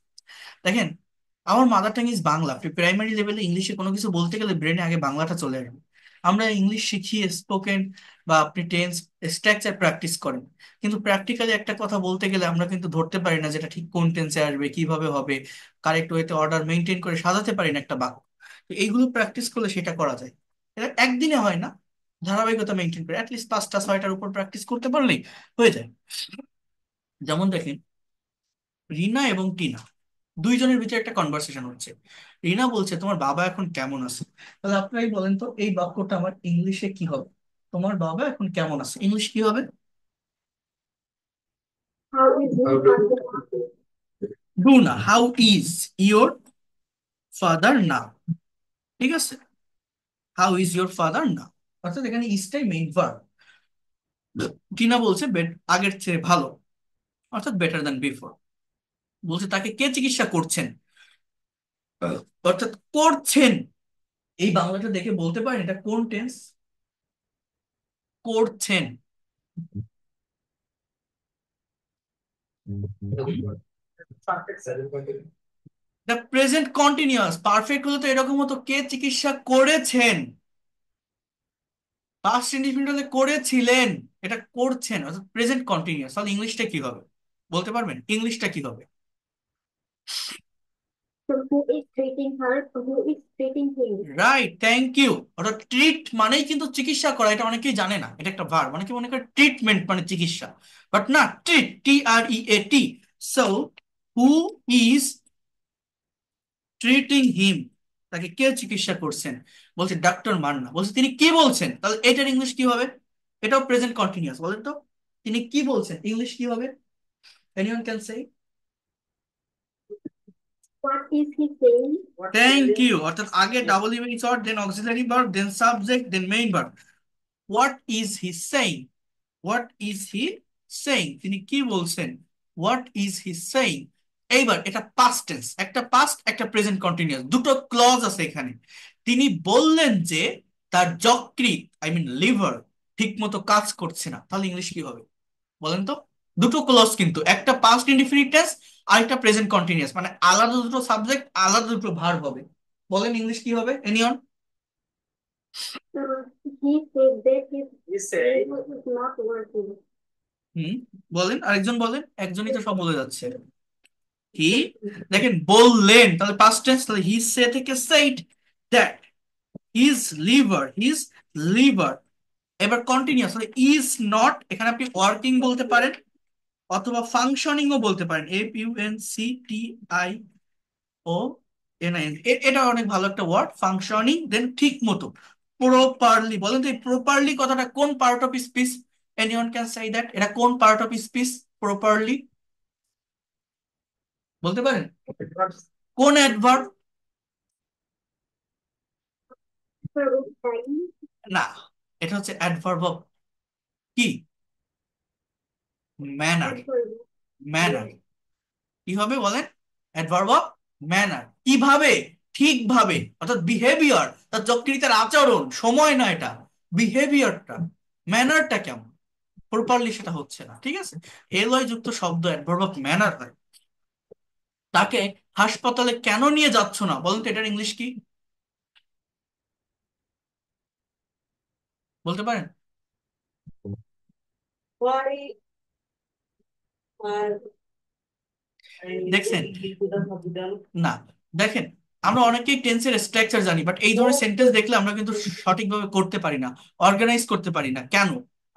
দেখেন। আমার মাদার টাং ইজ বাংলা। আপনি প্রাইমারি লেভেলে ইংলিশে কোনো কিছু বলতে গেলে ব্রেনে আগে বাংলাটা চলে আসবে। আমরা ইংলিশ শিখি স্পোকেন, বা আপনি টেন্স স্ট্রাকচার প্র্যাকটিস করেন, কিন্তু প্র্যাকটিক্যালি একটা কথা বলতে গেলে আমরা কিন্তু ধরতে পারি না যেটা ঠিক কোন টেন্সে আসবে, কিভাবে হবে, কারেক্ট ওয়েতে অর্ডার মেনটেন করে সাজাতে পারি না একটা বাক্য। তো এইগুলো প্র্যাকটিস করলে সেটা করা যায়। এটা একদিনে হয় না, ধারাবাহিকতা মেনটেন করে অ্যাটলিস্ট 5টা 6টার উপর প্র্যাকটিস করতে পারলেই হয়ে যায়। যেমন দেখেন, রিনা এবং টিনা দুইজনের ভিতরে একটা কনভারসেশন হচ্ছে। রিনা বলছে তোমার বাবা এখন কেমন আছে। তাহলে আপনারাই বলেন তো এই বাক্যটা আমার ইংলিশে কি হবে? তোমার বাবা এখন কেমন আছে, ইংলিশ কি হবে? ডু না, হাউ ইজ ইয়োর ফাদার না। ঠিক আছে, হাউ ইজ ইয়োর ফাদার না। অর্থাৎ এখানে ইজটাই মেইন ভার্ব। টিনা বলছে বেড আগের চেয়ে ভালো, অর্থাৎ বেটার দ্যান বিফোর। বলছে তাকে কে চিকিৎসা করছেন, অর্থাৎ করছেন। এই বাংলাটা দেখে বলতে পারেন এটা কোন টেন্স? করছেন। হুম? Perfect sir continue. এটা প্রেজেন্ট কন্টিনিউয়াস। পারফেক্ট হলে তো এরকম হতো কে চিকিৎসা করেছেন, পাস্ট ইনডিফিনিট হলে করেছিলেন। এটা করছেন অর্থাৎ প্রেজেন্ট কন্টিনিউয়াস। তাহলে ইংলিশটা কি হবে বলতে পারবেন? ইংলিশটা কি হবে? So who is treating her? Who is treating him? Right, thank you. অর্থাৎ ট্রিট মানেই কিন্তু চিকিৎসা করা, এটা অনেকেই জানে না, এটা একটা ভার্ব। অনেকে মনে করে ট্রিটমেন্ট মানে চিকিৎসা, বাট না, treat, TREAT। So who is treating him, তাকে কে চিকিৎসা করছেন? বলছে ডাক্তার মান্না। বলছে তিনি কি বলছেন, তাহলে এটার ইংলিশ কি হবে? এটাও প্রেজেন্ট কন্টিনিউয়াস, বলেন তো। তিনি কি বলছেন, ইংলিশ কি হবে? Anyone can say? What is he saying? Thank you. অর্থাৎ আগে double image or, then auxiliary verb, then subject, then main verb. What is he saying, what is he saying, তিনি কি বলছেন, হোয়াট ইজ হি সেইং। এইবার এটা past tense, একটা past একটা present continuous, দুটো ক্লজ আছে এখানে। তিনি বললেন যে তার যকৃৎ, আই মিন লিভার, ঠিক মতো কাজ করছে না, তাহলে ইংলিশ কি হবে বলেন তো? দুটো ক্লজ কিন্তু, একটা পাস্ট ইনডিফিনিট টেন্স আর একটা প্রেজেন্ট কন্টিনিউয়াস, মানে আলাদা দুটো সাবজেক্ট, আলাদা দুটো ভার্ব হবে। বলেন ইংলিশ কি হবে anyone? He said that his liver is not working. হুম, বলেন, আরেকজন বলেন, একজনই তো সব বলে যাচ্ছে। হি, দেখেন বললেন, তাহলে পাস্ট টেন্স, তাহলে হি সে থেকে said that his liver, his liver. এবার কন্টিনিউয়াস, তাহলে ইজ নট, এখানে আপনি ওয়ার্কিং বলতে পারেন অথবা ফাংশনিং ও বলতে পারেন, FUNCTIONIN। এটা অনেক ভালো একটা ওয়ার্ড, ফাংশনিং। দেন ঠিক মতো, প্রপারলি। বলেন তো এই প্রপারলি কথাটা কোন part of speech? Anyone can say that, এটা কোন পার্ট অফ স্পিচ প্রপারলি? বলতে পারেন কোন অ্যাডভার্ব? Verb of time. না, এটা হচ্ছে অ্যাডভার্ব অফ কি? ম্যানার। Adverb. ম্যানার কি হবে বলেন? Adverb of manner. কিভাবে? ঠিকভাবে, অর্থাৎ বিহেভিয়ার, তার যকৃতের আচরণ, সময় না এটা, বিহেভিয়ারটা, ম্যানারটা কেমন, প্রপারলি সেটা হচ্ছে না, ঠিক আছে। এলয় যুক্ত শব্দ অ্যাডভার্ব অফ ম্যানার হয়। তাকে হাসপাতালে কেন নিয়ে যাচ্ছ না, বলেন তো এটার ইংলিশ কি বলতে পারেন? Why are দেখছেন? you to the hospital? না, দেখেন, আমরা অনেকেই টেন্সের স্ট্রাকচার জানি, বাট এই ধরনের সেন্টেন্স দেখলে আমরা কিন্তু সঠিকভাবে করতে পারি না, অর্গানাইজ করতে পারি না। কেন?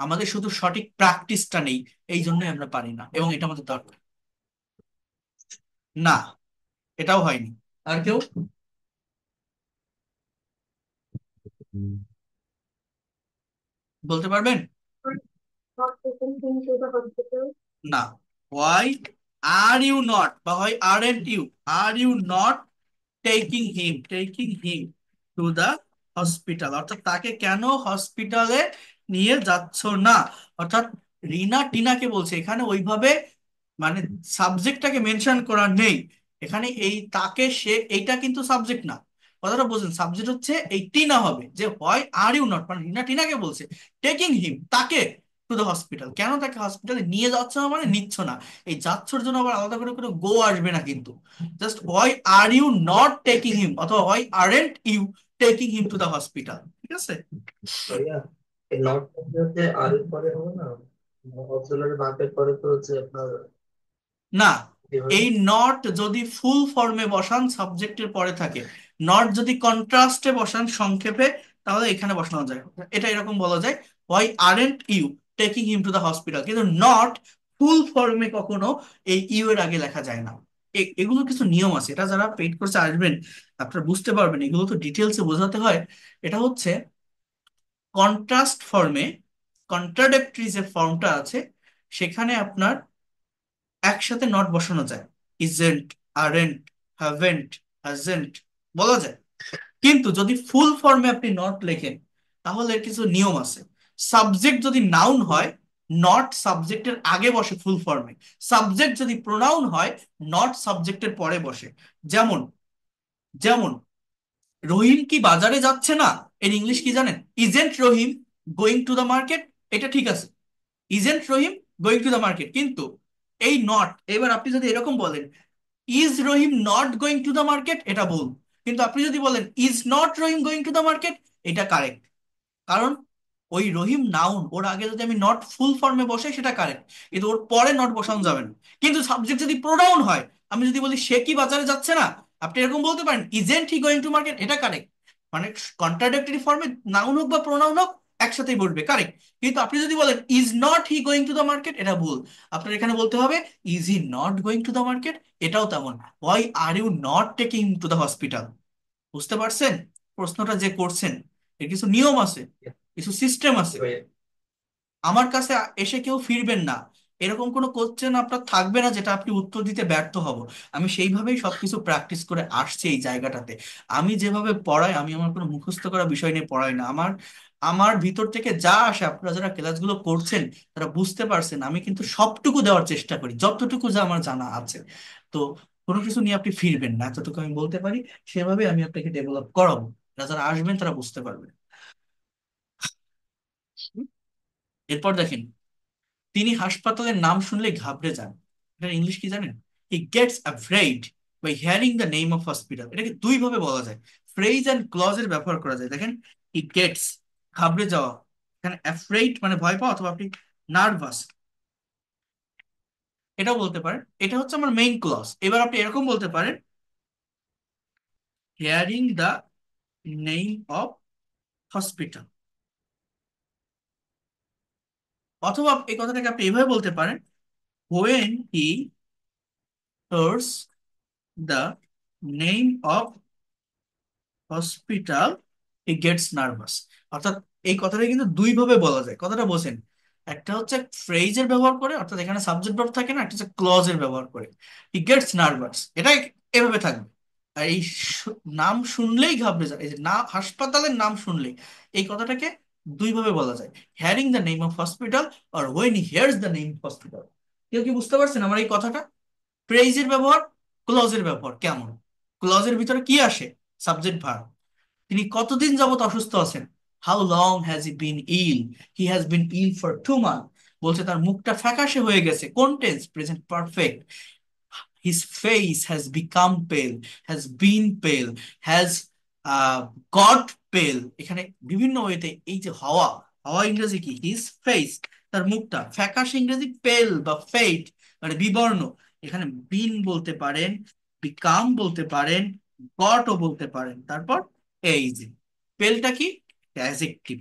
আমাদের শুধু সঠিক প্র্যাকটিসটা নেই, এই জন্যই আমরা পারি না, এবং এটা আমাদের দরকার। না, এটাও হয়নি। আর কেউ বলতে পারবেন? Not taking him to the hospital? না। হোয়াই আর ইউ নট, বা হয় aren't you, are you not taking him to the hospital, অর্থাৎ তাকে কেন হসপিটালে নিয়ে যাচ্ছ না। অর্থাৎ রিনা টিনাকে বলছে, এখানে ওইভাবে মানে সাবজেক্টটাকে মেনশন করা নেই এখানে। এই তাকে, সে, এইটা কিন্তু সাবজেক্ট না। কথাটা বুঝলেন? সাবজেক্ট হচ্ছে এই টিনা হবে, যে হয় আর ইউ নট, মানে রিনা টিনাকে বলছে টেকিং হিম, তাকে টু দ্য হসপিটাল, কেন তাকে হসপিটালে নিয়ে যাচ্ছ না, মানে নিচ্ছ না। এই যাচ্ছর জন্য আবার আলাদা করে কোনো গো আসবে না কিন্তু, just why are you not taking him অথবা why aren't you taking him to the hospital, ঠিক আছে। ভাইয়া এই নট হচ্ছে আর এর পরে হবে না, অক্সিলারি ভার্বের পরে তো হচ্ছে আপনার না, কি হবে? এই নট যদি ফুল ফর্মে বসান সাবজেক্টের পরে থাকে, নট যদি কন্ট্রাস্টে বসান সংক্ষেপে, তাহলে এখানে বসানো যায়। এটা এরকম বলা যায়, why aren't you taking him to the hospital, কিন্তু নট ফুল ফর্মে কখনো এই ইউ এর আগে লেখা যায় না। এগুলো কিছু নিয়ম আছে, এটা যারা পেইড কোর্সে আসবেন আপনারা বুঝতে পারবেন, এগুলো তো ডিটেলসে বোঝাতে হয়। এটা হচ্ছে কন্ট্রাস্ট ফর্মে, কন্ট্রাডিক্টরি যে ফর্মটা আছে সেখানে আপনার একসাথে নট বসানো যায়, ইজেন্ট, আরেন্ট, হ্যাভেন্ট, হ্যাজেন্ট বলা যায়। কিন্তু যদি ফুল ফর্মে আপনি নট লেখেন, তাহলে এর কিছু নিয়ম আছে। সাবজেক্ট যদি নাউন হয়, নট সাবজেক্টের আগে বসে ফুল ফর্মে। সাবজেক্ট যদি প্রোনাউন হয়, নট সাবজেক্টের পরে বসে। যেমন যেমন রহিম কি বাজারে যাচ্ছে না, এর ইংলিশ কি জানেন? Isn't Rahim going to the market. এটা ঠিক আছে, isn't Rahim going to the market, কিন্তু এই নট, এবার আপনি যদি এরকম বলেন is Rahim not going to the market, এটা ভুল। কিন্তু আপনি যদি বলেন is not Rahim going to the market, এটা কারেক্ট। কারণ ওই রহিম নাউন, ওর আগে যদি আমি নট ফুল ফর্মে বসাই সেটা কারেক্ট, কিন্তু ওর পরে নট বসানো যাবে না। কিন্তু সাবজেক্ট যদি প্রোনাউন হয়, আমি যদি বলি সে কি বাজারে যাচ্ছে না, আপনি এরকম বলতে পারেন isn't he going to market, এটা কারেক্ট। মানে কন্ট্রাডিক্টরি ফর্মে নাউন হোক বা প্রোনাউন হোক একসাথেই বসবে, কারেক্ট। কিন্তু আপনি যদি বলেন is not he going to the market, এটা ভুল। আপনার এখানে বলতে হবে is he not going to the market. এটাও তেমন, why are you not taking to the hospital. বুঝতে পারছেন প্রশ্নটা যে করছেন? এর কিছু নিয়ম আছে, কিছু সিস্টেম আছে। ভাই। আমার কাছে এসে কেউ ফিরবেন না, এরকম কোনো কোশ্চেন আপনার থাকবে না যেটা আপনি উত্তর দিতে ব্যর্থ হব। আমি সেইভাবেই সবকিছু প্র্যাকটিস করে আসছি এই জায়গাটাতে। আমি যেভাবে পড়াই, আমি আমার কোনো মুখস্থ করা বিষয় নিয়ে পড়াই না। আমার আমার ভিতর থেকে যা আসে, আপনারা যারা ক্লাসগুলো করছেন তারা বুঝতে পারছেন, আমি কিন্তু সবটুকু দেওয়ার চেষ্টা করি, যতটুকু যা আমার জানা আছে। তো কোনো কিছু নিয়ে আপনি ফিরবেন না, এতটুকু আমি বলতে পারি। সেভাবে আমি আপনাকে ডেভেলপ করাবো, যারা যারা আসবেন তারা বুঝতে পারবেন। এরপর দেখেন, তিনি হাসপাতালের নাম শুনলে ঘাবড়ে যান। এটার ইংলিশ কি জানেন? He gets afraid by hearing the name of hospital. এটাকে দুই ভাবে বলা যায়, ফ্রেজ এন্ড ক্লজের ব্যবহার করা যায়। দেখেন, হি গেটস ঘাবড়ে যাওয়া, এখানে অ্যাফ্রেইড মানে ভয় পাওয়া, অথবা আপনি নার্ভাস এটাও বলতে পারেন। এটা হচ্ছে আমার মেইন ক্লজ। এবার আপনি এরকম বলতে পারেন hearing the name of hospital, অথবা এই কথাটাকে আপনি এভাবে বলতে পারেন when he hears the name of hospital he gets nervous. অর্থাৎ এই কথাটা কিন্তু দুই ভাবে বলা যায়, কথাটা বোঝেন। একটা হচ্ছে ফ্রেজের ব্যবহার করে, অর্থাৎ এখানে সাবজেক্ট ভার্ব থাকে না, একটা হচ্ছে ক্লজের ব্যবহার করে। হি গেটস নার্ভাস, এটা এভাবে থাকবে। আর এই নাম শুনলেই ঘাবড়ে যায়, এই যে না হাসপাতালের নাম শুনলেই, এই কথাটাকে দুই ভাবে বলা যায়, hearing the name of hospital আর when he hears the name hospital. কেউ কি বুঝতে পারছেন আমার এই কথাটা? ফ্রেজের ব্যবহার, ক্লজের ব্যবহার কেমন? ক্লজের ভিতরে কি আসে? Subject verb. তিনি কতদিন যাবত অসুস্থ আছেন? How long has he been ill? He has been ill for 2 month. বলছে তার মুখটা ফ্যাকাশে হয়ে গেছে, কোন টেন্স? Present perfect. His face has become pale, has been pale, has goat পেল। এখানে বিভিন্ন ওয়েতে এই যে হওয়া, হওয়া ইংরেজি কি? হিজ ফেস, তার মুখটা, ফ্যাকাশে ইংরেজি পেল বা ফেড, মানে বিবর্ণ। এখানে বিন বলতে পারেন, বিকাম বলতে পারেন, গটও বলতে পারেন। তারপর এই যে পেলটা কি? অ্যাজেক্টিভ।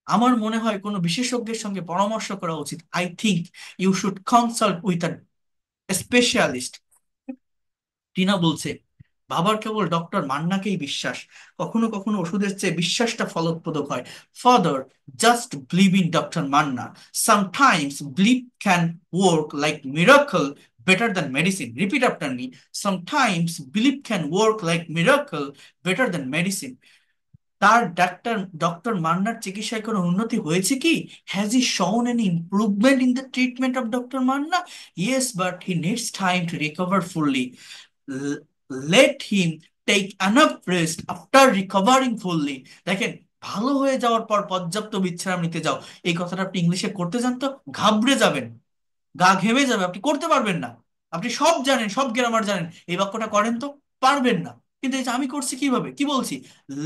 আমার মনে হয় কোনো বিশেষজ্ঞের সঙ্গে পরামর্শ করা উচিত। I think you should consult with a specialist. Tina বলছে বাবার কেবল ডক্টর মান্নাকেই বিশ্বাস, কখনো কখনো ওষুধের চেয়ে বিশ্বাসটা ফলপ্রদ হয়। Father, just believe in doctor Manna, sometimes believe can work like miracle better than medicine. Repeat after me, sometimes believe can work like miracle better than medicine. তার ডাক্তার ডক্টর মান্নার চিকিৎসায় কোনো উন্নতি হয়েছে কি? Has he shown any improvement in the treatment of doctor Manna? Yes, but he needs time to recover fully. Let him take enough rest after recovering fully. দেখেন, ভালো হয়ে যাওয়ার পর পর্যাপ্ত বিশ্রাম নিতে যাও, এই কথাটা আপনি ইংলিশে করতে চান তো ঘাবড়ে যাবেন, গা ঘেমে যাবে, আপনি করতে পারবেন না। আপনি সব জানেন, সব গ্রামার জানেন, এই বাক্যটা করেন তো পারবেন না। কিন্তু এই যে আমি করছি কিভাবে, কি বলছি?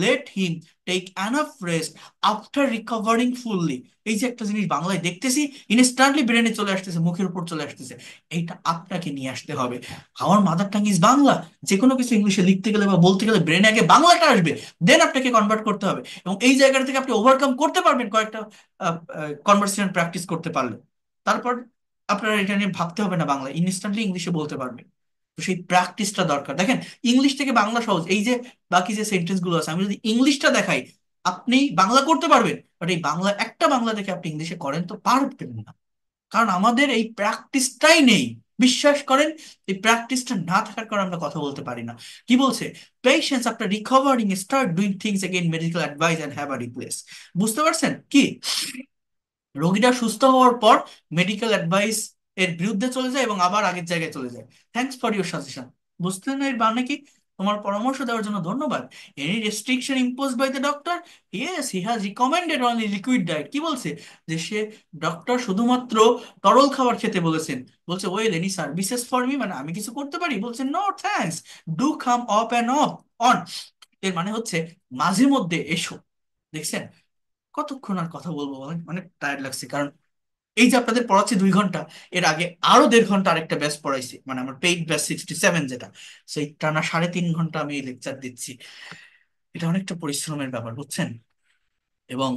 Let him take enough rest after recovering fully. এই যে একটা জিনিস বাংলায় দেখতেছি, ইনস্ট্যান্টলি ব্রেনে চলে আসতেছে, মুখের উপর চলে আসতেছে, এইটা আপনাকে নিয়ে আসতে হবে। আমার মাদার টাং ইজ বাংলা। যে কোনো কিছু ইংলিশে লিখতে গেলে বা বলতে গেলে ব্রেনে আগে বাংলাটা আসবে, দেন আপনাকে কনভার্ট করতে হবে। এবং এই জায়গা থেকে আপনি ওভারকাম করতে পারবেন কয়েকটা কনভার্সেশন প্র্যাকটিস করতে পারলে। তারপর আপনার এটা নিয়ে ভাবতে হবে না, বাংলা ইনস্ট্যান্টলি ইংলিশে বলতে পারবেন। তো সেই প্র্যাকটিসটা দরকার। দেখেন, ইংলিশ থেকে বাংলা সহজ, এই যে বাকি যে সেন্টেন্স গুলো আছে, আমি যদি ইংলিশটা দেখাই আপনি বাংলা করতে পারবেন, বাট এই বাংলা একটা বাংলা দেখে আপনি ইংলিশে করেন তো পারবেন না, কারণ আমাদের এই প্র্যাকটিসটাই নেই। বিশ্বাস করেন, এই প্র্যাকটিসটা না থাকার কারণে আমরা কথা বলতে পারি না। কি বলছে? Patients after recovering start doing things again medical advice and have a replace. বুঝতে পারছেন কি? রোগীটা সুস্থ হওয়ার পর মেডিকেল অ্যাডভাইস এর বিরুদ্ধে চলে যায় এবং আবার আগের জায়গায় চলে যায়। Thanks for your suggestion. বুঝলেন না এর মানে কি? তোমার পরামর্শ দেওয়ার জন্য ধন্যবাদ। Any restriction impose by the doctor? Yes, he has recommended only liquid diet. কি বলছে? যে সে, ডক্টর শুধুমাত্র তরল খাবার খেতে বলেছেন। বলছে well, any services for me, মানে আমি কিছু করতে পারি? বলছে no thanks, do come off and off on. এর মানে হচ্ছে মাঝে মধ্যে এসো। দেখছেন? কতক্ষণ আর কথা বলবো বলেন, অনেক টায়ার্ড লাগছে। কারণ এই যে আপনাদের পড়াচ্ছি 2 ঘন্টা, এর আগে আরো 1.5 ঘন্টা আরেকটা ব্যাচ পড়াইছি, মানে আমার পেইড ব্যাচ 67, যেটা সেই টানা 3.5 ঘন্টা আমি লেকচার দিচ্ছি। এটা অনেকটা পরিশ্রমের ব্যাপার, বুঝছেন? এবং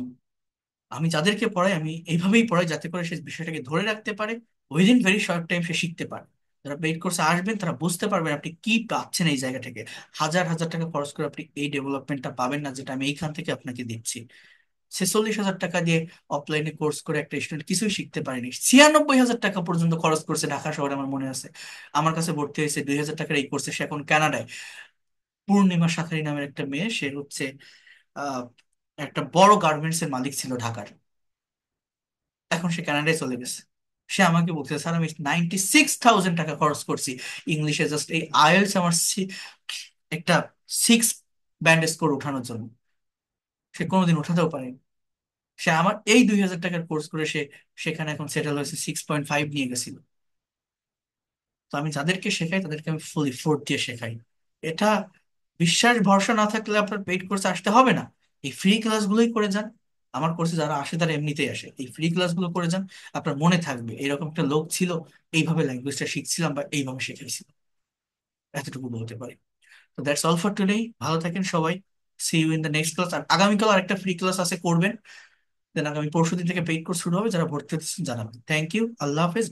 আমি যাদেরকে পড়াই আমি এইভাবেই পড়াই, যাতে করে সে বিষয়টাকে ধরে রাখতে পারে, উইদিন ভেরি শর্ট টাইম সে শিখতে পারে। যারা পেইড কোর্সে আসবেন তারা বুঝতে পারবেন আপনি কি পাচ্ছেন এই জায়গা থেকে। হাজার হাজার টাকা খরচ করে আপনি এই ডেভেলপমেন্টটা পাবেন না, যেটা আমি এইখান থেকে আপনাকে দিচ্ছি। 46,000 টাকা দিয়ে অফলাইনে কোর্স করে একটা স্টুডেন্ট কিছুই শিখতে পারেনি। 96,000 টাকা পর্যন্ত খরচ করছে ঢাকা শহরে, আমার মনে আছে। আমার কাছে ভর্তি হয়েছে 2,000 টাকার এই কোর্সে, সে এখন কানাডায়। পূর্ণিমা শাখারি নামের একটা মেয়ে, সে হচ্ছে আহ একটা বড় গার্মেন্টস এর মালিক ছিল ঢাকার। এখন সে কানাডায় চলে গেছে। সে আমাকে বলছে, স্যার আমি 96,000 টাকা খরচ করছি ইংলিশে, জাস্ট এই আইএলস আমার একটা 6 ব্যান্ড স্কোর উঠানোর জন্য। সে কোনোদিন উঠাতেও পারেনি। সে আমার এই 2,000 টাকার কোর্স করে সে সেখানে এখন সেটেল হয়েছে, 6.5 নিয়ে গেছিল। তো আমি যাদেরকে শেখাই তাদেরকে আমি ফুলি ফোর্থ দিয়ে শেখাই। এটা বিশ্বাস ভরসা না থাকলে আপনার পেইড কোর্সে আসতে হবে না। এই ফ্রি ক্লাসগুলোই করে যান। আমার কোর্সে যারা আসে তারা এমনিতেই আসে, এই ফ্রি ক্লাসগুলো করে যান। আপনার মনে থাকবে এরকম একটা লোক ছিল, এইভাবে ল্যাঙ্গুয়েজটা শিখছিলাম বা এইভাবে শেখাইছিলাম। এতটুকু বলতে পারি। তো দ্যাটস অল ফর টুডে। ভালো থাকেন সবাই। See you in the next class. আর আগামীকাল আরেকটা ফ্রি ক্লাস আছে, করবেন। দেন আগামী পরশু দিন থেকে পেইড কোর্স শুরু হবে। যারা ভর্তি হতেছেন জানাবেন। থ্যাংক ইউ, আল্লাহ হাফেজ।